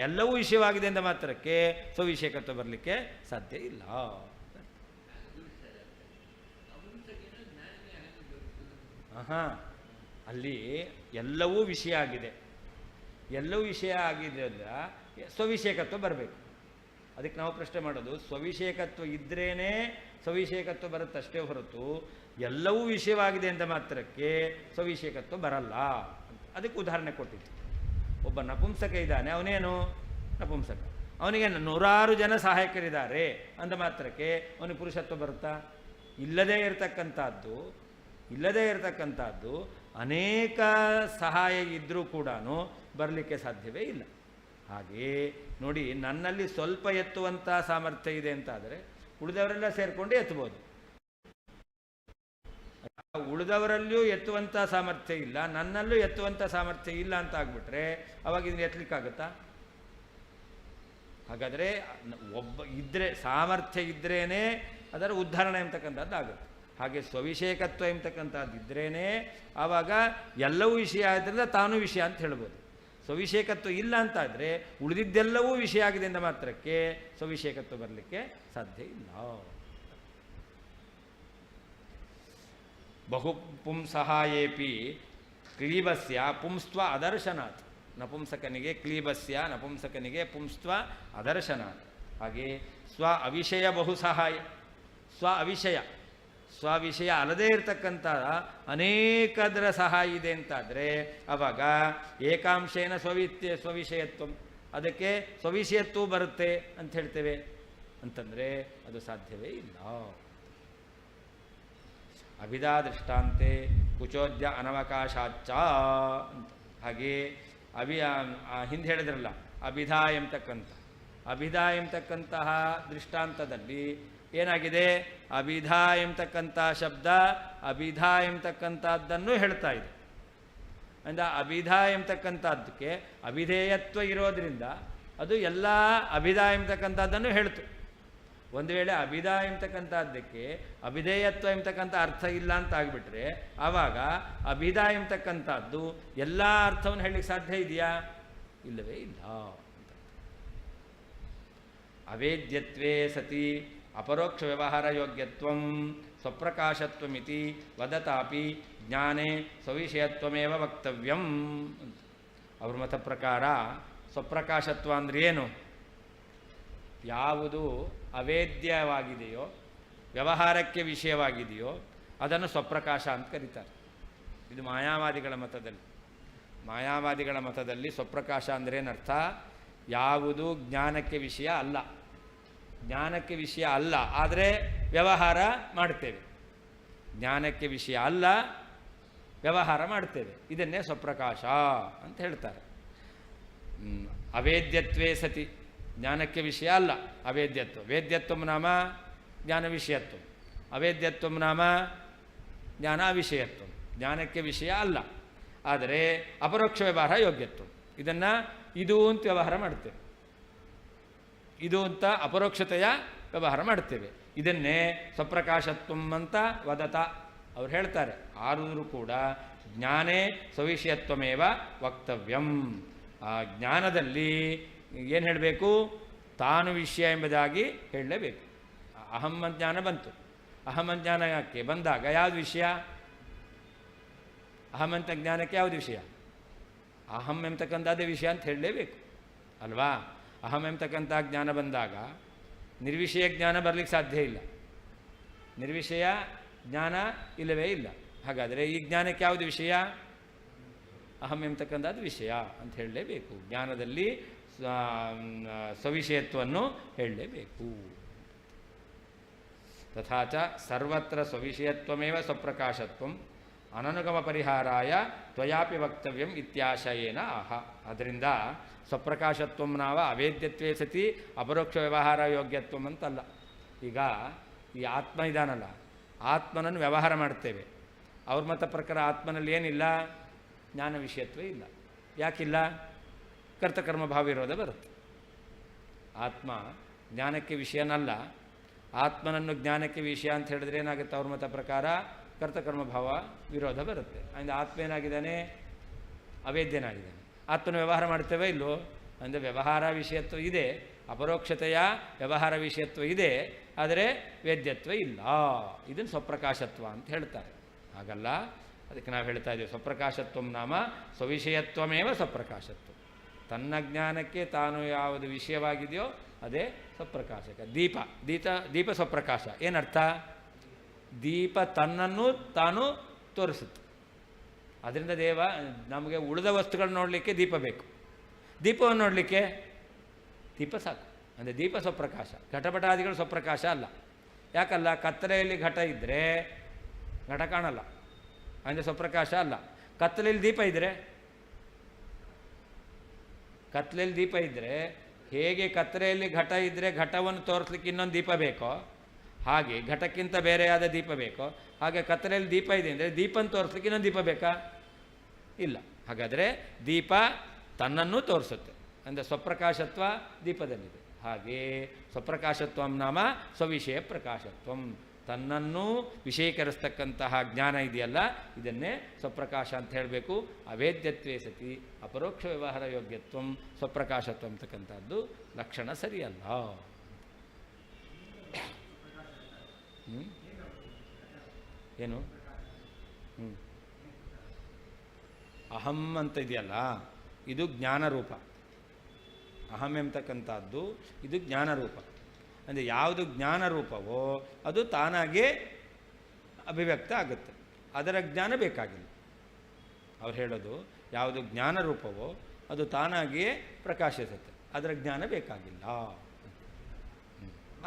ಎಲ್ಲವೂ ವಿಷಯವಾಗಿದೆ ಅಂತ ಮಾತ್ರಕ್ಕೆ ಸ್ವವಿಷೇಕತ್ವ ಬರಲಿಕ್ಕೆ ಸಾಧ್ಯ ಇಲ್ಲ. ಅಲ್ಲಿ ಎಲ್ಲವೂ ವಿಷಯ ಆಗಿದೆ, ಎಲ್ಲವೂ ವಿಷಯ ಆಗಿದೆ ಅಂದ್ರೆ ಸ್ವವಿಷೇಕತ್ವ ಬರಬೇಕು. ಅದಕ್ಕೆ ನಾವು ಪ್ರಶ್ನೆ ಮಾಡೋದು, ಸ್ವವಿಷೇಕತ್ವ ಇದ್ರೇ ಸ್ವವಿಷೇಕತ್ವ ಬರುತ್ತಷ್ಟೇ ಹೊರತು ಎಲ್ಲವೂ ವಿಷಯವಾಗಿದೆ ಅಂತ ಮಾತ್ರಕ್ಕೆ ಸ್ವವಿಷೇಕತ್ವ ಬರಲ್ಲ. ಅದಕ್ಕೆ ಉದಾಹರಣೆ ಕೊಟ್ಟಿತ್ತು. ಒಬ್ಬ ನಪುಂಸಕ ಇದ್ದಾನೆ, ಅವನೇನು ನಪುಂಸಕ, ಅವನಿಗೆ ನೂರಾರು ಜನ ಸಹಾಯಕರಿದ್ದಾರೆ ಅಂದ ಮಾತ್ರಕ್ಕೆ ಅವನಿಗೆ ಪುರುಷತ್ವ ಬರುತ್ತಾ? ಇಲ್ಲದೇ ಇರತಕ್ಕಂಥದ್ದು ಅನೇಕ ಸಹಾಯ ಇದ್ದರೂ ಕೂಡ ಬರಲಿಕ್ಕೆ ಸಾಧ್ಯವೇ ಇಲ್ಲ. ಹಾಗೇ ನೋಡಿ, ನನ್ನಲ್ಲಿ ಸ್ವಲ್ಪ ಎತ್ತುವಂಥ ಸಾಮರ್ಥ್ಯ ಇದೆ ಅಂತಾದರೆ ಉಳಿದವರೆಲ್ಲ ಸೇರಿಕೊಂಡು ಎತ್ತಬಹುದು. ಉಳಿದವರಲ್ಲಿಯೂ ಎತ್ತುವಂಥ ಸಾಮರ್ಥ್ಯ ಇಲ್ಲ, ನನ್ನಲ್ಲೂ ಎತ್ತುವಂಥ ಸಾಮರ್ಥ್ಯ ಇಲ್ಲ ಅಂತ ಆಗ್ಬಿಟ್ರೆ ಅವಾಗ ಇದನ್ನು ಎತ್ತಲಿಕ್ಕಾಗುತ್ತಾ? ಹಾಗಾದರೆ ಒಬ್ಬ ಇದ್ದರೆ ಸಾಮರ್ಥ್ಯ ಇದ್ರೇ ಅದರ ಉದ್ಧಾರಣೆ ಎಂಬತಕ್ಕಂಥದ್ದು ಆಗುತ್ತೆ. ಹಾಗೆ ಸ್ವವಿಷೇಕತ್ವ ಎಂಬತಕ್ಕಂಥದ್ದು ಇದ್ರೇ ಆವಾಗ ಎಲ್ಲವೂ ವಿಷಯ ಆದ್ದರಿಂದ ತಾನೂ ವಿಷಯ ಅಂತ ಹೇಳ್ಬೋದು. ಸ್ವವಿಷೇಕತ್ವ ಇಲ್ಲ ಅಂತಾದರೆ ಉಳಿದಿದ್ದೆಲ್ಲವೂ ವಿಷಯ ಆಗಿದೆ ಎಂದ ಮಾತ್ರಕ್ಕೆ ಸ್ವವಿಷೇಕತ್ವ ಬರಲಿಕ್ಕೆ ಸಾಧ್ಯ ಇಲ್ಲ. ಬಹುಪುಂಸಹಾಯೇಪಿ ಕ್ಲೀಬಸ್ಯ ಪುಂಸ್ತ್ವ ಅದರ್ಶನಾತ್. ನಪುಂಸಕನಿಗೆ ಕ್ಲೀಬಸ್ಯ, ನಪುಂಸಕನಿಗೆ ಪುಂಸ್ತ್ವ ಅದರ್ಶನಾತ್. ಹಾಗೆ ಸ್ವ ಅವಿಷಯ ಬಹು ಸಹಾಯ, ಸ್ವವಿಷಯ ಅಲ್ಲದೇ ಇರತಕ್ಕಂಥ ಅನೇಕದರ ಸಹಾಯ ಇದೆ ಅಂತಾದರೆ ಆವಾಗ ಏಕಾಂಶೇನ ಸ್ವವಿಷಯತ್ವ, ಅದಕ್ಕೆ ಸ್ವವಿಷಯತ್ವ ಬರುತ್ತೆ ಅಂತ ಹೇಳ್ತೇವೆ ಅಂತಂದರೆ ಅದು ಸಾಧ್ಯವೇ ಇಲ್ಲ. ಅಭಿಧಾ ದೃಷ್ಟಾಂತೆ ಕುಚೋದ್ಯ ಅನವಕಾಶಾಚ್ಚ ಅಂತ. ಹಾಗೆ ಹಿಂದೆ ಹೇಳಿದ್ರಲ್ಲ ಅಭಿಧಾ ಎಂಬತಕ್ಕಂತಹ ದೃಷ್ಟಾಂತದಲ್ಲಿ ಏನಾಗಿದೆ? ಅಭಿಧ ಎಂಬತಕ್ಕಂಥ ಶಬ್ದ ಅಭಿಧ ಎಂಬತಕ್ಕಂಥದ್ದನ್ನು ಹೇಳ್ತಾ ಇದೆ. ಅಂದರೆ ಅಭಿಧ ಎಂಬತಕ್ಕಂಥದ್ದಕ್ಕೆ ಅಭಿಧೇಯತ್ವ ಇರೋದರಿಂದ ಅದು ಎಲ್ಲ ಅಭಿಧ ಎಂಬತಕ್ಕಂಥದ್ದನ್ನು ಹೇಳ್ತು. ಒಂದು ವೇಳೆ ಅಭಿಧ ಎಂಬತಕ್ಕಂಥದ್ದಕ್ಕೆ ಅಭಿಧೇಯತ್ವ ಎಂಬತಕ್ಕಂಥ ಅರ್ಥ ಇಲ್ಲ ಅಂತ ಆಗಿಬಿಟ್ರೆ ಆವಾಗ ಅಭಿಧ ಎಂಬತಕ್ಕಂಥದ್ದು ಎಲ್ಲ ಅರ್ಥವನ್ನು ಹೇಳಲಿಕ್ಕೆ ಸಾಧ್ಯ ಇದೆಯಾ? ಇಲ್ಲವೇ ಇಲ್ಲ. ಅವೇದ್ಯತ್ವೇ ಸತಿ ಅಪರೋಕ್ಷ ವ್ಯವಹಾರ ಯೋಗ್ಯತ್ವಂ ಸ್ವಪ್ರಕಾಶತ್ವಮಿತಿ ವದತಾಪಿ ಜ್ಞಾನೇ ಸ್ವವಿಷಯತ್ವಮೇವ ವಕ್ತವ್ಯಂ. ಅವ್ರ ಮತ ಪ್ರಕಾರ ಸ್ವಪ್ರಕಾಶತ್ವ ಅಂದರೆ ಏನು? ಯಾವುದು ಅವೇದ್ಯವಾಗಿದೆಯೋ, ವ್ಯವಹಾರಕ್ಕೆ ವಿಷಯವಾಗಿದೆಯೋ ಅದನ್ನು ಸ್ವಪ್ರಕಾಶ ಅಂತ ಕರೀತಾರೆ. ಇದು ಮಾಯಾವಾದಿಗಳ ಮತದಲ್ಲಿ. ಮಾಯಾವಾದಿಗಳ ಮತದಲ್ಲಿ ಸ್ವಪ್ರಕಾಶ ಅಂದರೆ ಏನರ್ಥ? ಯಾವುದು ಜ್ಞಾನಕ್ಕೆ ವಿಷಯ ಅಲ್ಲ, ಜ್ಞಾನಕ್ಕೆ ವಿಷಯ ಅಲ್ಲ ಆದರೆ ವ್ಯವಹಾರ ಮಾಡ್ತೇವೆ, ಜ್ಞಾನಕ್ಕೆ ವಿಷಯ ಅಲ್ಲ ವ್ಯವಹಾರ ಮಾಡ್ತೇವೆ, ಇದನ್ನೇ ಸ್ವಪ್ರಕಾಶ ಅಂತ ಹೇಳ್ತಾರೆ. ಅವೇದ್ಯತ್ವೇ ಸತಿ, ಜ್ಞಾನಕ್ಕೆ ವಿಷಯ ಅಲ್ಲ ಅವೇದ್ಯತ್ವ. ವೇದ್ಯತ್ವ ನಾಮ ಜ್ಞಾನ ವಿಷಯತ್ವ, ಅವೇದ್ಯತ್ವ ನಾಮ ಜ್ಞಾನ ಅವಿಷಯತ್ವ. ಜ್ಞಾನಕ್ಕೆ ವಿಷಯ ಅಲ್ಲ ಆದರೆ ಅಪರೋಕ್ಷ ವ್ಯವಹಾರ ಯೋಗ್ಯತ್ವ. ಇದನ್ನು ಇದು ಅಂತ ವ್ಯವಹಾರ ಮಾಡ್ತೇವೆ, ಇದು ಅಂತ ಅಪರೋಕ್ಷತೆಯ ವ್ಯವಹಾರ ಮಾಡ್ತೇವೆ. ಇದನ್ನೇ ಸ್ವಪ್ರಕಾಶತ್ವಂ ಅಂತ ವದತ ಅವ್ರು ಹೇಳ್ತಾರೆ. ಆದರೂ ಕೂಡ ಜ್ಞಾನೇ ಸ್ವವಿಷಯತ್ವಮೇವ ವಕ್ತವ್ಯಂ. ಆ ಜ್ಞಾನದಲ್ಲಿ ಏನು ಹೇಳಬೇಕು? ತಾನು ವಿಷಯ ಎಂಬುದಾಗಿ ಹೇಳಲೇಬೇಕು. ಅಹಂ ಜ್ಞಾನ ಬಂತು. ಅಹಂ ಜ್ಞಾನಕ್ಕೆ ಬಂದಾಗ ಯಾವುದು ವಿಷಯ? ಅಹಂ ಅಂತ ಜ್ಞಾನಕ್ಕೆ ಯಾವುದು ವಿಷಯ? ಅಹಂ ಎಂಬತಕ್ಕಂಥದ್ದೇ ವಿಷಯ ಅಂತ ಹೇಳಲೇಬೇಕು ಅಲ್ವಾ? ಅಹಂ ಎಂಬತಕ್ಕಂಥ ಜ್ಞಾನ ಬಂದಾಗ ನಿರ್ವಿಷಯ ಜ್ಞಾನ ಬರಲಿಕ್ಕೆ ಸಾಧ್ಯ ಇಲ್ಲ, ನಿರ್ವಿಷಯ ಜ್ಞಾನ ಇಲ್ಲವೇ ಇಲ್ಲ. ಹಾಗಾದರೆ ಈ ಜ್ಞಾನಕ್ಕೆ ಯಾವುದು ವಿಷಯ? ಅಹಂ ಎಂಬತಕ್ಕಂಥದ್ದು ವಿಷಯ ಅಂತ ಹೇಳಲೇಬೇಕು. ಜ್ಞಾನದಲ್ಲಿ ಸ್ವವಿಷಯತ್ವವನ್ನು ಹೇಳಲೇಬೇಕು. ತಥಾಚ ಸರ್ವತ್ರ ಸ್ವವಿಷಯತ್ವಮೇವ ಸ್ವಪ್ರಕಾಶತ್ವಂ ಅನನುಗಮ ಪರಿಹಾರಾಯ ತ್ವಯಾಪಿ ವಕ್ತವ್ಯಂ ಇತ್ಯಾಶಯೇನ ಆಹ. ಅದರಿಂದ ಸ್ವಪ್ರಕಾಶತ್ವಂ ನಾವ ಅವೇದ್ಯತ್ವೇ ಸತಿ ಅಪರೋಕ್ಷ ವ್ಯವಹಾರ ಯೋಗ್ಯತ್ವಂ ಅಂತಲ್ಲ. ಈಗ ಈ ಆತ್ಮ ಇದಾನಲ್ಲ, ಆತ್ಮನನ್ನು ವ್ಯವಹಾರ ಮಾಡ್ತೇವೆ. ಅವ್ರ ಮತ ಪ್ರಕಾರ ಆತ್ಮನಲ್ಲಿ ಏನಿಲ್ಲ? ಜ್ಞಾನ ವಿಷಯತ್ವ ಇಲ್ಲ. ಯಾಕಿಲ್ಲ? ಕರ್ತಕರ್ಮ ಭಾವ ವಿರೋಧ ಬರುತ್ತೆ. ಆತ್ಮ ಜ್ಞಾನಕ್ಕೆ ವಿಷಯನಲ್ಲ. ಆತ್ಮನನ್ನು ಜ್ಞಾನಕ್ಕೆ ವಿಷಯ ಅಂತ ಹೇಳಿದ್ರೆ ಏನಾಗುತ್ತೆ? ಅವ್ರ ಮತ ಪ್ರಕಾರ ಕರ್ತಕರ್ಮ ಭಾವ ವಿರೋಧ ಬರುತ್ತೆ. ಅಂದರೆ ಆತ್ಮ ಏನಾಗಿದ್ದಾನೆ? ಅವೇದ್ಯನಾಗಿದ್ದಾನೆ. ಆತ್ಮನ ವ್ಯವಹಾರ ಮಾಡ್ತೇವೆ ಇಲ್ಲೋ? ಅಂದರೆ ವ್ಯವಹಾರ ವಿಷಯತ್ವ ಇದೆ, ಅಪರೋಕ್ಷತೆಯ ವ್ಯವಹಾರ ವಿಷಯತ್ವ ಇದೆ, ಆದರೆ ವೇದ್ಯತ್ವ ಇಲ್ಲ. ಇದನ್ನು ಸ್ವಪ್ರಕಾಶತ್ವ ಅಂತ ಹೇಳ್ತಾರೆ. ಹಾಗಲ್ಲ, ಅದಕ್ಕೆ ನಾವು ಹೇಳ್ತಾ ಇದ್ದೀವಿ ಸ್ವಪ್ರಕಾಶತ್ವಂ ನಾಮ ಸ್ವವಿಷಯತ್ವಮೇವ ಸ್ವಪ್ರಕಾಶತ್ವ. ತನ್ನ ಜ್ಞಾನಕ್ಕೆ ತಾನು ಯಾವುದು ವಿಷಯವಾಗಿದೆಯೋ ಅದೇ ಸ್ವಪ್ರಕಾಶಕ. ದೀಪ ಸ್ವಪ್ರಕಾಶ. ಏನರ್ಥ? ದೀಪ ತನ್ನನ್ನು ತಾನು ತೋರಿಸುತ್ತೆ. ಅದರಿಂದ ನಮಗೆ ಉಳಿದ ವಸ್ತುಗಳನ್ನ ನೋಡಲಿಕ್ಕೆ ದೀಪ ಬೇಕು, ದೀಪವನ್ನು ನೋಡಲಿಕ್ಕೆ ದೀಪ ಸಾಕು. ಅಂದರೆ ದೀಪ ಸ್ವಪ್ರಕಾಶ. ಘಟಪಟಾದಿಗಳು ಸ್ವಪ್ರಕಾಶ ಅಲ್ಲ. ಯಾಕಲ್ಲ? ಕತ್ತಲೆಯಲ್ಲಿ ಘಟ ಇದ್ದರೆ ಘಟ ಕಾಣಲ್ಲ, ಅಂದರೆ ಸ್ವಪ್ರಕಾಶ ಅಲ್ಲ. ಕತ್ತಲೆಯಲ್ಲಿ ದೀಪ ಇದ್ದರೆ, ಕತ್ತಲೆಯಲ್ಲಿ ದೀಪ ಇದ್ದರೆ ಹೇಗೆ ಕತ್ತಲೆಯಲ್ಲಿ ಘಟ ಇದ್ದರೆ ಘಟವನ್ನು ತೋರಿಸ್ಲಿಕ್ಕೆ ಇನ್ನೊಂದು ದೀಪ ಬೇಕೋ ಹಾಗೆ ಘಟಕ್ಕಿಂತ ಬೇರೆಯಾದ ದೀಪ ಬೇಕೋ ಹಾಗೆ ಕತ್ತಲೆಯಲ್ಲಿ ದೀಪ ಇದೆ ಅಂದರೆ ದೀಪನ ತೋರಿಸ್ಲಿಕ್ಕೆ ಇನ್ನೊಂದು ದೀಪ ಬೇಕಾ? ಇಲ್ಲ. ಹಾಗಾದರೆ ದೀಪ ತನ್ನನ್ನು ತೋರಿಸುತ್ತೆ, ಅಂದರೆ ಸ್ವಪ್ರಕಾಶತ್ವ ದೀಪದಲ್ಲಿದೆ. ಹಾಗೆ ಸ್ವಪ್ರಕಾಶತ್ವಂ ನಾಮ ಸ್ವವಿಷಯ ಪ್ರಕಾಶತ್ವಂ. ತನ್ನನ್ನು ವಿಷಯೀಕರಿಸ್ತಕ್ಕಂತಹ ಜ್ಞಾನ ಇದೆಯಲ್ಲ, ಇದನ್ನೇ ಸ್ವಪ್ರಕಾಶ ಅಂತ ಹೇಳಬೇಕು. ಅವೇದ್ಯತ್ವೇ ಸತಿ ಅಪರೋಕ್ಷ ವ್ಯವಹಾರ ಯೋಗ್ಯತ್ವಂ ಸ್ವಪ್ರಕಾಶತ್ವ ಅಂತಕ್ಕಂಥದ್ದು ಲಕ್ಷಣ ಸರಿಯಲ್ಲ. ಏನು? ಅಹಂ ಅಂತ ಇದೆಯಲ್ಲ, ಇದು ಜ್ಞಾನರೂಪ. ಅಹಂ ಎಂಬತಕ್ಕಂಥದ್ದು ಇದು ಜ್ಞಾನರೂಪ. ಅಂದರೆ ಯಾವುದು ಜ್ಞಾನರೂಪವೋ ಅದು ತಾನಾಗೇ ಅಭಿವ್ಯಕ್ತ ಆಗುತ್ತೆ, ಅದರ ಜ್ಞಾನ ಬೇಕಾಗಿಲ್ಲ. ಅವ್ರು ಹೇಳೋದು ಯಾವುದು ಜ್ಞಾನರೂಪವೋ ಅದು ತಾನಾಗಿಯೇ ಪ್ರಕಾಶಿಸುತ್ತೆ, ಅದರ ಜ್ಞಾನ ಬೇಕಾಗಿಲ್ಲ.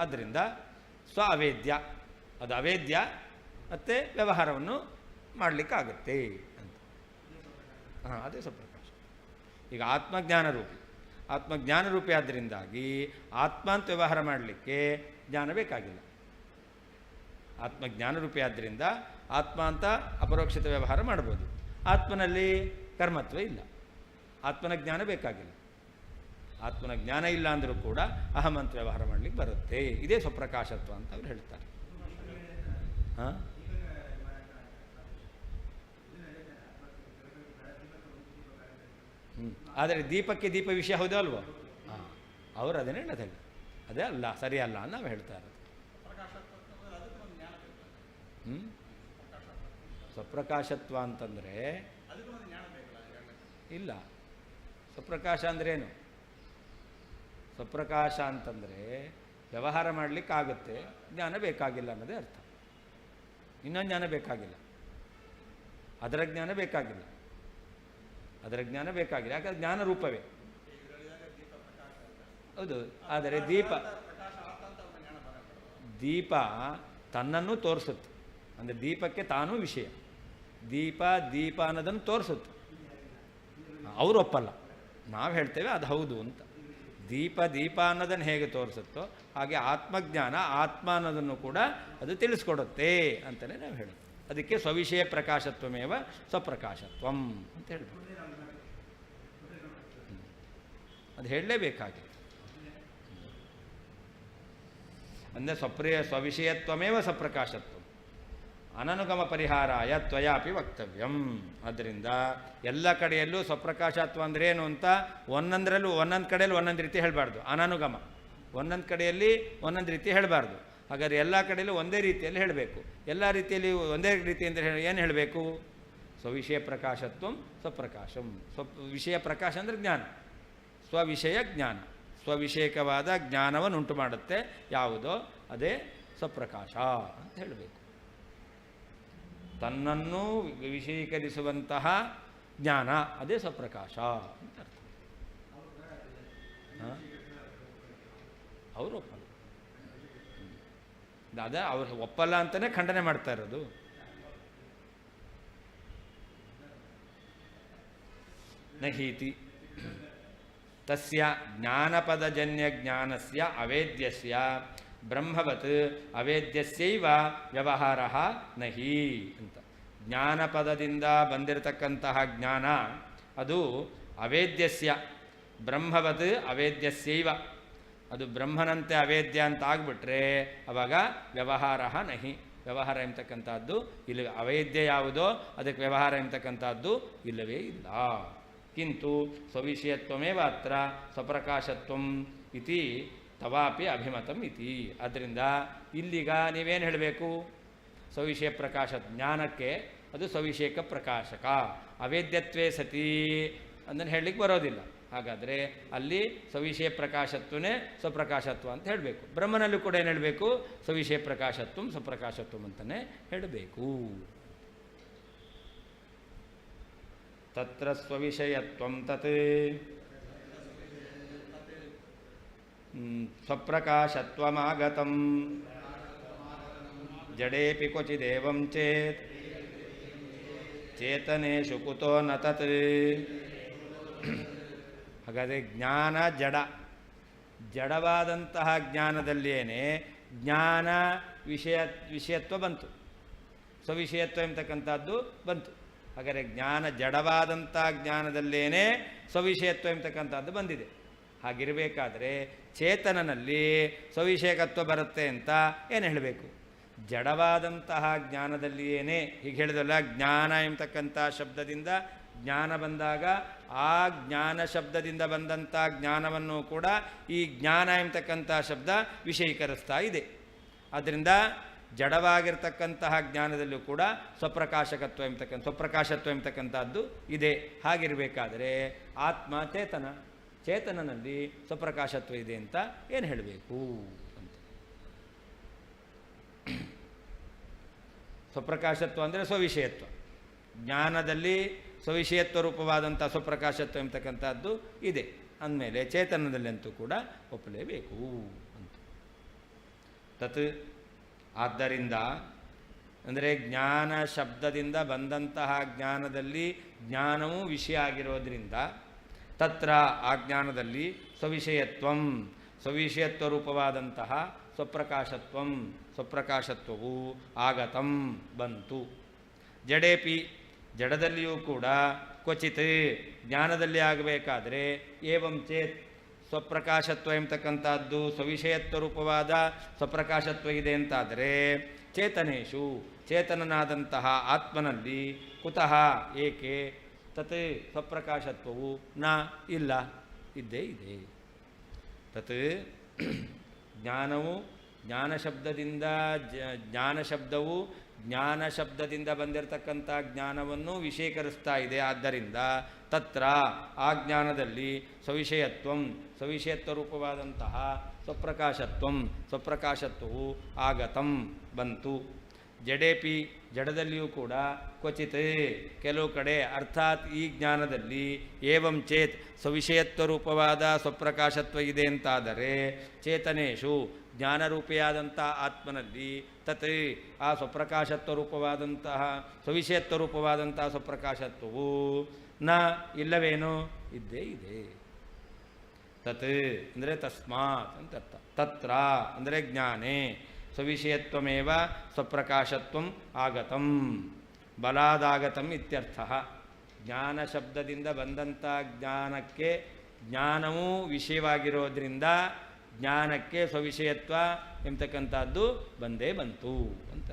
ಆದ್ದರಿಂದ ಸ್ವ ಅವೇದ್ಯ, ಅದು ಅವೇದ್ಯ ಮತ್ತು ವ್ಯವಹಾರವನ್ನು ಮಾಡಲಿಕ್ಕಾಗತ್ತೆ ಅಂತ. ಅದೇ ಸ್ವಪ್ರಕಾಶ. ಈಗ ಆತ್ಮಜ್ಞಾನರೂಪಿ, ಆತ್ಮಜ್ಞಾನರೂಪಿ ಆದ್ದರಿಂದಾಗಿ ಆತ್ಮ ಅಂತ ವ್ಯವಹಾರ ಮಾಡಲಿಕ್ಕೆ ಜ್ಞಾನ ಬೇಕಾಗಿಲ್ಲ. ಆತ್ಮಜ್ಞಾನರೂಪಿ ಆದ್ದರಿಂದ ಆತ್ಮ ಅಂತ ಅಪರೋಕ್ಷಿತ ವ್ಯವಹಾರ ಮಾಡ್ಬೋದು. ಆತ್ಮನಲ್ಲಿ ಕರ್ಮತ್ವ ಇಲ್ಲ, ಆತ್ಮನ ಜ್ಞಾನ ಬೇಕಾಗಿಲ್ಲ. ಆತ್ಮನ ಜ್ಞಾನ ಇಲ್ಲ ಅಂದರೂ ಕೂಡ ಅಹಂ ಅಂತ ವ್ಯವಹಾರ ಮಾಡಲಿಕ್ಕೆ ಬರುತ್ತೆ. ಇದೇ ಸ್ವಪ್ರಕಾಶತ್ವ ಅಂತ ಅವ್ರು ಹೇಳ್ತಾರೆ. ಹಾಂ, ಆದರೆ ದೀಪಕ್ಕೆ ದೀಪ ವಿಷಯ ಹೌದೋ ಅಲ್ವೋ? ಹಾಂ, ಅವರು ಅದನ್ನೇ ಹೇಳೋದಿಲ್ಲ, ಅದೇ ಅಲ್ಲ, ಸರಿ ಅಲ್ಲ ಅಂತ ನಾವು ಹೇಳ್ತಾ ಇರೋದು. ಸ್ವಪ್ರಕಾಶತ್ವ ಅಂತಂದರೆ ಇಲ್ಲ. ಸ್ವಪ್ರಕಾಶ ಅಂದ್ರೇನು? ಸ್ವಪ್ರಕಾಶ ಅಂತಂದರೆ ವ್ಯವಹಾರ ಮಾಡಲಿಕ್ಕಾಗುತ್ತೆ, ಜ್ಞಾನ ಬೇಕಾಗಿಲ್ಲ ಅನ್ನೋದೇ ಅರ್ಥ. ಇನ್ನೊಂದು ಜ್ಞಾನ ಬೇಕಾಗಿಲ್ಲ, ಅದರ ಜ್ಞಾನ ಬೇಕಾಗಿಲ್ಲ, ಅದರ ಜ್ಞಾನ ಬೇಕಾಗಿಲ್ಲ. ಯಾಕಂದ್ರೆ ಜ್ಞಾನ ರೂಪವೇ ಹೌದು. ಆದರೆ ದೀಪ ತನ್ನನ್ನು ತೋರಿಸುತ್ತೆ, ಅಂದರೆ ದೀಪಕ್ಕೆ ತಾನೂ ವಿಷಯ. ದೀಪ ಅನ್ನೋದನ್ನು ತೋರಿಸುತ್ತೆ. ಅವರು ಒಪ್ಪಲ್ಲ, ನಾವು ಹೇಳ್ತೇವೆ ಅದು ಹೌದು ಅಂತ. ದೀಪ ಅನ್ನೋದನ್ನು ಹೇಗೆ ತೋರಿಸುತ್ತೋ ಹಾಗೆ ಆತ್ಮಜ್ಞಾನ ಆತ್ಮ ಅನ್ನೋದನ್ನು ಕೂಡ ಅದು ತಿಳಿಸ್ಕೊಡುತ್ತೆ ಅಂತಲೇ ನಾವು ಹೇಳೋದು. ಅದಕ್ಕೆ ಸ್ವವಿಷಯ ಪ್ರಕಾಶತ್ವಮೇವ ಸ್ವಪ್ರಕಾಶತ್ವಂ ಅಂತ ಹೇಳ್ಬೋದು. ಅದು ಹೇಳಲೇಬೇಕಾಗಿದೆ. ಅಂದರೆ ಸ್ವವಿಷಯತ್ವಮೇವ ಸ್ವಪ್ರಕಾಶತ್ವ ಅನನುಗಮ ಪರಿಹಾರಾಯ ತ್ವಯಾಪಿ ವಕ್ತವ್ಯಂ. ಆದ್ದರಿಂದ ಎಲ್ಲ ಕಡೆಯಲ್ಲೂ ಸ್ವಪ್ರಕಾಶತ್ವ ಅಂದ್ರೇನು ಅಂತ ಒಂದೊಂದರಲ್ಲೂ ಒಂದೊಂದು ಕಡೆಯಲ್ಲಿ ಒಂದೊಂದು ರೀತಿ ಹೇಳಬಾರ್ದು. ಅನನುಗಮ ಒಂದೊಂದು ಕಡೆಯಲ್ಲಿ ಒಂದೊಂದು ರೀತಿ ಹೇಳಬಾರ್ದು. ಹಾಗಾದರೆ ಎಲ್ಲ ಕಡೆಯಲ್ಲೂ ಒಂದೇ ರೀತಿಯಲ್ಲಿ ಹೇಳಬೇಕು. ಎಲ್ಲ ರೀತಿಯಲ್ಲಿ ಒಂದೇ ರೀತಿ ಅಂದರೆ ಏನು ಹೇಳಬೇಕು? ಸ್ವವಿಷಯ ಪ್ರಕಾಶತ್ವ ಸ್ವಪ್ರಕಾಶಂ. ವಿಷಯ ಪ್ರಕಾಶ ಅಂದರೆ ಜ್ಞಾನ, ಸ್ವವಿಷಯ ಜ್ಞಾನ, ಸ್ವವಿಷಯಕವಾದ ಜ್ಞಾನವನ್ನು ಉಂಟು ಮಾಡುತ್ತೆ ಯಾವುದೋ ಅದೇ ಸ್ವಪ್ರಕಾಶ ಅಂತ ಹೇಳಬೇಕು. ತನ್ನನ್ನು ವಿಷಯೀಕರಿಸುವಂತಹ ಜ್ಞಾನ ಅದೇ ಸ್ವಪ್ರಕಾಶ ಅಂತ ಅರ್ಥ. ಅವರು ಒಪ್ಪಲ್ಲ, ಅದೇ ಅವರು ಒಪ್ಪಲ್ಲ ಅಂತಲೇ ಖಂಡನೆ ಮಾಡ್ತಾ ಇರೋದು. ನಹೀತಿ ತಸ್ಯ ಜ್ಞಾನಪದಜನ್ಯ ಜ್ಞಾನಸ್ಯ ಅವೇದ್ಯಸ್ಯ ಬ್ರಹ್ಮವತ್ ಅವೇದ್ಯಸ್ಯೈವ ವ್ಯವಹಾರ ನಹಿ ಅಂತ. ಜ್ಞಾನಪದದಿಂದ ಬಂದಿರತಕ್ಕಂತಹ ಜ್ಞಾನ ಅದು ಅವೇದ್ಯಸ್ಯ ಬ್ರಹ್ಮವತ್ ಅವೇದ್ಯಸ್ಯೈವ, ಅದು ಬ್ರಹ್ಮನಂತೆ ಅವೇದ್ಯ ಅಂತ ಆಗಿಬಿಟ್ರೆ ಆವಾಗ ವ್ಯವಹಾರ ನಹಿ. ವ್ಯವಹಾರ ಎಂಬತಕ್ಕಂಥದ್ದು ಇಲ್ಲಿ ಅವೇದ್ಯ ಯಾವುದೋ ಅದಕ್ಕೆ ವ್ಯವಹಾರ ಎಂಬತಕ್ಕಂಥದ್ದು ಇಲ್ಲವೇ ಇಲ್ಲ. ಕಿಂತು ಸ್ವವಿಷಯತ್ವಮೇವ ಅತ್ರ ಸ್ವಪ್ರಕಾಶತ್ವಂ ಇತಿ ತವಾಪಿ ಅಭಿಮತಂ ಇತಿ. ಆದ್ದರಿಂದ ಇಲ್ಲಿಗ ನೀವೇನು ಹೇಳಬೇಕು? ಸ್ವವಿಷಯ ಪ್ರಕಾಶ ಜ್ಞಾನಕ್ಕೆ ಅದು ಸ್ವವಿಷಯಕ ಪ್ರಕಾಶಕ, ಅವೇದ್ಯತ್ವೇ ಸತಿ ಅದನ್ನು ಹೇಳಲಿಕ್ಕೆ ಬರೋದಿಲ್ಲ. ಹಾಗಾದರೆ ಅಲ್ಲಿ ಸ್ವವಿಷಯ ಪ್ರಕಾಶತ್ವನೇ ಸ್ವಪ್ರಕಾಶತ್ವ ಅಂತ ಹೇಳಬೇಕು. ಬ್ರಹ್ಮನಲ್ಲೂ ಕೂಡ ಏನು ಹೇಳಬೇಕು? ಸ್ವವಿಷಯ ಪ್ರಕಾಶತ್ವ ಸ್ವಪ್ರಕಾಶತ್ವ ಅಂತಲೇ ಹೇಳಬೇಕು. ತತ್ರ ಸ್ವವಿಷಯತ್ವಂ ತತ್ ಸ್ವಪ್ರಕಾಶತ್ವಮಾಗತಂ ಜಡೇಪಿ ಕ್ವಚಿದೇವಂ ಚೇತ್ ಚೇತನೇಷು ಕುತೋ ನ ತತ್. ಹಾಗಾದರೆ ಜ್ಞಾನ ಜಡವಾದಂತಹ ಜ್ಞಾನದಲ್ಲಿಯೇ ಜ್ಞಾನ ವಿಷಯತ್ವ ಬಂತು, ಸ್ವವಿಷಯತ್ವ ಎಂಬತಕ್ಕಂಥದ್ದು ಬಂತು. ಹಾಗಾದರೆ ಜ್ಞಾನ ಜಡವಾದಂಥ ಜ್ಞಾನದಲ್ಲೇನೇ ಸ್ವವಿಷಯತ್ವ ಎಂಬತಕ್ಕಂಥದ್ದು ಬಂದಿದೆ. ಹಾಗಿರಬೇಕಾದ್ರೆ ಚೇತನನಲ್ಲಿ ಸ್ವವಿಷಯಕತ್ವ ಬರುತ್ತೆ ಅಂತ ಏನು ಹೇಳಬೇಕು? ಜಡವಾದಂತಹ ಜ್ಞಾನದಲ್ಲಿಯೇ ಹೀಗೆ ಹೇಳಿದಲ್ಲ, ಜ್ಞಾನ ಎಂಬತಕ್ಕಂಥ ಶಬ್ದದಿಂದ ಜ್ಞಾನ ಬಂದಾಗ ಆ ಜ್ಞಾನ ಶಬ್ದದಿಂದ ಬಂದಂಥ ಜ್ಞಾನವನ್ನು ಕೂಡ ಈ ಜ್ಞಾನ ಎಂಬತಕ್ಕಂಥ ಶಬ್ದ ವಿಷಯೀಕರಿಸ್ತಾ ಇದೆ. ಆದ್ದರಿಂದ ಜಡವಾಗಿರ್ತಕ್ಕಂತಹ ಜ್ಞಾನದಲ್ಲೂ ಕೂಡ ಸ್ವಪ್ರಕಾಶಕತ್ವ ಸ್ವಪ್ರಕಾಶತ್ವ ಎಂಬತಕ್ಕಂಥದ್ದು ಇದೆ. ಹಾಗಿರಬೇಕಾದರೆ ಆತ್ಮ ಚೇತನನಲ್ಲಿ ಸ್ವಪ್ರಕಾಶತ್ವ ಇದೆ ಅಂತ ಏನು ಹೇಳಬೇಕು ಅಂತ. ಸ್ವಪ್ರಕಾಶತ್ವ ಅಂದರೆ ಸ್ವವಿಷಯತ್ವ, ಜ್ಞಾನದಲ್ಲಿ ಸ್ವವಿಷಯತ್ವ ರೂಪವಾದಂಥ ಸ್ವಪ್ರಕಾಶತ್ವ ಎಂಬತಕ್ಕಂಥದ್ದು ಇದೆ ಅಂದಮೇಲೆ ಚೇತನದಲ್ಲಂತೂ ಕೂಡ ಒಪ್ಪಲೇಬೇಕು ಅಂತ. ತತ್ ಆದ್ದರಿಂದ ಅಂದರೆ ಜ್ಞಾನ ಶಬ್ದದಿಂದ ಬಂದಂತಹ ಜ್ಞಾನದಲ್ಲಿ ಜ್ಞಾನವೂ ವಿಷಯ ಆಗಿರೋದ್ರಿಂದ ತತ್ರ ಆ ಜ್ಞಾನದಲ್ಲಿ ಸ್ವವಿಷಯತ್ವ ರೂಪವಾದಂತಹ ಸ್ವಪ್ರಕಾಶತ್ವಂ ಸ್ವಪ್ರಕಾಶತ್ವವು ಆಗತಂ ಬಂತು. ಜಡೇಪಿ ಜಡದಲ್ಲಿಯೂ ಕೂಡ ಕ್ವಚಿತ್ ಜ್ಞಾನದಲ್ಲಿ ಆಗಬೇಕಾದ್ರೆ ಏವಂ ಚೇತ್ ಸ್ವಪ್ರಕಾಶತ್ವ ಎಂಬತಕ್ಕಂಥದ್ದು ಸ್ವವಿಷಯತ್ವ ರೂಪವಾದ ಸ್ವಪ್ರಕಾಶತ್ವ ಇದೆ ಅಂತಾದರೆ ಚೇತನೇಶು ಚೇತನನಾದಂತಹ ಆತ್ಮನಲ್ಲಿ ಕುತಃ ಏಕೆ ತತ್ ಸ್ವಪ್ರಕಾಶತ್ವವು ನ ಇಲ್ಲ ಇದ್ದೇ ಇದೆ. ತತ್ ಜ್ಞಾನವು ಜ್ಞಾನ ಶಬ್ದದಿಂದ ಬಂದಿರತಕ್ಕಂಥ ಜ್ಞಾನವನ್ನು ವಿಷಯೀಕರಿಸ್ತಾ ಇದೆ. ಆದ್ದರಿಂದ ತತ್ರ ಆ ಜ್ಞಾನದಲ್ಲಿ ಸ್ವವಿಷಯತ್ವ ರೂಪವಾದಂತಹ ಸ್ವಪ್ರಕಾಶತ್ವವು ಆಗತಂ ಬಂತು. ಜಡೇಪಿ ಜಡದಲ್ಲಿಯೂ ಕೂಡ ಕ್ವಚಿತ್ ಕೆಲವು ಕಡೆ ಅರ್ಥಾತ್ ಈ ಜ್ಞಾನದಲ್ಲಿ ಏವಂ ಚೇತ್ ಸ್ವವಿಷಯತ್ವ ರೂಪವಾದ ಸ್ವಪ್ರಕಾಶತ್ವ ಇದೆ ಅಂತಾದರೆ ಚೇತನೇಶು ಜ್ಞಾನರೂಪಿಯಾದಂಥ ಆತ್ಮನಲ್ಲಿ ತತ್ ಆ ಸ್ವಪ್ರಕಾಶತ್ವ ರೂಪವಾದಂತಹ ಸ್ವವಿಷಯತ್ವ ರೂಪವಾದಂತಹ ಸ್ವಪ್ರಕಾಶತ್ವವು ನ ಇಲ್ಲವೇನು ಇದ್ದೇ ಇದೆ. ತತ್ ಅಂದರೆ ತಸ್ಮಾತ್ ಅಂತ ಅರ್ಥ. ತತ್ರ ಅಂದರೆ ಜ್ಞಾನೇ ಸ್ವವಿಷಯತ್ವಮೇವ ಸ್ವಪ್ರಕಾಶತ್ವಂ ಆಗತಂ ಬಲಾದಾಗತಂ ಇತ್ಯರ್ಥ. ಜ್ಞಾನ ಶಬ್ದದಿಂದ ಬಂದಂಥ ಜ್ಞಾನಕ್ಕೆ ಜ್ಞಾನವೂ ವಿಷಯವಾಗಿರೋದ್ರಿಂದ ಜ್ಞಾನಕ್ಕೆ ಸ್ವವಿಷಯತ್ವ ಎಂಬತಕ್ಕಂಥದ್ದು ಬಂದೇ ಬಂತು ಅಂತ.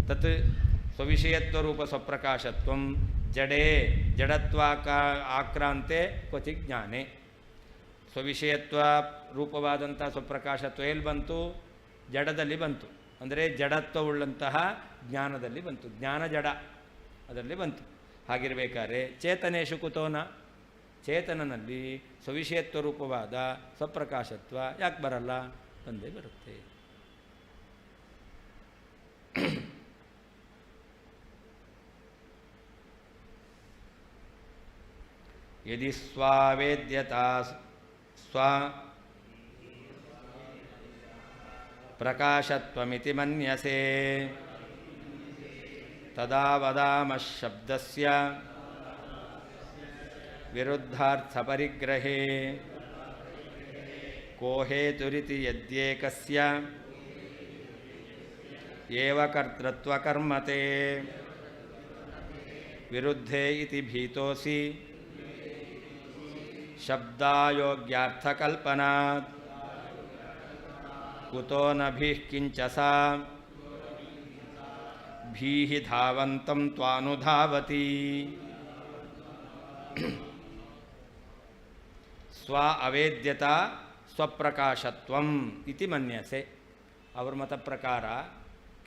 ತತ್ ಸ್ವವಿಷಯತ್ವ ರೂಪ ಸ್ವಪ್ರಕಾಶತ್ವಂ ಜಡೇ ಆಕ್ರಾಂತೆ ಕ್ವಚಿತ್ ಜ್ಞಾನೇ. ಸ್ವವಿಷಯತ್ವ ರೂಪವಾದಂಥ ಸ್ವಪ್ರಕಾಶತ್ವ ಎಲ್ಲಿ ಬಂತು? ಜಡದಲ್ಲಿ ಬಂತು. ಅಂದರೆ ಜಡತ್ವವುಳ್ಳಂತಹ ಜ್ಞಾನದಲ್ಲಿ ಬಂತು. ಜ್ಞಾನ ಜಡ ಅದರಲ್ಲಿ ಬಂತು. ಹಾಗಿರಬೇಕಾದ್ರೆ ಚೇತನೇಶು ಕುತೋನ ಚೇತನನಲ್ಲಿ ಸ್ವವಿಷಯತ್ವ ರೂಪವಾದ ಸ್ವಪ್ರಕಾಶತ್ವ ಯಾಕೆ ಬರಲ್ಲ? ಬಂದೇ ಬರುತ್ತೆ. ಯದಿ ಸ್ವಾವೇದ್ಯತಾ ಪ್ರಕಾಶತ್ವಮಿತಿ ಮನ್ಯಸೆ ತದಾ ವದಾಮಃ ಶಬ್ದಸ್ಯ ವಿರುದ್ಧಾರ್ಥಪರಿಗ್ರಹೇ ಕೋ ಹೇತುರಿತಿ ಯದ್ಯೇಕಸ್ಯ ಏವ ಕರ್ತೃತ್ವಕರ್ಮತೆ ವಿರುದ್ಧೇ ಇತಿ ಭೀತೋಸಿ ಶಬ್ದಾಯೋಗ್ಯಾರ್ಥಕಲ್ಪನಾತ್ ಕುತೋ ನಭಿಃ ಕಿಂಚ ಸಾ ಭೀಃ ಧಾವಂತಂ ತ್ವಾನುಧಾವತಿ. ಸ್ವ ಅವೇದ್ಯತಾ ಸ್ವಪ್ರಕಾಶತ್ವಂ ಇತಿ ಮನ್ಯಸೆ. ಅವ್ರ ಮತ ಪ್ರಕಾರ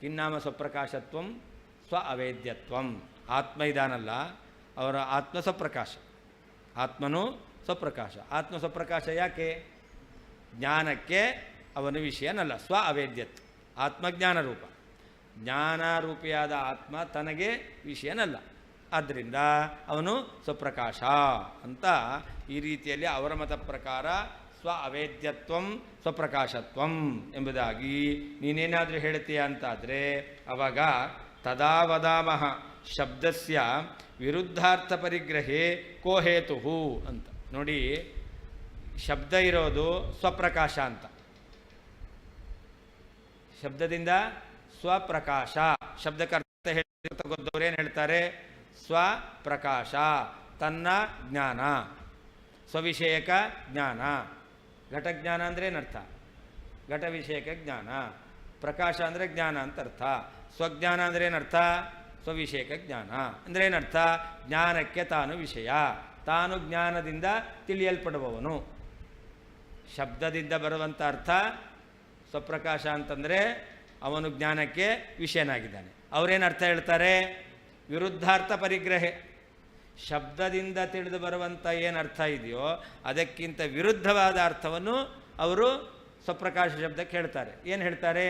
ಕಿನ್ನಾಮ ಸ್ವಪ್ರಕಾಶತ್ವಂ ಸ್ವ ಅವೇದ್ಯತ್ವಂ. ಆತ್ಮ ಇದಾನಲ್ಲ ಅವರ ಆತ್ಮ ಸ್ವಪ್ರಕಾಶ, ಆತ್ಮನು ಸ್ವಪ್ರಕಾಶ. ಆತ್ಮ ಸ್ವಪ್ರಕಾಶ ಯಾಕೆ? ಜ್ಞಾನಕ್ಕೆ ಅವನ ವಿಷಯನಲ್ಲ. ಸ್ವ ಅವೇದ್ಯತ್ವ ಆತ್ಮಜ್ಞಾನ ರೂಪ. ಜ್ಞಾನರೂಪಿಯಾದ ಆತ್ಮ ತನಗೆ ವಿಷಯನಲ್ಲ. ಆದ್ದರಿಂದ ಅವನು ಸ್ವಪ್ರಕಾಶ ಅಂತ ಈ ರೀತಿಯಲ್ಲಿ ಅವರ ಮತ ಪ್ರಕಾರ ಸ್ವ ಅವೇದ್ಯತ್ವಂ ಸ್ವಪ್ರಕಾಶತ್ವಂ ಎಂಬುದಾಗಿ ನೀನೇನಾದರೂ ಹೇಳ್ತೀಯ ಅಂತಾದರೆ ಅವಾಗ ತದಾ ವದಾಮಃ ಶಬ್ದಸ್ಯ ವಿರುದ್ಧಾರ್ಥ ಪರಿಗ್ರಹೇ ಕೋ ಹೇತು ಅಂತ. ನೋಡಿ, ಶಬ್ದ ಇರೋದು ಸ್ವಪ್ರಕಾಶ ಅಂತ. ಶಬ್ದದಿಂದ ಸ್ವಪ್ರಕಾಶ ಶಬ್ದಕ್ಕರ್ಥ ಗೊತ್ತವ್ರೇನು ಹೇಳ್ತಾರೆ? ಸ್ವಪ್ರಕಾಶ ತನ್ನ ಜ್ಞಾನ, ಸ್ವವಿಷಯಕ ಜ್ಞಾನ. ಘಟಜ್ಞಾನ ಅಂದರೆ ಏನರ್ಥ? ಘಟ ವಿಷಯಕ ಜ್ಞಾನ. ಪ್ರಕಾಶ ಅಂದರೆ ಜ್ಞಾನ ಅಂತ ಅರ್ಥ. ಸ್ವಜ್ಞಾನ ಅಂದರೆ ಏನರ್ಥ? ಸ್ವವಿಷಯಕ ಜ್ಞಾನ ಅಂದರೆ ಏನರ್ಥ? ಜ್ಞಾನಕ್ಕೆ ತಾನು ವಿಷಯ, ತಾನು ಜ್ಞಾನದಿಂದ ತಿಳಿಯಲ್ಪಡುವವನು. ಶಬ್ದದಿಂದ ಬರುವಂಥ ಅರ್ಥ ಸ್ವಪ್ರಕಾಶ ಅಂತಂದರೆ ಅವನು ಜ್ಞಾನಕ್ಕೆ ವಿಷಯನಾಗಿದ್ದಾನೆ. ಅವರೇನು ಅರ್ಥ ಹೇಳ್ತಾರೆ? ವಿರುದ್ಧಾರ್ಥ ಪರಿಗ್ರಹೆ. ಶಬ್ದದಿಂದ ತಿಳಿದು ಬರುವಂಥ ಏನು ಅರ್ಥ ಇದೆಯೋ ಅದಕ್ಕಿಂತ ವಿರುದ್ಧವಾದ ಅರ್ಥವನ್ನು ಅವರು ಸ್ವಪ್ರಕಾಶ ಶಬ್ದಕ್ಕೆ ಹೇಳ್ತಾರೆ. ಏನು ಹೇಳ್ತಾರೆ?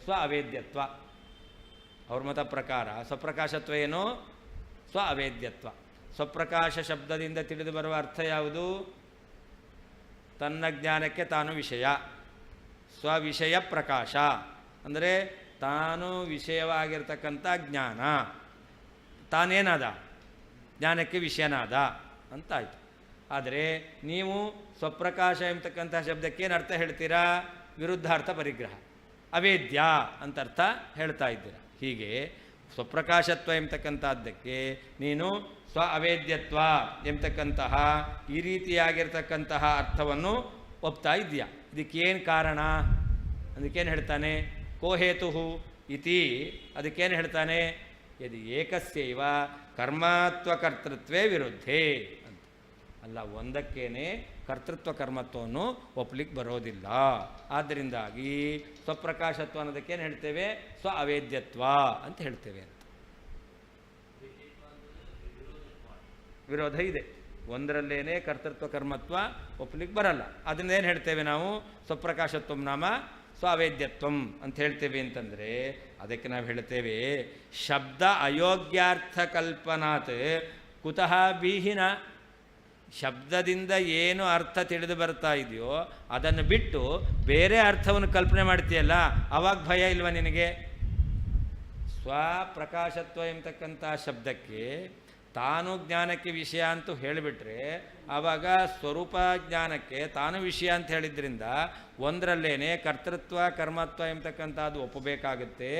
ಸ್ವ ಅವೇದ್ಯತ್ವ. ಅವ್ರ ಮತ ಪ್ರಕಾರ ಸ್ವಪ್ರಕಾಶತ್ವ ಏನು? ಸ್ವ ಅವೇದ್ಯತ್ವ. ಸ್ವಪ್ರಕಾಶ ಶಬ್ದದಿಂದ ತಿಳಿದು ಬರುವ ಅರ್ಥ ಯಾವುದು? ತನ್ನ ಜ್ಞಾನಕ್ಕೆ ತಾನು ವಿಷಯ, ಸ್ವವಿಷಯ ಪ್ರಕಾಶ ಅಂದರೆ ತಾನು ವಿಷಯವಾಗಿರ್ತಕ್ಕಂಥ ಜ್ಞಾನ, ತಾನೇನಾದ? ಜ್ಞಾನಕ್ಕೆ ವಿಷಯನಾದ ಅಂತಾಯಿತು. ಆದರೆ ನೀವು ಸ್ವಪ್ರಕಾಶ ಎಂಬತಕ್ಕಂಥ ಶಬ್ದಕ್ಕೆ ಏನು ಅರ್ಥ ಹೇಳ್ತೀರಾ? ವಿರುದ್ಧಾರ್ಥ ಪರಿಗ್ರಹ. ಅವೇದ್ಯ ಅಂತ ಅರ್ಥ ಹೇಳ್ತಾ ಇದ್ದೀರ. ಹೀಗೆ ಸ್ವಪ್ರಕಾಶತ್ವ ಎಂಬತಕ್ಕಂಥದ್ದಕ್ಕೆ ನೀನು ಸ್ವ ಅವೇದ್ಯತ್ವ ಎಂಬತಕ್ಕಂತಹ ಈ ರೀತಿಯಾಗಿರ್ತಕ್ಕಂತಹ ಅರ್ಥವನ್ನು ಒಪ್ತಾ ಇದೆಯಾ. ಇದಕ್ಕೇನು ಕಾರಣ? ಅದಕ್ಕೇನು ಹೇಳ್ತಾನೆ? ಕೋಹೇತು ಇತಿ. ಅದಕ್ಕೇನು ಹೇಳ್ತಾನೆ? ಯದಿ ಏಕಸ್ಯೈವ ಕರ್ಮತ್ವಕರ್ತೃತ್ವೇ ವಿರುದ್ಧೇ ಅಂತ. ಅಲ್ಲ, ಒಂದಕ್ಕೇನೆ ಕರ್ತೃತ್ವ ಕರ್ಮತ್ವವನ್ನು ಒಪ್ಪಲಿಕ್ಕೆ ಬರೋದಿಲ್ಲ. ಆದ್ದರಿಂದಾಗಿ ಸ್ವಪ್ರಕಾಶತ್ವ ಅನ್ನೋದಕ್ಕೇನು ಹೇಳ್ತೇವೆ? ಸ್ವ ಅವೇದ್ಯತ್ವ ಅಂತ ಹೇಳ್ತೇವೆ ಅಂತ. ವಿರೋಧ ಇದೆ. ಒಂದರಲ್ಲೇನೆ ಕರ್ತೃತ್ವ ಕರ್ಮತ್ವ ಒಪ್ಪಲಿಕ್ಕೆ ಬರಲ್ಲ. ಅದನ್ನೇನು ಹೇಳ್ತೇವೆ ನಾವು? ಸ್ವಪ್ರಕಾಶತ್ವಂ ನಾಮ ಸ್ವಾವೇದ್ಯತ್ವಂ ಅಂತ ಹೇಳ್ತೇವೆ ಅಂತಂದರೆ ಅದಕ್ಕೆ ನಾವು ಹೇಳ್ತೇವೆ ಶಬ್ದ ಅಯೋಗ್ಯಾರ್ಥ ಕಲ್ಪನಾತ್ ಕುತಃ ಬೀಹಿನ. ಶಬ್ದದಿಂದ ಏನು ಅರ್ಥ ತಿಳಿದು ಬರ್ತಾ ಇದೆಯೋ ಅದನ್ನು ಬಿಟ್ಟು ಬೇರೆ ಅರ್ಥವನ್ನು ಕಲ್ಪನೆ ಮಾಡ್ತೀಯಲ್ಲ, ಆವಾಗ ಭಯ ಇಲ್ವ ನಿನಗೆ? ಸ್ವಪ್ರಕಾಶತ್ವ ಎಂಬತಕ್ಕಂಥ ಶಬ್ದಕ್ಕೆ ತಾನು ಜ್ಞಾನಕ್ಕೆ ವಿಷಯ ಅಂತೂ ಹೇಳಿಬಿಟ್ರೆ ಆವಾಗ ಸ್ವರೂಪ ಜ್ಞಾನಕ್ಕೆ ತಾನು ವಿಷಯ ಅಂತ ಹೇಳಿದ್ರಿಂದ ಒಂದರಲ್ಲೇನೆ ಕರ್ತೃತ್ವ ಕರ್ಮತ್ವ ಎಂಬತಕ್ಕಂಥದ್ದು ಒಪ್ಪಬೇಕಾಗುತ್ತೆ.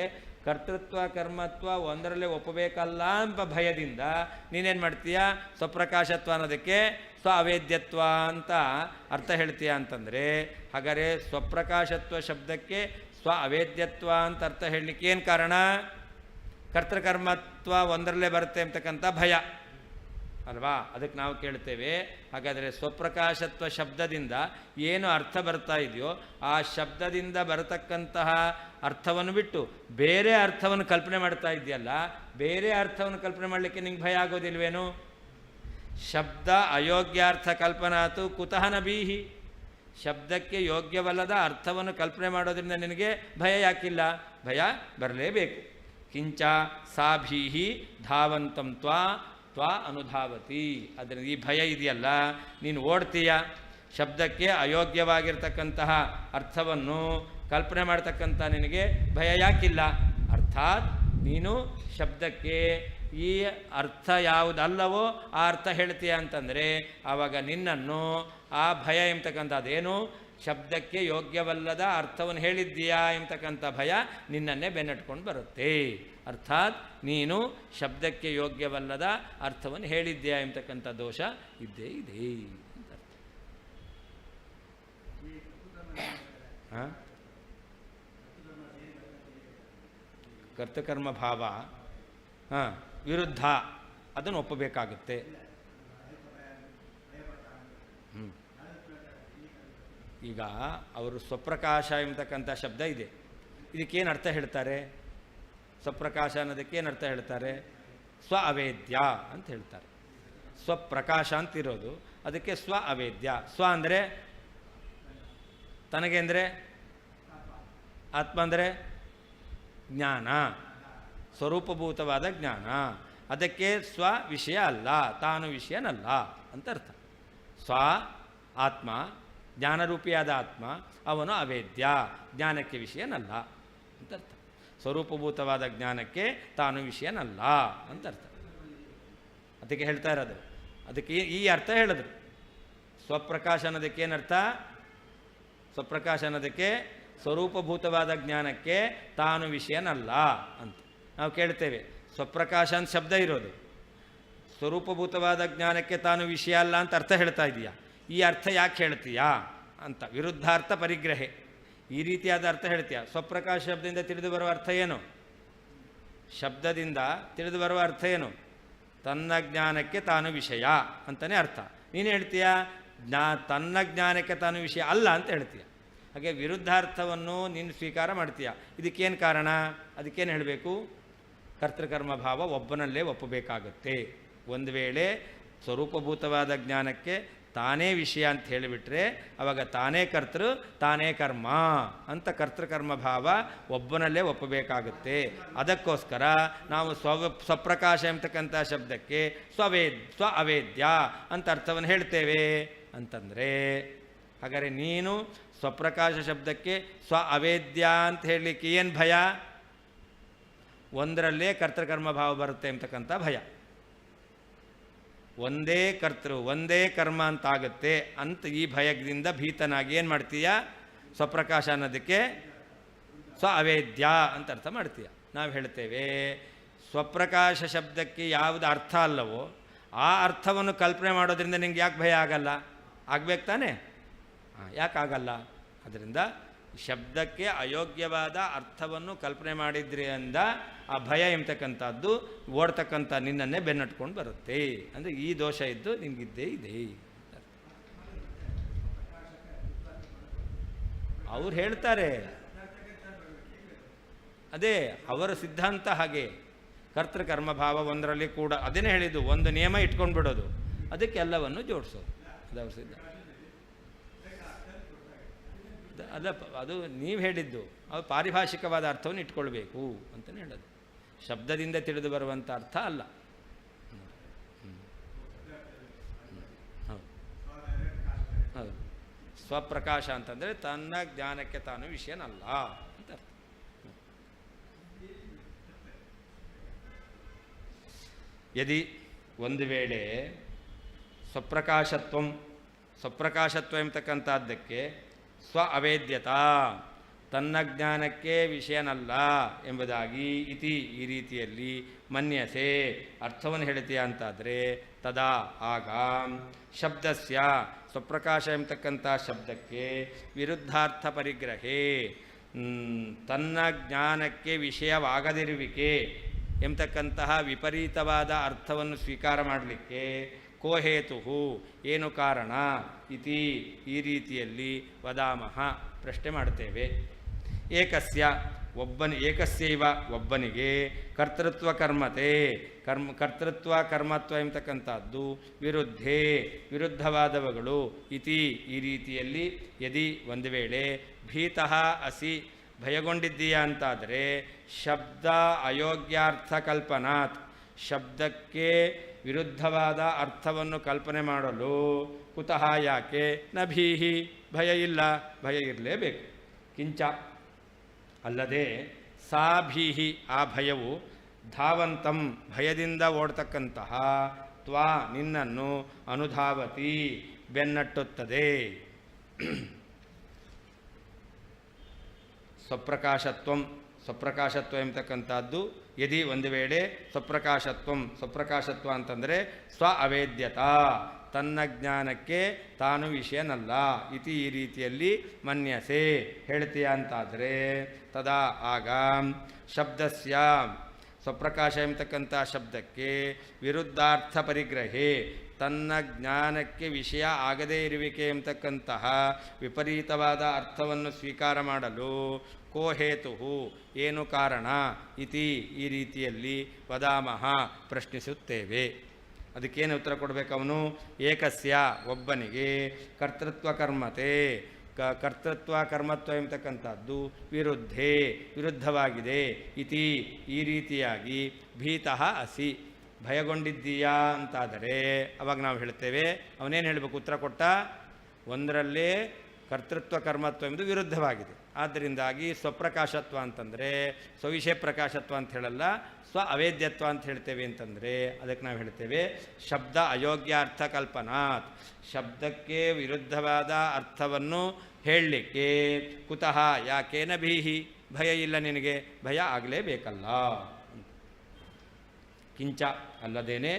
ಕರ್ತೃತ್ವ ಕರ್ಮತ್ವ ಒಂದರಲ್ಲೇ ಒಪ್ಪಬೇಕಲ್ಲ ಎಂಬ ಭಯದಿಂದ ನೀನೇನು ಮಾಡ್ತೀಯ? ಸ್ವಪ್ರಕಾಶತ್ವ ಅನ್ನೋದಕ್ಕೆ ಸ್ವ ಅವೇದ್ಯತ್ವ ಅಂತ ಅರ್ಥ ಹೇಳ್ತೀಯ ಅಂತಂದರೆ, ಹಾಗಾದರೆ ಸ್ವಪ್ರಕಾಶತ್ವ ಶಬ್ದಕ್ಕೆ ಸ್ವ ಅವೇದ್ಯತ್ವ ಅಂತ ಅರ್ಥ ಹೇಳಲಿಕ್ಕೆ ಏನು ಕಾರಣ? ಕರ್ತೃಕರ್ಮತ್ವ ಒಂದರಲ್ಲೇ ಬರುತ್ತೆ ಅಂತಕ್ಕಂಥ ಭಯ ಅಲ್ವಾ? ಅದಕ್ಕೆ ನಾವು ಕೇಳ್ತೇವೆ, ಹಾಗಾದರೆ ಸ್ವಪ್ರಕಾಶತ್ವ ಶಬ್ದದಿಂದ ಏನು ಅರ್ಥ ಬರ್ತಾ ಇದೆಯೋ ಆ ಶಬ್ದದಿಂದ ಬರತಕ್ಕಂತಹ ಅರ್ಥವನ್ನು ಬಿಟ್ಟು ಬೇರೆ ಅರ್ಥವನ್ನು ಕಲ್ಪನೆ ಮಾಡ್ತಾ ಇದೆಯಲ್ಲ, ಬೇರೆ ಅರ್ಥವನ್ನು ಕಲ್ಪನೆ ಮಾಡಲಿಕ್ಕೆ ನಿಂಗೆ ಭಯ ಆಗೋದಿಲ್ವೇನು? ಶಬ್ದ ಅಯೋಗ್ಯಾರ್ಥ ಕಲ್ಪನಾತು ಕುತಃ ನ ಬೀಹಿ. ಶಬ್ದಕ್ಕೆ ಯೋಗ್ಯವಲ್ಲದ ಅರ್ಥವನ್ನು ಕಲ್ಪನೆ ಮಾಡೋದ್ರಿಂದ ನಿನಗೆ ಭಯ ಯಾಕಿಲ್ಲ? ಭಯ ಬರಲೇಬೇಕು. ಕಿಂಚ ಸಾಭೀಹಿ ಧಾವಂತಂ ತ್ವಾ ಅನುಧಾವತಿ. ಅದರಿಂದ ಈ ಭಯ ಇದೆಯಲ್ಲ, ನೀನು ಓಡ್ತೀಯ. ಶಬ್ದಕ್ಕೆ ಅಯೋಗ್ಯವಾಗಿರ್ತಕ್ಕಂತಹ ಅರ್ಥವನ್ನು ಕಲ್ಪನೆ ಮಾಡ್ತಕ್ಕಂಥ ನಿನಗೆ ಭಯ ಯಾಕಿಲ್ಲ? ಅರ್ಥಾತ್ ನೀನು ಶಬ್ದಕ್ಕೆ ಈ ಅರ್ಥ ಯಾವುದಲ್ಲವೋ ಆ ಅರ್ಥ ಹೇಳ್ತೀಯ ಅಂತಂದರೆ ಆವಾಗ ನಿನ್ನನ್ನು ಆ ಭಯ ಎಂಬತಕ್ಕಂಥದ್ದೇನು ಶಬ್ದಕ್ಕೆ ಯೋಗ್ಯವಲ್ಲದ ಅರ್ಥವನ್ನು ಹೇಳಿದ್ದೀಯಾ ಎಂಬತಕ್ಕಂಥ ಭಯ ನಿನ್ನನ್ನೇ ಬೆನ್ನಟ್ಕೊಂಡು ಬರುತ್ತೆ. ಅರ್ಥಾತ್ ನೀನು ಶಬ್ದಕ್ಕೆ ಯೋಗ್ಯವಲ್ಲದ ಅರ್ಥವನ್ನು ಹೇಳಿದ್ದೀಯಾ ಎಂಬತಕ್ಕಂಥ ದೋಷ ಇದ್ದೇ ಇದೆ ಅಂತ ಅರ್ಥ. ಹಾಂ, ಕರ್ತಕರ್ಮ ಭಾವ ವಿರುದ್ಧ ಅದನ್ನು ಒಪ್ಪಬೇಕಾಗುತ್ತೆ. ಈಗ ಅವರು ಸ್ವಪ್ರಕಾಶ ಎಂಬತಕ್ಕಂಥ ಶಬ್ದ ಇದೆ, ಇದಕ್ಕೇನು ಅರ್ಥ ಹೇಳ್ತಾರೆ? ಸ್ವಪ್ರಕಾಶ ಅನ್ನೋದಕ್ಕೇನು ಅರ್ಥ ಹೇಳ್ತಾರೆ? ಸ್ವ ಅವೇದ್ಯ ಅಂತ ಹೇಳ್ತಾರೆ. ಸ್ವಪ್ರಕಾಶ ಅಂತಿರೋದು, ಅದಕ್ಕೆ ಸ್ವ ಅವೇದ್ಯ. ಸ್ವ ಅಂದರೆ ತನಗೆ ಅಂದರೆ, ಆತ್ಮ ಅಂದರೆ ಜ್ಞಾನ, ಸ್ವರೂಪಭೂತವಾದ ಜ್ಞಾನ. ಅದಕ್ಕೆ ಸ್ವ ವಿಷಯ ಅಲ್ಲ, ತಾನು ವಿಷಯನಲ್ಲ ಅಂತ ಅರ್ಥ. ಸ್ವ ಆತ್ಮ, ಜ್ಞಾನರೂಪಿಯಾದ ಆತ್ಮ, ಅವನು ಅವೇದ್ಯ, ಜ್ಞಾನಕ್ಕೆ ವಿಷಯನಲ್ಲ ಅಂತ ಅರ್ಥ. ಸ್ವರೂಪಭೂತವಾದ ಜ್ಞಾನಕ್ಕೆ ತಾನು ವಿಷಯನಲ್ಲ ಅಂತ ಅರ್ಥ. ಅದಕ್ಕೆ ಹೇಳ್ತಾ ಇರೋದು, ಅದಕ್ಕೆ ಈ ಅರ್ಥ ಹೇಳಿದ್ರು. ಸ್ವಪ್ರಕಾಶ ಅನ್ನೋದಕ್ಕೇನರ್ಥ? ಸ್ವಪ್ರಕಾಶ ಅನ್ನೋದಕ್ಕೆ ಸ್ವರೂಪಭೂತವಾದ ಜ್ಞಾನಕ್ಕೆ ತಾನು ವಿಷಯನಲ್ಲ ಅಂತ ನಾವು ಕೇಳ್ತೇವೆ. ಸ್ವಪ್ರಕಾಶ ಅಂತ ಶಬ್ದ ಇರೋದು, ಸ್ವರೂಪಭೂತವಾದ ಜ್ಞಾನಕ್ಕೆ ತಾನು ವಿಷಯ ಅಲ್ಲ ಅಂತ ಅರ್ಥ ಹೇಳ್ತಾ ಇದೆಯಾ? ಈ ಅರ್ಥ ಯಾಕೆ ಹೇಳ್ತೀಯಾ ಅಂತ ವಿರುದ್ಧಾರ್ಥ ಪರಿಗ್ರಹೆ. ಈ ರೀತಿಯಾದ ಅರ್ಥ ಹೇಳ್ತೀಯ. ಸ್ವಪ್ರಕಾಶ ಶಬ್ದದಿಂದ ತಿಳಿದು ಬರುವ ಅರ್ಥ ಏನು? ಶಬ್ದದಿಂದ ತಿಳಿದು ಬರುವ ಅರ್ಥ ಏನು? ತನ್ನ ಜ್ಞಾನಕ್ಕೆ ತಾನು ವಿಷಯ ಅಂತಲೇ ಅರ್ಥ. ನೀನು ಹೇಳ್ತೀಯ ತನ್ನ ಜ್ಞಾನಕ್ಕೆ ತಾನು ವಿಷಯ ಅಲ್ಲ ಅಂತ ಹೇಳ್ತೀಯ. ಹಾಗೆ ವಿರುದ್ಧಾರ್ಥವನ್ನು ನೀನು ಸ್ವೀಕಾರ ಮಾಡ್ತೀಯ. ಇದಕ್ಕೇನು ಕಾರಣ? ಅದಕ್ಕೇನು ಹೇಳಬೇಕು? ಕರ್ತೃಕರ್ಮ ಭಾವ ಒಬ್ಬನಲ್ಲೇ ಒಪ್ಪಬೇಕಾಗತ್ತೆ. ಒಂದು ವೇಳೆ ಸ್ವರೂಪಭೂತವಾದ ಜ್ಞಾನಕ್ಕೆ ತಾನೇ ವಿಷಯ ಅಂತ ಹೇಳಿಬಿಟ್ರೆ ಆವಾಗ ತಾನೇ ಕರ್ತೃ ತಾನೇ ಕರ್ಮ ಅಂತ ಕರ್ತೃಕರ್ಮ ಭಾವ ಒಬ್ಬನಲ್ಲೇ ಒಪ್ಪಬೇಕಾಗುತ್ತೆ. ಅದಕ್ಕೋಸ್ಕರ ನಾವು ಸ್ವಪ್ರಕಾಶ ಎಂಬತಕ್ಕಂಥ ಶಬ್ದಕ್ಕೆ ಸ್ವ ಅವೇದ್ಯ ಅಂತ ಅರ್ಥವನ್ನು ಹೇಳ್ತೇವೆ ಅಂತಂದರೆ, ಹಾಗಾದರೆ ನೀನು ಸ್ವಪ್ರಕಾಶ ಶಬ್ದಕ್ಕೆ ಸ್ವ ಅವೇದ್ಯ ಅಂತ ಹೇಳಲಿಕ್ಕೆ ಏನು ಭಯ? ಒಂದರಲ್ಲೇ ಕರ್ತೃಕರ್ಮ ಭಾವ ಬರುತ್ತೆ ಅಂತಕ್ಕಂಥ ಭಯ. ಒಂದೇ ಕರ್ತೃ ಒಂದೇ ಕರ್ಮ ಅಂತಾಗುತ್ತೆ ಅಂತ ಈ ಭಯದಿಂದ ಭೀತನಾಗಿ ಏನು ಮಾಡ್ತೀಯ? ಸ್ವಪ್ರಕಾಶ ಅನ್ನೋದಕ್ಕೆ ಸ್ವ ಅವೇದ್ಯ ಅಂತ ಅರ್ಥ ಮಾಡ್ತೀಯ. ನಾವು ಹೇಳ್ತೇವೆ ಸ್ವಪ್ರಕಾಶ ಶಬ್ದಕ್ಕೆ ಯಾವುದು ಅರ್ಥ ಅಲ್ಲವೋ ಆ ಅರ್ಥವನ್ನು ಕಲ್ಪನೆ ಮಾಡೋದ್ರಿಂದ ನಿಂಗೆ ಯಾಕೆ ಭಯ ಆಗಲ್ಲ? ಆಗಬೇಕು ತಾನೇ? ಯಾಕಾಗಲ್ಲ? ಅದರಿಂದ ಶಬ್ದಕ್ಕೆ ಅಯೋಗ್ಯವಾದ ಅರ್ಥವನ್ನು ಕಲ್ಪನೆ ಮಾಡಿದ್ರಿ ಅಂದ ಆ ಭಯ ಎಂಬತಕ್ಕಂಥದ್ದು ಓಡ್ತಕ್ಕಂಥ ನಿನ್ನನ್ನೇ ಬೆನ್ನಟ್ಕೊಂಡು ಬರುತ್ತೆ. ಅಂದರೆ ಈ ದೋಷ ಇದ್ದು ನಿಮಗಿದ್ದೇ ಇದೆ. ಅವ್ರು ಹೇಳ್ತಾರೆ, ಅದೇ ಅವರ ಸಿದ್ಧಾಂತ ಹಾಗೆ. ಕರ್ತೃಕರ್ಮಭಾವ ಒಂದರಲ್ಲಿ ಕೂಡ ಅದನ್ನೇ ಹೇಳಿದ್ದು, ಒಂದು ನಿಯಮ ಇಟ್ಕೊಂಡು ಬಿಡೋದು, ಅದಕ್ಕೆ ಎಲ್ಲವನ್ನು ಜೋಡಿಸೋದು, ಅದು ಅವ್ರ ಸಿದ್ಧಾಂತ. ಅಲ್ಲ, ಅದು ನೀವು ಹೇಳಿದ್ದು, ಅದು ಪಾರಿಭಾಷಿಕವಾದ ಅರ್ಥವನ್ನು ಇಟ್ಕೊಳ್ಬೇಕು ಅಂತಲೇ ಹೇಳೋದು, ಶಬ್ದದಿಂದ ತಿಳಿದು ಬರುವಂಥ ಅರ್ಥ ಅಲ್ಲ. ಹೌದು ಹೌದು. ಸ್ವಪ್ರಕಾಶ ಅಂತಂದರೆ ತನ್ನ ಜ್ಞಾನಕ್ಕೆ ತಾನು ವಿಷಯನಲ್ಲ ಅಂತ ಅರ್ಥ. ಯದಿ ಒಂದು ವೇಳೆ ಸ್ವಪ್ರಕಾಶತ್ವ ಎಂಬತಕ್ಕಂಥದ್ದಕ್ಕೆ ಸ್ವ ಅವೇದ್ಯತಾ ತನ್ನ ಜ್ಞಾನಕ್ಕೆ ವಿಷಯನಲ್ಲ ಎಂಬುದಾಗಿ ಇತಿ ಈ ರೀತಿಯಲ್ಲಿ ಮನ್ಯಸೆ ಅರ್ಥವನ್ನು ಹೇಳ್ತೀಯ ಅಂತಾದರೆ ತದಾ ಆಗ ಶಬ್ದಸ್ಯ ಸ್ವಪ್ರಕಾಶ ಎಂಬತಕ್ಕಂಥ ಶಬ್ದಕ್ಕೆ ವಿರುದ್ಧಾರ್ಥ ಪರಿಗ್ರಹೇ ತನ್ನ ಜ್ಞಾನಕ್ಕೆ ವಿಷಯವಾಗದಿರುವಿಕೆ ಎಂಬತಕ್ಕಂತಹ ವಿಪರೀತವಾದ ಅರ್ಥವನ್ನು ಸ್ವೀಕಾರ ಮಾಡಲಿಕ್ಕೆ ಕೋ ಹೇತು ಏನು ಕಾರಣ ಇತಿ ಈ ರೀತಿಯಲ್ಲಿ ವದಾಮಹ ಪ್ರಶ್ನೆ ಮಾಡ್ತೇವೆ. ಏಕಸ್ಯೈವ ಒಬ್ಬನಿಗೆ ಕರ್ತೃತ್ವ ಕರ್ಮತೆ ಕರ್ತೃತ್ವ ಕರ್ಮತ್ವ ಎಂಬತಕ್ಕಂಥದ್ದು ವಿರುದ್ಧವಾದವುಗಳು ಇತಿ ಈ ರೀತಿಯಲ್ಲಿ ಯದಿ ಒಂದು ವೇಳೆ ಭೀತಃ ಅಸಿ ಭಯಗೊಂಡಿದ್ದೀಯಾ ಅಂತಾದರೆ ಶಬ್ದ ಅಯೋಗ್ಯಾರ್ಥ ಕಲ್ಪನಾತ್ ಶಬ್ದಕ್ಕೆ ವಿರುದ್ಧವಾದ ಅರ್ಥವನ್ನು ಕಲ್ಪನೆ ಮಾಡಲು ಕುತಃ ಯಾಕೆ ನ ಭೀಹಿ ಭಯ ಇಲ್ಲ, ಭಯ ಇರಲೇಬೇಕು. ಕಿಂಚ ಅಲ್ಲದೆ ಸಾ ಭೀಹಿ ಆ ಭಯವು ಧಾವಂತಂ ಭಯದಿಂದ ಓಡ್ತಕ್ಕಂತಹ ತ್ವಾ ನಿನ್ನನ್ನು ಅನುಧಾವತಿ ಬೆನ್ನಟ್ಟುತ್ತದೆ. ಸ್ವಪ್ರಕಾಶತ್ವ ಎಂಬತಕ್ಕಂಥದ್ದು ಯದಿ ಒಂದು ವೇಳೆ ಸ್ವಪ್ರಕಾಶತ್ವ ಅಂತಂದರೆ ಸ್ವ ಅವೇದ್ಯತಾ ತನ್ನ ಜ್ಞಾನಕ್ಕೆ ತಾನು ವಿಷಯನಲ್ಲ ಇತಿ ಈ ರೀತಿಯಲ್ಲಿ ಮನ್ಯಸೆ ಹೇಳ್ತೀಯ ಅಂತಾದರೆ ತದಾ ಆಗ ಶಬ್ದಸ್ಯ ಸ್ವಪ್ರಕಾಶ ಎಂಬತಕ್ಕಂಥ ಶಬ್ದಕ್ಕೆ ವಿರುದ್ಧಾರ್ಥ ಪರಿಗ್ರಹೇ ತನ್ನ ಜ್ಞಾನಕ್ಕೆ ವಿಷಯ ಆಗದೇ ಇರುವಿಕೆ ಎಂಬತಕ್ಕಂತಹ ವಿಪರೀತವಾದ ಅರ್ಥವನ್ನು ಸ್ವೀಕಾರ ಮಾಡಲು ಕೋ ಹೇತು ಏನು ಕಾರಣ ಇತಿ ಈ ರೀತಿಯಲ್ಲಿ ವದಾಮಹ ಪ್ರಶ್ನಿಸುತ್ತೇವೆ. ಅದಕ್ಕೇನು ಉತ್ತರ ಕೊಡಬೇಕು ಅವನು? ಏಕಸ್ಯ ಒಬ್ಬನಿಗೆ ಕರ್ತೃತ್ವ ಕರ್ಮತೆ ಕರ್ತೃತ್ವ ಕರ್ಮತ್ವ ಎಂಬತಕ್ಕಂಥದ್ದು ವಿರುದ್ಧವಾಗಿದೆ ಇತಿ ಈ ರೀತಿಯಾಗಿ ಭೀತಃ ಅಸಿ ಭಯಗೊಂಡಿದ್ದೀಯಾ ಅಂತಾದರೆ ಅವಾಗ ನಾವು ಹೇಳ್ತೇವೆ, ಅವನೇನು ಹೇಳಬೇಕು? ಉತ್ತರ ಕೊಟ್ಟ ಒಂದರಲ್ಲೇ ಕರ್ತೃತ್ವ ಕರ್ಮತ್ವ ಎಂಬುದು ವಿರುದ್ಧವಾಗಿದೆ. ಆದ್ದರಿಂದಾಗಿ ಸ್ವಪ್ರಕಾಶತ್ವ ಅಂತಂದರೆ ಸ್ವವಿಷಯ ಪ್ರಕಾಶತ್ವ ಅಂತ ಹೇಳಲ್ಲ, ಸ್ವ ಅವೇದ್ಯತ್ವ ಅಂತ ಹೇಳ್ತೇವೆ. ಅಂತಂದರೆ ಅದಕ್ಕೆ ನಾವು ಹೇಳ್ತೇವೆ ಶಬ್ದ ಅಯೋಗ್ಯಾರ್ಥ ಕಲ್ಪನಾತ್ ಶಬ್ದಕ್ಕೆ ವಿರುದ್ಧವಾದ ಅರ್ಥವನ್ನು ಹೇಳಲಿಕ್ಕೆ ಕುತಃ ಯಾಕೇನ ಭೀಹಿ ಭಯ ಇಲ್ಲ ನಿನಗೆ, ಭಯ ಆಗಲೇಬೇಕಲ್ಲ. ಕಿಂಚ ಅಲ್ಲದೇನೆ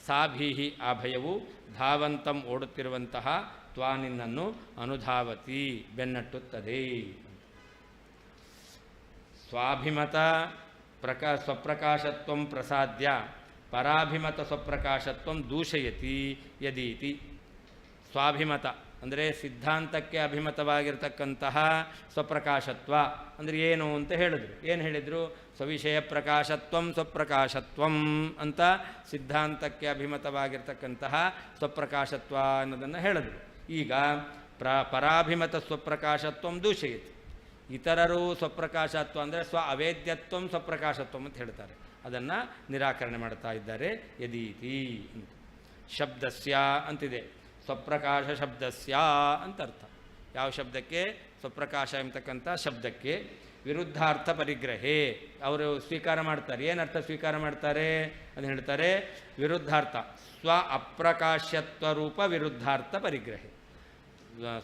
ಸಾ ಭೀಹಿ ಆ ಭಯವು ಧಾವಂತಂ ಓಡುತ್ತಿರುವಂತಹ ತ್ವಾ ನಿನ್ನನ್ನು ಅನುಧಾವತಿ ಬೆನ್ನಟ್ಟುತ್ತದೆ. ಸ್ವಾಭಿಮತ ಸ್ವಪ್ರಕಾಶತ್ವ ಪ್ರಸಾದ್ಯ ಪರಾಭಿಮತ ಸ್ವಪ್ರಕಾಶತ್ವ ದೂಷಯತಿ ಯದೀತಿ. ಸ್ವಾಭಿಮತ ಅಂದರೆ ಸಿದ್ಧಾಂತಕ್ಕೆ ಅಭಿಮತವಾಗಿರ್ತಕ್ಕಂತಹ ಸ್ವಪ್ರಕಾಶತ್ವ ಅಂದರೆ ಏನು ಅಂತ ಹೇಳಿದ್ರು. ಏನು ಹೇಳಿದರು? ಸ್ವವಿಷಯ ಪ್ರಕಾಶತ್ವಂ ಸ್ವಪ್ರಕಾಶತ್ವಂ ಅಂತ ಸಿದ್ಧಾಂತಕ್ಕೆ ಅಭಿಮತವಾಗಿರ್ತಕ್ಕಂತಹ ಸ್ವಪ್ರಕಾಶತ್ವ ಅನ್ನೋದನ್ನು ಹೇಳಿದ್ರು. ಈಗ ಪರಾಭಿಮತ ಸ್ವಪ್ರಕಾಶತ್ವಂ ದೂಷಯತಿ. ಇತರರು ಸ್ವಪ್ರಕಾಶತ್ವ ಅಂದರೆ ಸ್ವ ಅವೇದ್ಯತ್ವಂ ಸ್ವಪ್ರಕಾಶತ್ವಂ ಅಂತ ಹೇಳ್ತಾರೆ, ಅದನ್ನು ನಿರಾಕರಣೆ ಮಾಡ್ತಾ ಇದ್ದಾರೆ. ಯದೀತಿ ಶಬ್ದಸ್ಯ ಅಂತಿದೆ, ಸ್ವಪ್ರಕಾಶ ಶಬ್ದಸ್ಯ ಅಂತ ಅರ್ಥ. ಯಾವ ಶಬ್ದಕ್ಕೆ? ಸ್ವಪ್ರಕಾಶ ಎಂಬತಕ್ಕಂಥ ಶಬ್ದಕ್ಕೆ ವಿರುದ್ಧಾರ್ಥ ಪರಿಗ್ರಹೇ ಅವರು ಸ್ವೀಕಾರ ಮಾಡ್ತಾರೆ. ಏನರ್ಥ ಸ್ವೀಕಾರ ಮಾಡ್ತಾರೆ ಅಂತ ಹೇಳ್ತಾರೆ? ವಿರುದ್ಧಾರ್ಥ ಸ್ವ ಅಪ್ರಕಾಶ್ಯತ್ವ ರೂಪ ವಿರುದ್ಧಾರ್ಥ ಪರಿಗ್ರಹೆ.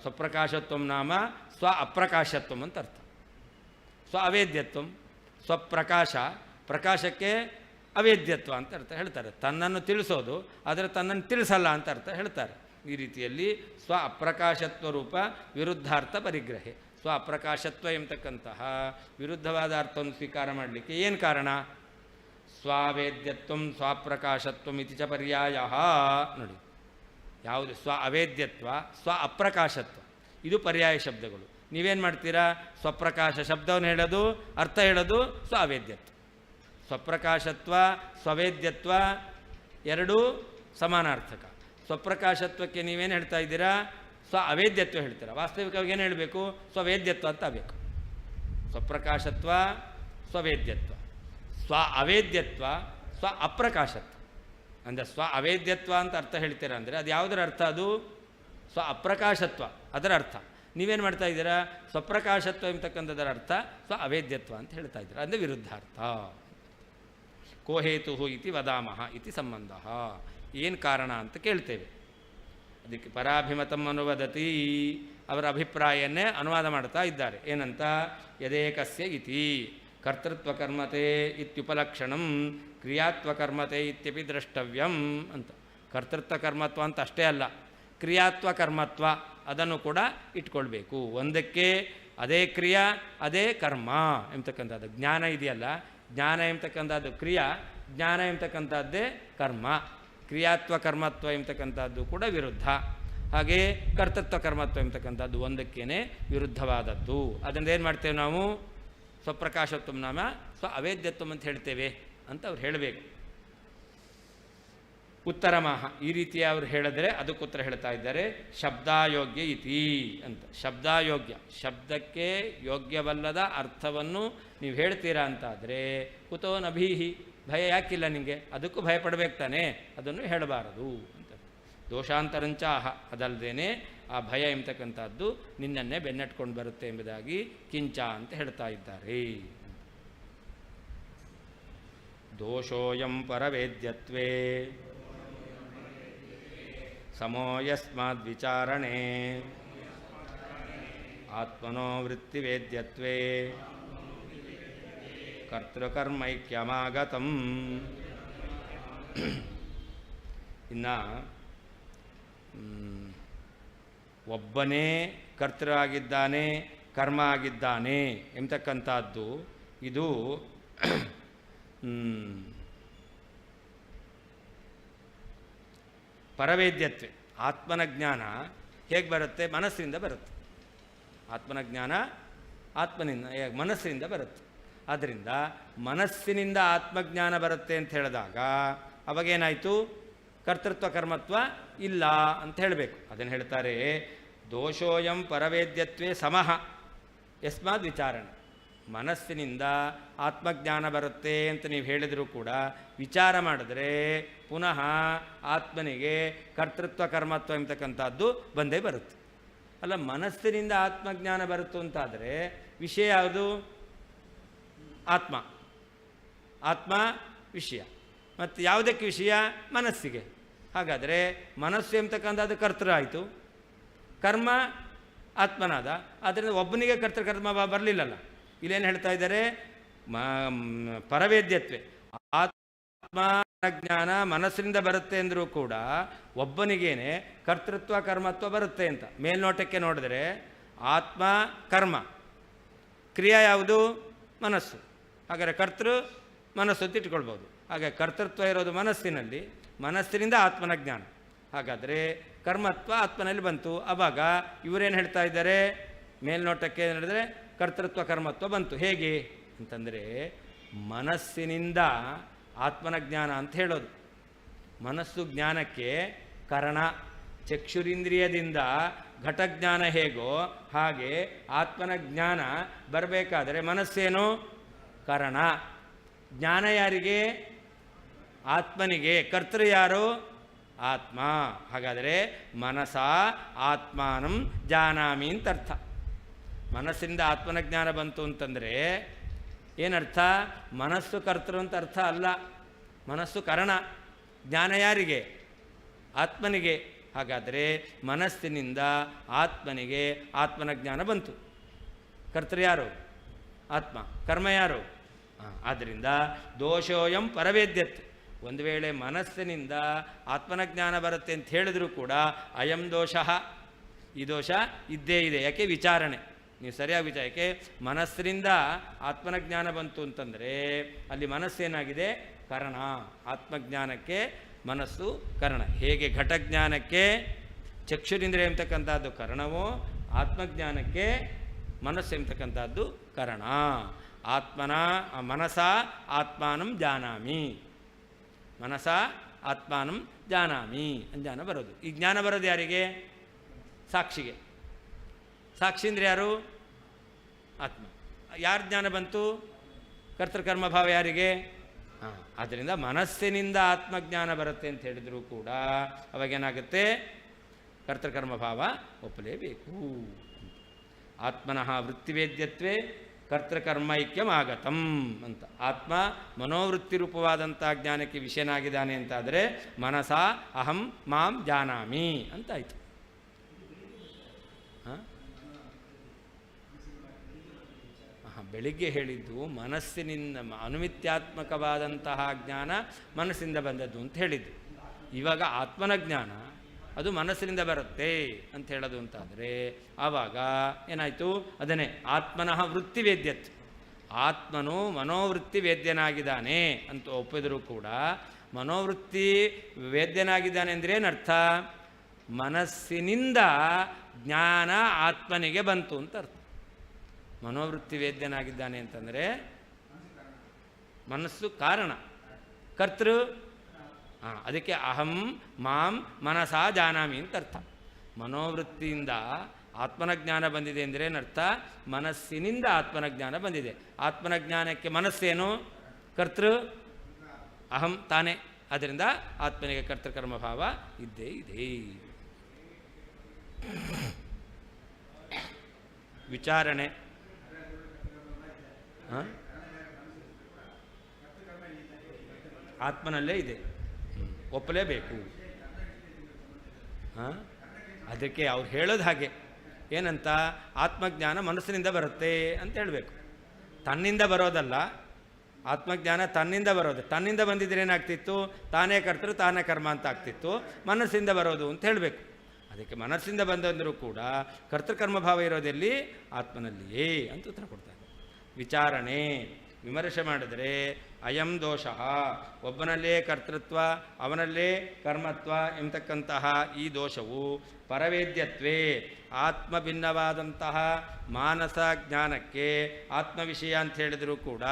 ಸ್ವಪ್ರಕಾಶತ್ವಂ ನಾಮ ಸ್ವ ಅಪ್ರಕಾಶತ್ವಂ ಅಂತ ಅರ್ಥ. ಸ್ವ ಅವೇದ್ಯತ್ವಂ, ಸ್ವಪ್ರಕಾಶ, ಪ್ರಕಾಶಕ್ಕೆ ಅವೇದ್ಯತ್ವ ಅಂತ ಅರ್ಥ ಹೇಳ್ತಾರೆ. ತನ್ನನ್ನು ತಿಳಿಸೋದು, ಆದರೆ ತನ್ನನ್ನು ತಿಳಿಸಲ್ಲ ಅಂತ ಅರ್ಥ ಹೇಳ್ತಾರೆ. ಈ ರೀತಿಯಲ್ಲಿ ಸ್ವ ಅಪ್ರಕಾಶತ್ವ ರೂಪ ವಿರುದ್ಧಾರ್ಥ ಪರಿಗ್ರಹೆ. ಸ್ವ ಅಪ್ರಕಾಶತ್ವ ಎಂಬತಕ್ಕಂತಹ ವಿರುದ್ಧವಾದ ಅರ್ಥವನ್ನು ಸ್ವೀಕಾರ ಮಾಡಲಿಕ್ಕೆ ಏನು ಕಾರಣ? ಸ್ವಾವೇದ್ಯತ್ವಂ ಸ್ವಾಪ್ರಕಾಶತ್ವಂ ಇತಿ ಚ ಪರ್ಯಾಯ. ನೋಡಿ, ಯಾವುದು ಸ್ವ ಅವೇದ್ಯತ್ವ, ಸ್ವ ಅಪ್ರಕಾಶತ್ವ, ಇದು ಪರ್ಯಾಯ ಶಬ್ದಗಳು. ನೀವೇನು ಮಾಡ್ತೀರಾ? ಸ್ವಪ್ರಕಾಶ ಶಬ್ದವನ್ನು ಹೇಳೋದು, ಅರ್ಥ ಹೇಳೋದು ಸ್ವ ಅವೇದ್ಯತ್ವ. ಸ್ವಪ್ರಕಾಶತ್ವ ಸ್ವವೇದ್ಯತ್ವ ಎರಡೂ ಸಮಾನಾರ್ಥಕ. ಸ್ವಪ್ರಕಾಶತ್ವಕ್ಕೆ ನೀವೇನು ಹೇಳ್ತಾ ಇದ್ದೀರಾ? ಸ್ವ ಅವೇದ್ಯತ್ವ ಹೇಳ್ತೀರಾ. ವಾಸ್ತವಿಕವಾಗಿ ಏನು ಹೇಳಬೇಕು? ಸ್ವವೇದ್ಯತ್ವ ಅಂತ ಆಗಬೇಕು. ಸ್ವಪ್ರಕಾಶತ್ವ ಸ್ವವೇದ್ಯತ್ವ, ಸ್ವ ಅವೇದ್ಯತ್ವ ಸ್ವ ಅಪ್ರಕಾಶತ್ವ. ಅಂದರೆ ಸ್ವ ಅವೇದ್ಯತ್ವ ಅಂತ ಅರ್ಥ ಹೇಳ್ತೀರಾ ಅಂದರೆ ಅದು ಯಾವುದರ ಅರ್ಥ? ಅದು ಸ್ವ ಅಪ್ರಕಾಶತ್ವ, ಅದರ ಅರ್ಥ. ನೀವೇನು ಮಾಡ್ತಾ ಇದ್ದೀರಾ? ಸ್ವಪ್ರಕಾಶತ್ವ ಎಂಬತಕ್ಕಂಥದ್ದರ ಅರ್ಥ ಸ್ವ ಅವೇದ್ಯತ್ವ ಅಂತ ಹೇಳ್ತಾ ಇದ್ದೀರಾ. ಅಂದರೆ ವಿರುದ್ಧಾರ್ಥ. ಕೋಹೇತು ಇತಿ ವದಾಮಹ ಇತಿ ಸಂಬಂಧ. ಏನು ಕಾರಣ ಅಂತ ಕೇಳ್ತೇವೆ. ಅದಕ್ಕೆ ಪರಾಭಿಮತಂ ಅನುವದತಿ, ಅವರ ಅಭಿಪ್ರಾಯವನ್ನೇ ಅನುವಾದ ಮಾಡ್ತಾ ಇದ್ದಾರೆ. ಏನಂತ? ಯದೇಕಸ್ಯ ಇತಿ ಕರ್ತೃತ್ವಕರ್ಮತೆ ಇತ್ಯುಪಲಕ್ಷಣಂ ಕ್ರಿಯಾತ್ವಕರ್ಮತೆ ಇತ್ಯಪಿ ದ್ರಷ್ಟವ್ಯಂ ಅಂತ. ಕರ್ತೃತ್ವಕರ್ಮತ್ವ ಅಂತ ಅಷ್ಟೇ ಅಲ್ಲ, ಕ್ರಿಯಾತ್ವಕರ್ಮತ್ವ ಅದನ್ನು ಕೂಡ ಇಟ್ಕೊಳ್ಬೇಕು. ಒಂದಕ್ಕೆ ಅದೇ ಕ್ರಿಯಾ ಅದೇ ಕರ್ಮ ಎಂಬತಕ್ಕಂಥದ್ದು. ಜ್ಞಾನ ಇದೆಯಲ್ಲ, ಜ್ಞಾನ ಎಂಬತಕ್ಕಂಥದ್ದು ಕ್ರಿಯಾ, ಜ್ಞಾನ ಎಂಬತಕ್ಕಂಥದ್ದೇ ಕರ್ಮ. ಕ್ರಿಯಾತ್ವ ಕರ್ಮತ್ವ ಎಂಬತಕ್ಕಂಥದ್ದು ಕೂಡ ವಿರುದ್ಧ. ಹಾಗೆ ಕರ್ತೃತ್ವ ಕರ್ಮತ್ವ ಎಂಬತಕ್ಕಂಥದ್ದು ಒಂದಕ್ಕೇನೆ ವಿರುದ್ಧವಾದದ್ದು. ಅದನ್ನು ಏನು ಮಾಡ್ತೇವೆ ನಾವು? ಸ್ವಪ್ರಕಾಶತ್ವ ನಾಮ ಸ್ವ ಅವೇದ್ಯತ್ವ ಅಂತ ಹೇಳ್ತೇವೆ ಅಂತ ಅವ್ರು ಹೇಳಬೇಕು. ಉತ್ತರಮಾಹ, ಈ ರೀತಿ ಅವರು ಹೇಳಿದ್ರೆ ಅದಕ್ಕೆ ಉತ್ತರ ಹೇಳ್ತಾ ಇದ್ದಾರೆ. ಶಬ್ದಾಯೋಗ್ಯ ಇತಿ ಅಂತ. ಶಬ್ದಾಯೋಗ್ಯ, ಶಬ್ದಕ್ಕೆ ಯೋಗ್ಯವಲ್ಲದ ಅರ್ಥವನ್ನು ನೀವು ಹೇಳ್ತೀರಾ ಅಂತಾದರೆ ಕುತೋ ನಭೀಹಿ, ಭಯ ಯಾಕಿಲ್ಲ ನಿಮಗೆ? ಅದಕ್ಕೂ ಭಯಪಡಬೇಕು ತಾನೆ, ಅದನ್ನು ಹೇಳಬಾರದು ಅಂತ. ದೋಷಾಂತರಂಚಾಹ, ಅದಲ್ಲದೇನೆ ಆ ಭಯ ಎಂಬತಕ್ಕಂಥದ್ದು ನಿನ್ನನ್ನೇ ಬೆನ್ನಟ್ಕೊಂಡು ಬರುತ್ತೆ ಎಂಬುದಾಗಿ ಕಿಂಚ ಅಂತ ಹೇಳ್ತಾ ಇದ್ದಾರೆ. ದೋಷೋಯಂ ಪರವೇದ್ಯತ್ವೇ ಸಮೋ ಯಸ್ಮಾದ್ವಿಚಾರಣೆ ಆತ್ಮನೋ ವೃತ್ತಿವೇದ್ಯತ್ವೇ ಕರ್ತೃಕರ್ಮೈಕ್ಯಮಾಗತಂ. ಇನ್ನು ಒಬ್ಬನೇ ಕರ್ತೃ ಆಗಿದ್ದಾನೆ, ಕರ್ಮ ಆಗಿದ್ದಾನೆ ಎಂಬತಕ್ಕಂಥದ್ದು ಇದು ಪರವೇದ್ಯತ್ವೆ. ಆತ್ಮನ ಜ್ಞಾನ ಹೇಗೆ ಬರುತ್ತೆ? ಮನಸ್ಸಿನಿಂದ ಬರುತ್ತೆ. ಆತ್ಮನ ಜ್ಞಾನ ಆತ್ಮನಿಂದ, ಮನಸ್ಸಿನಿಂದ ಬರುತ್ತೆ. ಆದ್ದರಿಂದ ಮನಸ್ಸಿನಿಂದ ಆತ್ಮಜ್ಞಾನ ಬರುತ್ತೆ ಅಂತ ಹೇಳಿದಾಗ ಅವಾಗೇನಾಯಿತು? ಕರ್ತೃತ್ವ ಕರ್ಮತ್ವ ಇಲ್ಲ ಅಂತ ಹೇಳಬೇಕು. ಅದನ್ನು ಹೇಳ್ತಾರೆ, ದೋಷೋಯಂ ಪರವೇದ್ಯತ್ವೇ ಸಮಃ ಯಸ್ಮಾದ್ ವಿಚಾರಣೆ. ಮನಸ್ಸಿನಿಂದ ಆತ್ಮಜ್ಞಾನ ಬರುತ್ತೆ ಅಂತ ನೀವು ಹೇಳಿದರೂ ಕೂಡ ವಿಚಾರ ಮಾಡಿದ್ರೆ ಪುನಃ ಆತ್ಮನಿಗೆ ಕರ್ತೃತ್ವ ಕರ್ಮತ್ವ ಎಂಬತಕ್ಕಂಥದ್ದು ಬಂದೇ ಬರುತ್ತೆ. ಅಲ್ಲ, ಮನಸ್ಸಿನಿಂದ ಆತ್ಮಜ್ಞಾನ ಬರುತ್ತು ಅಂತಾದರೆ ವಿಷಯ ಯಾವುದು? ಆತ್ಮ. ಆತ್ಮ ವಿಷಯ. ಮತ್ತು ಯಾವುದಕ್ಕೆ ವಿಷಯ? ಮನಸ್ಸಿಗೆ. ಹಾಗಾದರೆ ಮನಸ್ಸು ಎಂಬತಕ್ಕಂಥದ್ದು ಕರ್ತೃ ಆಯಿತು, ಕರ್ಮ ಆತ್ಮನಾದ. ಆದ್ದರಿಂದ ಒಬ್ಬನಿಗೆ ಕರ್ತೃಕರ್ಮ ಬರಲಿಲ್ಲಲ್ಲ. ಇಲ್ಲೇನು ಹೇಳ್ತಾ ಇದ್ದಾರೆ? ಪರವೇದ್ಯತ್ವೆ. ಆತ್ಮ ಜ್ಞಾನ ಮನಸ್ಸಿನಿಂದ ಬರುತ್ತೆ ಅಂದರೂ ಕೂಡ ಒಬ್ಬನಿಗೇನೆ ಕರ್ತೃತ್ವ ಕರ್ಮತ್ವ ಬರುತ್ತೆ ಅಂತ. ಮೇಲ್ನೋಟಕ್ಕೆ ನೋಡಿದ್ರೆ ಆತ್ಮ ಕರ್ಮ, ಕ್ರಿಯಾ ಯಾವುದು? ಮನಸ್ಸು. ಹಾಗಾದರೆ ಕರ್ತೃ ಮನಸ್ಸು ಅಂತ ಇಟ್ಕೊಳ್ಬೋದು. ಹಾಗೆ ಕರ್ತೃತ್ವ ಇರೋದು ಮನಸ್ಸಿನಲ್ಲಿ, ಮನಸ್ಸಿನಿಂದ ಆತ್ಮನ ಜ್ಞಾನ. ಹಾಗಾದರೆ ಕರ್ಮತ್ವ ಆತ್ಮನಲ್ಲಿ ಬಂತು. ಆವಾಗ ಇವರೇನು ಹೇಳ್ತಾ ಇದ್ದಾರೆ? ಮೇಲ್ನೋಟಕ್ಕೆ ಹೇಳಿದ್ರೆ ಕರ್ತೃತ್ವ ಕರ್ಮತ್ವ ಬಂತು. ಹೇಗೆ ಅಂತಂದರೆ ಮನಸ್ಸಿನಿಂದ ಆತ್ಮನ ಜ್ಞಾನ ಅಂತ ಹೇಳೋದು. ಮನಸ್ಸು ಜ್ಞಾನಕ್ಕೆ ಕಾರಣ. ಚಕ್ಷುರಿಂದ್ರಿಯದಿಂದ ಘಟಜ್ಞಾನ ಹೇಗೋ ಹಾಗೆ ಆತ್ಮನ ಜ್ಞಾನ ಬರಬೇಕಾದರೆ ಮನಸ್ಸೇನು? ಕಾರಣ. ಜ್ಞಾನ ಯಾರಿಗೆ? ಆತ್ಮನಿಗೆ. ಕರ್ತೃ ಯಾರು? ಆತ್ಮ. ಹಾಗಾದರೆ ಮನಸ ಆತ್ಮಾನಂ ಜಾನಾಮಿ ಅಂತ ಅರ್ಥ. ಮನಸ್ಸಿಂದ ಆತ್ಮನ ಜ್ಞಾನ ಬಂತು ಅಂತಂದರೆ ಏನರ್ಥ? ಮನಸ್ಸು ಕರ್ತೃ ಅಂತ ಅರ್ಥ ಅಲ್ಲ. ಮನಸ್ಸು ಕಾರಣ. ಜ್ಞಾನ ಯಾರಿಗೆ? ಆತ್ಮನಿಗೆ. ಹಾಗಾದರೆ ಮನಸ್ಸಿನಿಂದ ಆತ್ಮನಿಗೆ ಆತ್ಮನ ಜ್ಞಾನ ಬಂತು. ಕರ್ತೃ ಯಾರು? ಆತ್ಮ. ಕರ್ಮ ಯಾರು? ಆದ್ದರಿಂದ ದೋಷೋಯಂ ಪರವೇದ್ಯತ್. ಒಂದು ವೇಳೆ ಮನಸ್ಸಿನಿಂದ ಆತ್ಮನ ಜ್ಞಾನ ಬರುತ್ತೆ ಅಂತ ಹೇಳಿದರೂ ಕೂಡ ಅಯಂ ದೋಷ, ಈ ದೋಷ ಇದ್ದೇ ಇದೆ. ಯಾಕೆ? ವಿಚಾರಣೆ. ನೀವು ಸರಿಯಾಗಿ ವಿಚಾರ. ಯಾಕೆ? ಮನಸ್ಸಿನಿಂದ ಆತ್ಮನ ಜ್ಞಾನ ಬಂತು ಅಂತಂದರೆ ಅಲ್ಲಿ ಮನಸ್ಸೇನಾಗಿದೆ? ಕಾರಣ. ಆತ್ಮಜ್ಞಾನಕ್ಕೆ ಮನಸ್ಸು ಕಾರಣ. ಹೇಗೆ ಘಟಜ್ಞಾನಕ್ಕೆ ಚಕ್ಷುರಿಂದ್ರಿಯ ಎಂಬತಕ್ಕಂಥದ್ದು ಕಾರಣವೋ, ಆತ್ಮಜ್ಞಾನಕ್ಕೆ ಮನಸ್ಸು ಎಂಬತಕ್ಕಂಥದ್ದು ಕಾರಣ. ಆತ್ಮನ ಮನಸ ಆತ್ಮಾನಂ ಜಾನಾಮಿ, ಮನಸ ಆತ್ಮಾನಂ ಜಾನಾಮಿ ಜ್ಞಾನ ಬರೋದು. ಈ ಜ್ಞಾನ ಬರೋದು ಯಾರಿಗೆ? ಸಾಕ್ಷಿಗೆ. ಸಾಕ್ಷಿ ಅಂದರೆ ಯಾರು? ಆತ್ಮ. ಯಾರ ಜ್ಞಾನ ಬಂತು? ಕರ್ತೃಕರ್ಮಭಾವ ಯಾರಿಗೆ? ಆದ್ದರಿಂದ ಮನಸ್ಸಿನಿಂದ ಆತ್ಮಜ್ಞಾನ ಬರುತ್ತೆ ಅಂತ ಹೇಳಿದರೂ ಕೂಡ ಅವಾಗೇನಾಗುತ್ತೆ? ಕರ್ತೃಕರ್ಮಭಾವ ಒಪ್ಪಲೇಬೇಕು. ಆತ್ಮನಃ ವೃತ್ತಿವೇದ್ಯತ್ವೇ ಕರ್ತೃಕರ್ಮೈಕ್ಯಮಾಗತಂ ಅಂತ. ಆತ್ಮ ಮನೋವೃತ್ತಿ ರೂಪವಾದಂಥ ಜ್ಞಾನಕ್ಕೆ ವಿಷಯನಾಗಿದ್ದಾನೆ ಅಂತಾದರೆ ಮನಸ ಅಹಂ ಮಾಂ ಜಾನಾಮಿ ಅಂತಾಯಿತು. ಬೆಳಿಗ್ಗೆ ಹೇಳಿದ್ದು ಮನಸ್ಸಿನಿಂದ ಅನುಮಿತ್ಯಾತ್ಮಕವಾದಂತಹ ಜ್ಞಾನ ಮನಸ್ಸಿಂದ ಬಂದದ್ದು ಅಂತ ಹೇಳಿದ್ದು. ಇವಾಗ ಆತ್ಮನ ಜ್ಞಾನ ಅದು ಮನಸ್ಸಿನಿಂದ ಬರುತ್ತೆ ಅಂತ ಹೇಳೋದು ಅಂತಾದರೆ ಆವಾಗ ಏನಾಯಿತು? ಅದನ್ನೇ ಆತ್ಮನಃ ವೃತ್ತಿ ವೇದ್ಯತ್. ಆತ್ಮನು ಮನೋವೃತ್ತಿ ವೇದ್ಯನಾಗಿದ್ದಾನೆ ಅಂತ ಒಪ್ಪಿದರೂ ಕೂಡ ಮನೋವೃತ್ತಿ ವೇದ್ಯನಾಗಿದ್ದಾನೆ ಅಂದರೆ ಏನರ್ಥ? ಮನಸ್ಸಿನಿಂದ ಜ್ಞಾನ ಆತ್ಮನಿಗೆ ಬಂತು ಅಂತ ಅರ್ಥ. ಮನೋವೃತ್ತಿ ವೇದ್ಯನಾಗಿದ್ದಾನೆ ಅಂತಂದರೆ ಮನಸ್ಸು ಕಾರಣ, ಕರ್ತೃ. ಅದಕ್ಕೆ ಅಹಂ ಮಾಂ ಮನಸಾ ಜಾನಾಮಿ ಅಂತ ಅರ್ಥ. ಮನೋವೃತ್ತಿಯಿಂದ ಆತ್ಮನ ಜ್ಞಾನ ಬಂದಿದೆ ಅಂದರೆ ಏನರ್ಥ? ಮನಸ್ಸಿನಿಂದ ಆತ್ಮನ ಜ್ಞಾನ ಬಂದಿದೆ. ಆತ್ಮನ ಜ್ಞಾನಕ್ಕೆ ಮನಸ್ಸೇನು? ಕರ್ತೃ. ಅಹಂ ತಾನೇ. ಆದ್ದರಿಂದ ಆತ್ಮನಿಗೆ ಕರ್ತೃಕರ್ಮಭಾವ ಇದ್ದೇ ಇದೆ. ವಿಚಾರಣೆ ಆತ್ಮನಲ್ಲೇ ಇದೆ, ಒಪ್ಪಲೇಬೇಕು. ಅದಕ್ಕೆ ಅವ್ರು ಹೇಳೋದು ಹಾಗೆ ಏನಂತ? ಆತ್ಮಜ್ಞಾನ ಮನಸ್ಸಿನಿಂದ ಬರುತ್ತೆ ಅಂತ ಹೇಳಬೇಕು. ತನ್ನಿಂದ ಬರೋದಲ್ಲ. ಆತ್ಮಜ್ಞಾನ ತನ್ನಿಂದ ಬರೋದು. ತನ್ನಿಂದ ಬಂದಿದ್ರೆ ಏನಾಗ್ತಿತ್ತು? ತಾನೇ ಕರ್ತೃ ತಾನೇ ಕರ್ಮ ಅಂತ ಆಗ್ತಿತ್ತು. ಮನಸ್ಸಿಂದ ಬರೋದು ಅಂತ ಹೇಳಬೇಕು. ಅದಕ್ಕೆ ಮನಸ್ಸಿಂದ ಬಂದಂದರೂ ಕೂಡ ಕರ್ತೃಕರ್ಮಭಾವ ಇರೋದೆಲ್ಲಿ? ಆತ್ಮನಲ್ಲಿಯೇ ಅಂತ ಉತ್ತರ ಕೊಡ್ತಾರೆ. ವಿಚಾರಣೆ ವಿಮರ್ಶೆ ಮಾಡಿದರೆ ಅಯಂ ದೋಷ, ಒಬ್ಬನಲ್ಲೇ ಕರ್ತೃತ್ವ ಅವನಲ್ಲೇ ಕರ್ಮತ್ವ ಎಂಬತಕ್ಕಂತಹ ಈ ದೋಷವು ಪರವೇದ್ಯತ್ವೇ, ಆತ್ಮಭಿನ್ನವಾದಂತಹ ಮಾನಸ ಜ್ಞಾನಕ್ಕೆ ಆತ್ಮವಿಷಯ ಅಂತ ಹೇಳಿದರೂ ಕೂಡ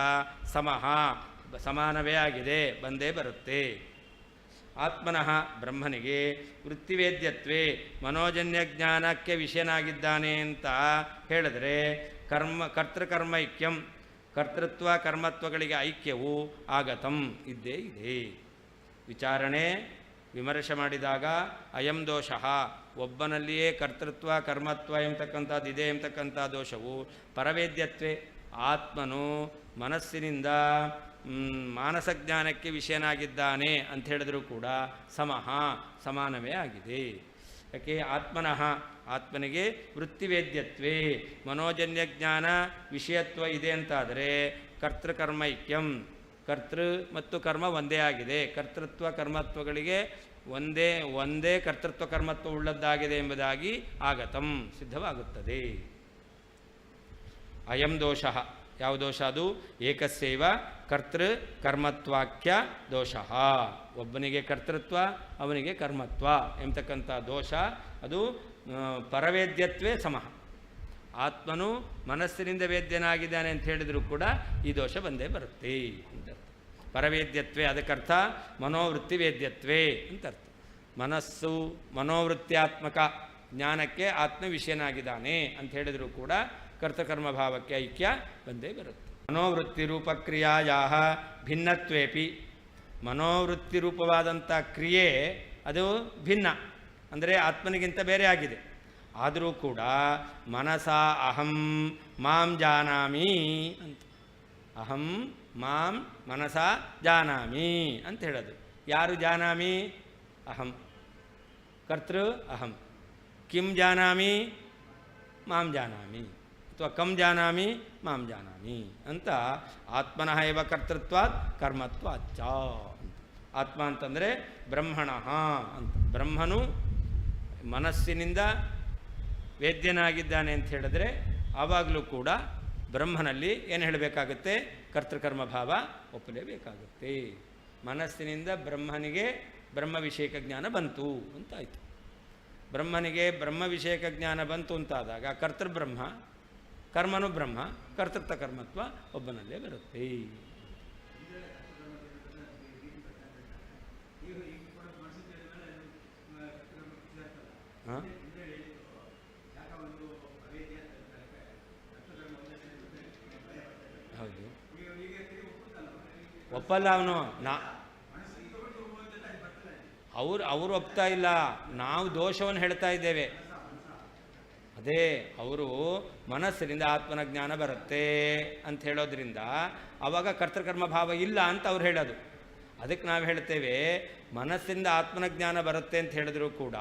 ಸಮಾನವೇ ಆಗಿದೆ, ಬಂದೇ ಬರುತ್ತೆ. ಆತ್ಮನಃ ಬ್ರಹ್ಮನಿಗೆ ವೃತ್ತಿವೇದ್ಯತ್ವೇ, ಮನೋಜನ್ಯ ಜ್ಞಾನಕ್ಕೆ ವಿಷಯನಾಗಿದ್ದಾನೆ ಅಂತ ಹೇಳಿದ್ರೆ ಕರ್ತೃಕರ್ಮೈಕ್ಯಂ, ಕರ್ತೃತ್ವ ಕರ್ಮತ್ವಗಳಿಗೆ ಐಕ್ಯವು ಆಗತಂ ಇದ್ದೇ ಇದೆ. ವಿಚಾರಣೆ ವಿಮರ್ಶೆ ಮಾಡಿದಾಗ ಅಯಂ ದೋಷ, ಒಬ್ಬನಲ್ಲಿಯೇ ಕರ್ತೃತ್ವ ಕರ್ಮತ್ವ ಎಂಬತಕ್ಕಂಥದ್ದು ಇದೆ ಎಂಬತಕ್ಕಂಥ ದೋಷವು ಪರವೇದ್ಯತ್ವೇ, ಆತ್ಮನು ಮನಸ್ಸಿನಿಂದ ಮಾನಸ ಜ್ಞಾನಕ್ಕೆ ವಿಷಯನಾಗಿದ್ದಾನೆ ಅಂತ ಹೇಳಿದರೂ ಕೂಡ ಸಮಾನವೇ ಆಗಿದೆ. ಯಾಕೆ? ಆತ್ಮನಃ, ಆತ್ಮನಿಗೆ ವೃತ್ತಿವೇದ್ಯತ್ವೇ, ಮನೋಜನ್ಯ ಜ್ಞಾನ ವಿಷಯತ್ವ ಇದೆ ಅಂತಾದರೆ ಕರ್ತೃಕರ್ಮೈಕ್ಯಂ, ಕರ್ತೃ ಮತ್ತು ಕರ್ಮ ಒಂದೇ ಆಗಿದೆ. ಕರ್ತೃತ್ವ ಕರ್ಮತ್ವಗಳಿಗೆ ಒಂದೇ ಕರ್ತೃತ್ವ ಕರ್ಮತ್ವ ಉಳ್ಳದ್ದಾಗಿದೆ ಎಂಬುದಾಗಿ ಆಗತಂ ಸಿದ್ಧವಾಗುತ್ತದೆ. ಅಯಂ ದೋಷ, ಯಾವ ದೋಷ ಅದು? ಏಕಸ್ಯೈವ ಕರ್ತೃ ಕರ್ಮತ್ವಾಖ್ಯ ದೋಷ. ಒಬ್ಬನಿಗೆ ಕರ್ತೃತ್ವ ಅವನಿಗೆ ಕರ್ಮತ್ವ ಎಂಬತಕ್ಕಂಥ ದೋಷ ಅದು ಪರವೇದ್ಯತ್ವೇ ಸಮಃ. ಆತ್ಮನು ಮನಸ್ಸಿನಿಂದ ವೇದ್ಯನಾಗಿದ್ದಾನೆ ಅಂತ ಹೇಳಿದರೂ ಕೂಡ ಈ ದೋಷ ಬಂದೇ ಬರುತ್ತೆ ಅಂತ. ಪರವೇದ್ಯತ್ವೇ ಅದಕ್ಕರ್ಥ ಮನೋವೃತ್ತಿ ವೇದ್ಯತ್ವೇ ಅಂತರ್ಥ. ಮನಸ್ಸು ಮನೋವೃತ್ತ್ಯಾತ್ಮಕ ಜ್ಞಾನಕ್ಕೆ ಆತ್ಮವಿಷಯನಾಗಿದ್ದಾನೆ ಅಂತ ಹೇಳಿದರೂ ಕೂಡ ಕರ್ತಕರ್ಮಭಾವಕ್ಕೆ ಐಕ್ಯ ಬಂದೇ ಬರುತ್ತೆ. ಮನೋವೃತ್ತಿ ರೂಪಕ್ರಿಯಾಯಾ ಭಿನ್ನತ್ವೇಪಿ, ಮನೋವೃತ್ತಿ ರೂಪವಾದಂಥ ಕ್ರಿಯೆ ಅದು ಭಿನ್ನ ಅಂದರೆ ಆತ್ಮನಿಗಿಂತ ಬೇರೆ ಆಗಿದೆ. ಆದರೂ ಕೂಡ ಮನಸ ಅಹಂ ಮಾಂ ಜಾನಾಮಿ ಅಂತ, ಅಹಂ ಮಾಂ ಮನಸ ಜಾನಾಮಿ ಅಂತ ಹೇಳೋದು. ಯಾರು ಜಾನಾಮಿ? ಅಹಂ. ಕರ್ತೃ ಅಹಂ. ಕಿಂ ಜಾನಾಮಿ ಮಾಂ ಜಾನಾಮಿ ಅಥವಾ ಕಂ ಜಾನಾಮಿ ಮಾಂ ಜಾನಾಮಿ ಅಂತ ಆತ್ಮನಃ ಏವ ಕರ್ತೃತ್ವಾತ್ ಕರ್ಮತ್ವಾಚ್ಚ ಅಂತ. ಆತ್ಮ ಅಂತಂದರೆ ಬ್ರಹ್ಮಣಃ ಅಂತ. ಬ್ರಹ್ಮನು ಮನಸ್ಸಿನಿಂದ ವೇದ್ಯನಾಗಿದ್ದಾನೆ ಅಂತ ಹೇಳಿದ್ರೆ ಆವಾಗಲೂ ಕೂಡ ಬ್ರಹ್ಮನಲ್ಲಿ ಏನು ಹೇಳಬೇಕಾಗುತ್ತೆ? ಕರ್ತೃಕರ್ಮಭಾವ ಒಪ್ಪಲೇಬೇಕಾಗುತ್ತೆ. ಮನಸ್ಸಿನಿಂದ ಬ್ರಹ್ಮನಿಗೆ ಬ್ರಹ್ಮ ವಿಷಯಕ ಜ್ಞಾನ ಬಂತು ಅಂತಾಯಿತು. ಬ್ರಹ್ಮನಿಗೆ ಬ್ರಹ್ಮ ವಿಷಯಕ ಜ್ಞಾನ ಬಂತು ಅಂತಾದಾಗ ಕರ್ತೃಬ್ರಹ್ಮ, ಕರ್ಮನು ಬ್ರಹ್ಮ, ಕರ್ತೃತ್ವ ಕರ್ಮತ್ವ ಒಬ್ಬನಲ್ಲೇ ಬರುತ್ತೆ. ಹಾಂ, ಹೌದು, ಒಪ್ಪಲ್ಲ ಅವನು. ಅವರು ಒಪ್ತಾ ಇಲ್ಲ, ನಾವು ದೋಷವನ್ನು ಹೇಳ್ತಾ ಇದ್ದೇವೆ. ಅದೇ ಅವರು ಮನಸ್ಸಿನಿಂದ ಆತ್ಮನ ಜ್ಞಾನ ಬರುತ್ತೆ ಅಂತ ಹೇಳೋದ್ರಿಂದ ಆವಾಗ ಕರ್ತೃಕರ್ಮ ಭಾವ ಇಲ್ಲ ಅಂತ ಅವ್ರು ಹೇಳೋದು. ಅದಕ್ಕೆ ನಾವು ಹೇಳ್ತೇವೆ ಮನಸ್ಸಿಂದ ಆತ್ಮನ ಜ್ಞಾನ ಬರುತ್ತೆ ಅಂತ ಹೇಳಿದ್ರು ಕೂಡ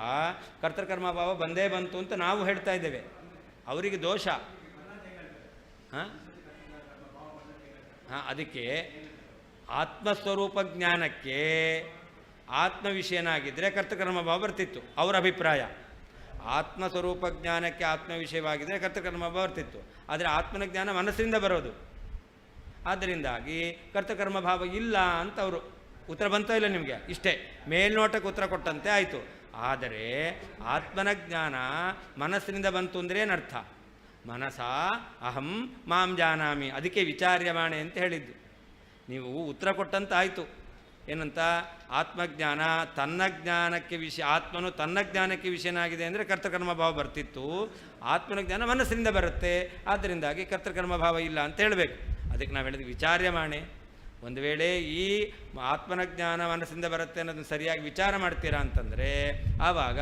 ಕರ್ತೃಕರ್ಮ ಭಾವ ಬಂದೇ ಬಂತು ಅಂತ ನಾವು ಹೇಳ್ತಾ ಇದ್ದೇವೆ. ಅವರಿಗೆ ದೋಷ. ಹಾಂ, ಅದಕ್ಕೆ ಆತ್ಮಸ್ವರೂಪ ಜ್ಞಾನಕ್ಕೆ ಆತ್ಮ ವಿಷಯನಾಗಿದ್ದರೆ ಕರ್ತೃಕರ್ಮ ಭಾವ ಬರ್ತಿತ್ತು ಅವರ ಅಭಿಪ್ರಾಯ. ಆತ್ಮಸ್ವರೂಪ ಜ್ಞಾನಕ್ಕೆ ಆತ್ಮ ವಿಷಯವಾಗಿದ್ದರೆ ಕರ್ತೃಕರ್ಮ ಭಾವ ಬರ್ತಿತ್ತು. ಆದರೆ ಆತ್ಮನ ಜ್ಞಾನ ಮನಸ್ಸಿನಿಂದ ಬರೋದು. ಆದ್ದರಿಂದಾಗಿ ಕರ್ತೃಕರ್ಮ ಭಾವ ಇಲ್ಲ ಅಂತ ಅವರು ಉತ್ತರ ಬಂತೋ ಇಲ್ಲ ನಿಮಗೆ? ಇಷ್ಟೇ ಮೇಲ್ನೋಟಕ್ಕೆ ಉತ್ತರ ಕೊಟ್ಟಂತೆ ಆಯಿತು. ಆದರೆ ಆತ್ಮನ ಜ್ಞಾನ ಮನಸ್ಸಿನಿಂದ ಬಂತು ಅಂದರೆ ಏನರ್ಥ? ಮನಸ ಅಹಂ ಮಾಂ ಜಾನಾಮಿ, ಅದಕ್ಕೆ ವಿಚಾರ್ಯಮಾಣೆ ಅಂತ ಹೇಳಿದ್ದು. ನೀವು ಉತ್ತರ ಕೊಟ್ಟಂತಾಯಿತು. ಏನಂತ? ಆತ್ಮಜ್ಞಾನ ತನ್ನ ಜ್ಞಾನಕ್ಕೆ ವಿಷಯ, ಆತ್ಮನು ತನ್ನ ಜ್ಞಾನಕ್ಕೆ ವಿಷಯನಾಗಿದೆ ಅಂದರೆ ಕರ್ತೃಕರ್ಮ ಭಾವ ಬರ್ತಿತ್ತು. ಆತ್ಮನ ಜ್ಞಾನ ಮನಸ್ಸಿನಿಂದ ಬರುತ್ತೆ, ಆದ್ದರಿಂದಾಗಿ ಕರ್ತೃಕರ್ಮ ಭಾವ ಇಲ್ಲ ಅಂತ ಹೇಳಬೇಕು. ಅದಕ್ಕೆ ನಾವು ಹೇಳಿದ್ವಿ ವಿಚಾರ್ಯಮಾಣೆ. ಒಂದು ವೇಳೆ ಈ ಆತ್ಮನ ಜ್ಞಾನ ಮನಸ್ಸಿಂದ ಬರುತ್ತೆ ಅನ್ನೋದನ್ನು ಸರಿಯಾಗಿ ವಿಚಾರ ಮಾಡ್ತೀರಾ ಅಂತಂದರೆ ಆವಾಗ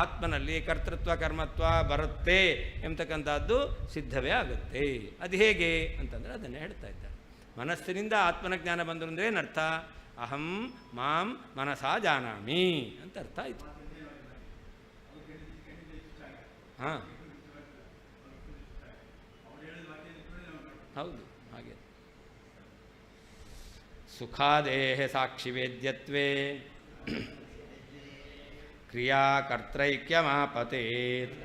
ಆತ್ಮನಲ್ಲಿ ಕರ್ತೃತ್ವ ಕರ್ಮತ್ವ ಬರುತ್ತೆ ಎಂಬತಕ್ಕಂಥದ್ದು ಸಿದ್ಧವೇ ಆಗುತ್ತೆ. ಅದು ಹೇಗೆ ಅಂತಂದರೆ ಅದನ್ನೇ ಹೇಳ್ತಾ ಇದ್ದಾರೆ. ಮನಸ್ಸಿನಿಂದ ಆತ್ಮನ ಜ್ಞಾನ ಬಂದರು ಅಂದರೆ ಏನರ್ಥ? ಅಹಂ ಮಾಂ ಮನಸಾ ಜಾನಾಮಿ ಅಂತ ಅರ್ಥ ಆಯಿತು. ಹಾಂ, ಹೌದು, ಹಾಗೆ. ಸುಖಾದೇಹ ಸಾಕ್ಷಿ ವೇದ್ಯತ್ವೇ ಕ್ರಿಯಾಕರ್ತೈಕ್ಯಮಾಪತೇತ್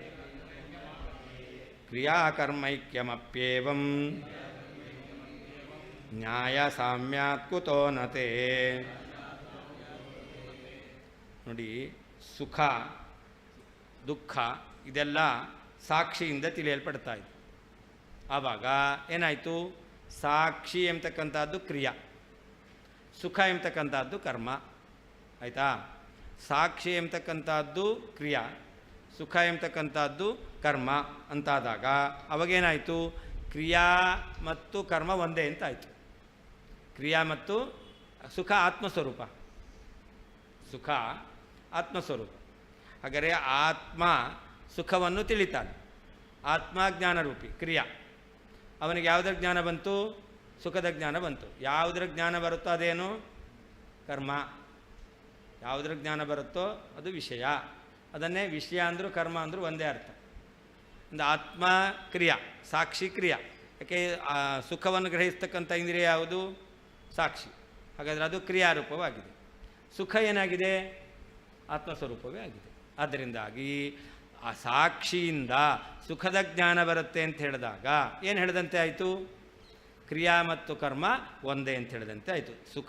ಕ್ರಿಯಾಕರ್ಮೈಕ್ಯಮಪ್ಯೇವಂ ನ್ಯಾಯ ಸಾಮ್ಯಾತ್ ಕುತೋ ನತೆ. ನೋಡಿ, ಸುಖ ದುಃಖ ಇದೆಲ್ಲ ಸಾಕ್ಷಿಯಿಂದ ತಿಳಿಯಲ್ಪಡ್ತಾ ಇತ್ತು. ಆವಾಗ ಏನಾಯಿತು? ಸಾಕ್ಷಿ ಎಂಬತಕ್ಕಂಥದ್ದು ಕ್ರಿಯಾ, ಸುಖ ಎಂಬತಕ್ಕಂಥದ್ದು ಕರ್ಮ. ಆಯಿತಾ? ಸಾಕ್ಷಿ ಎಂಬತಕ್ಕಂಥದ್ದು ಕ್ರಿಯಾ, ಸುಖ ಎಂಬತಕ್ಕಂಥದ್ದು ಕರ್ಮ ಅಂತಾದಾಗ ಅವಾಗೇನಾಯಿತು? ಕ್ರಿಯಾ ಮತ್ತು ಕರ್ಮ ಒಂದೇ ಅಂತ ಆಯಿತು. ಕ್ರಿಯಾ ಮತ್ತು ಸುಖ ಆತ್ಮಸ್ವರೂಪ, ಸುಖ ಆತ್ಮಸ್ವರೂಪ. ಹಾಗಾದರೆ ಆತ್ಮ ಸುಖವನ್ನು ತಿಳಿತಾನೆ, ಆತ್ಮ ಜ್ಞಾನರೂಪಿ ಕ್ರಿಯಾ. ಅವನಿಗೆ ಯಾವುದರ ಜ್ಞಾನ ಬಂತು? ಸುಖದ ಜ್ಞಾನ ಬಂತು. ಯಾವುದರ ಜ್ಞಾನ ಬರುತ್ತೋ ಅದೇನು? ಕರ್ಮ. ಯಾವುದರ ಜ್ಞಾನ ಬರುತ್ತೋ ಅದು ವಿಷಯ. ಅದನ್ನೇ ವಿಷಯ ಅಂದರೂ ಕರ್ಮ ಅಂದರೂ ಒಂದೇ ಅರ್ಥ. ಒಂದು ಆತ್ಮ ಕ್ರಿಯಾ, ಸಾಕ್ಷಿ ಕ್ರಿಯಾ. ಯಾಕೆ ಸುಖವನ್ನು ಗ್ರಹಿಸ್ತಕ್ಕಂಥ ಇಂದ್ರಿಯ ಯಾವುದು? ಸಾಕ್ಷಿ. ಹಾಗಾದರೆ ಅದು ಕ್ರಿಯಾರೂಪವಾಗಿದೆ. ಸುಖ ಏನಾಗಿದೆ? ಆತ್ಮಸ್ವರೂಪವೇ ಆಗಿದೆ. ಆದ್ದರಿಂದಾಗಿ ಆ ಸಾಕ್ಷಿಯಿಂದ ಸುಖದ ಜ್ಞಾನ ಬರುತ್ತೆ ಅಂತ ಹೇಳಿದಾಗ ಏನು ಹೇಳಿದಂತೆ ಆಯಿತು? ಕ್ರಿಯಾ ಮತ್ತು ಕರ್ಮ ಒಂದೇ ಅಂತ ಹೇಳಿದಂತೆ ಆಯಿತು. ಸುಖ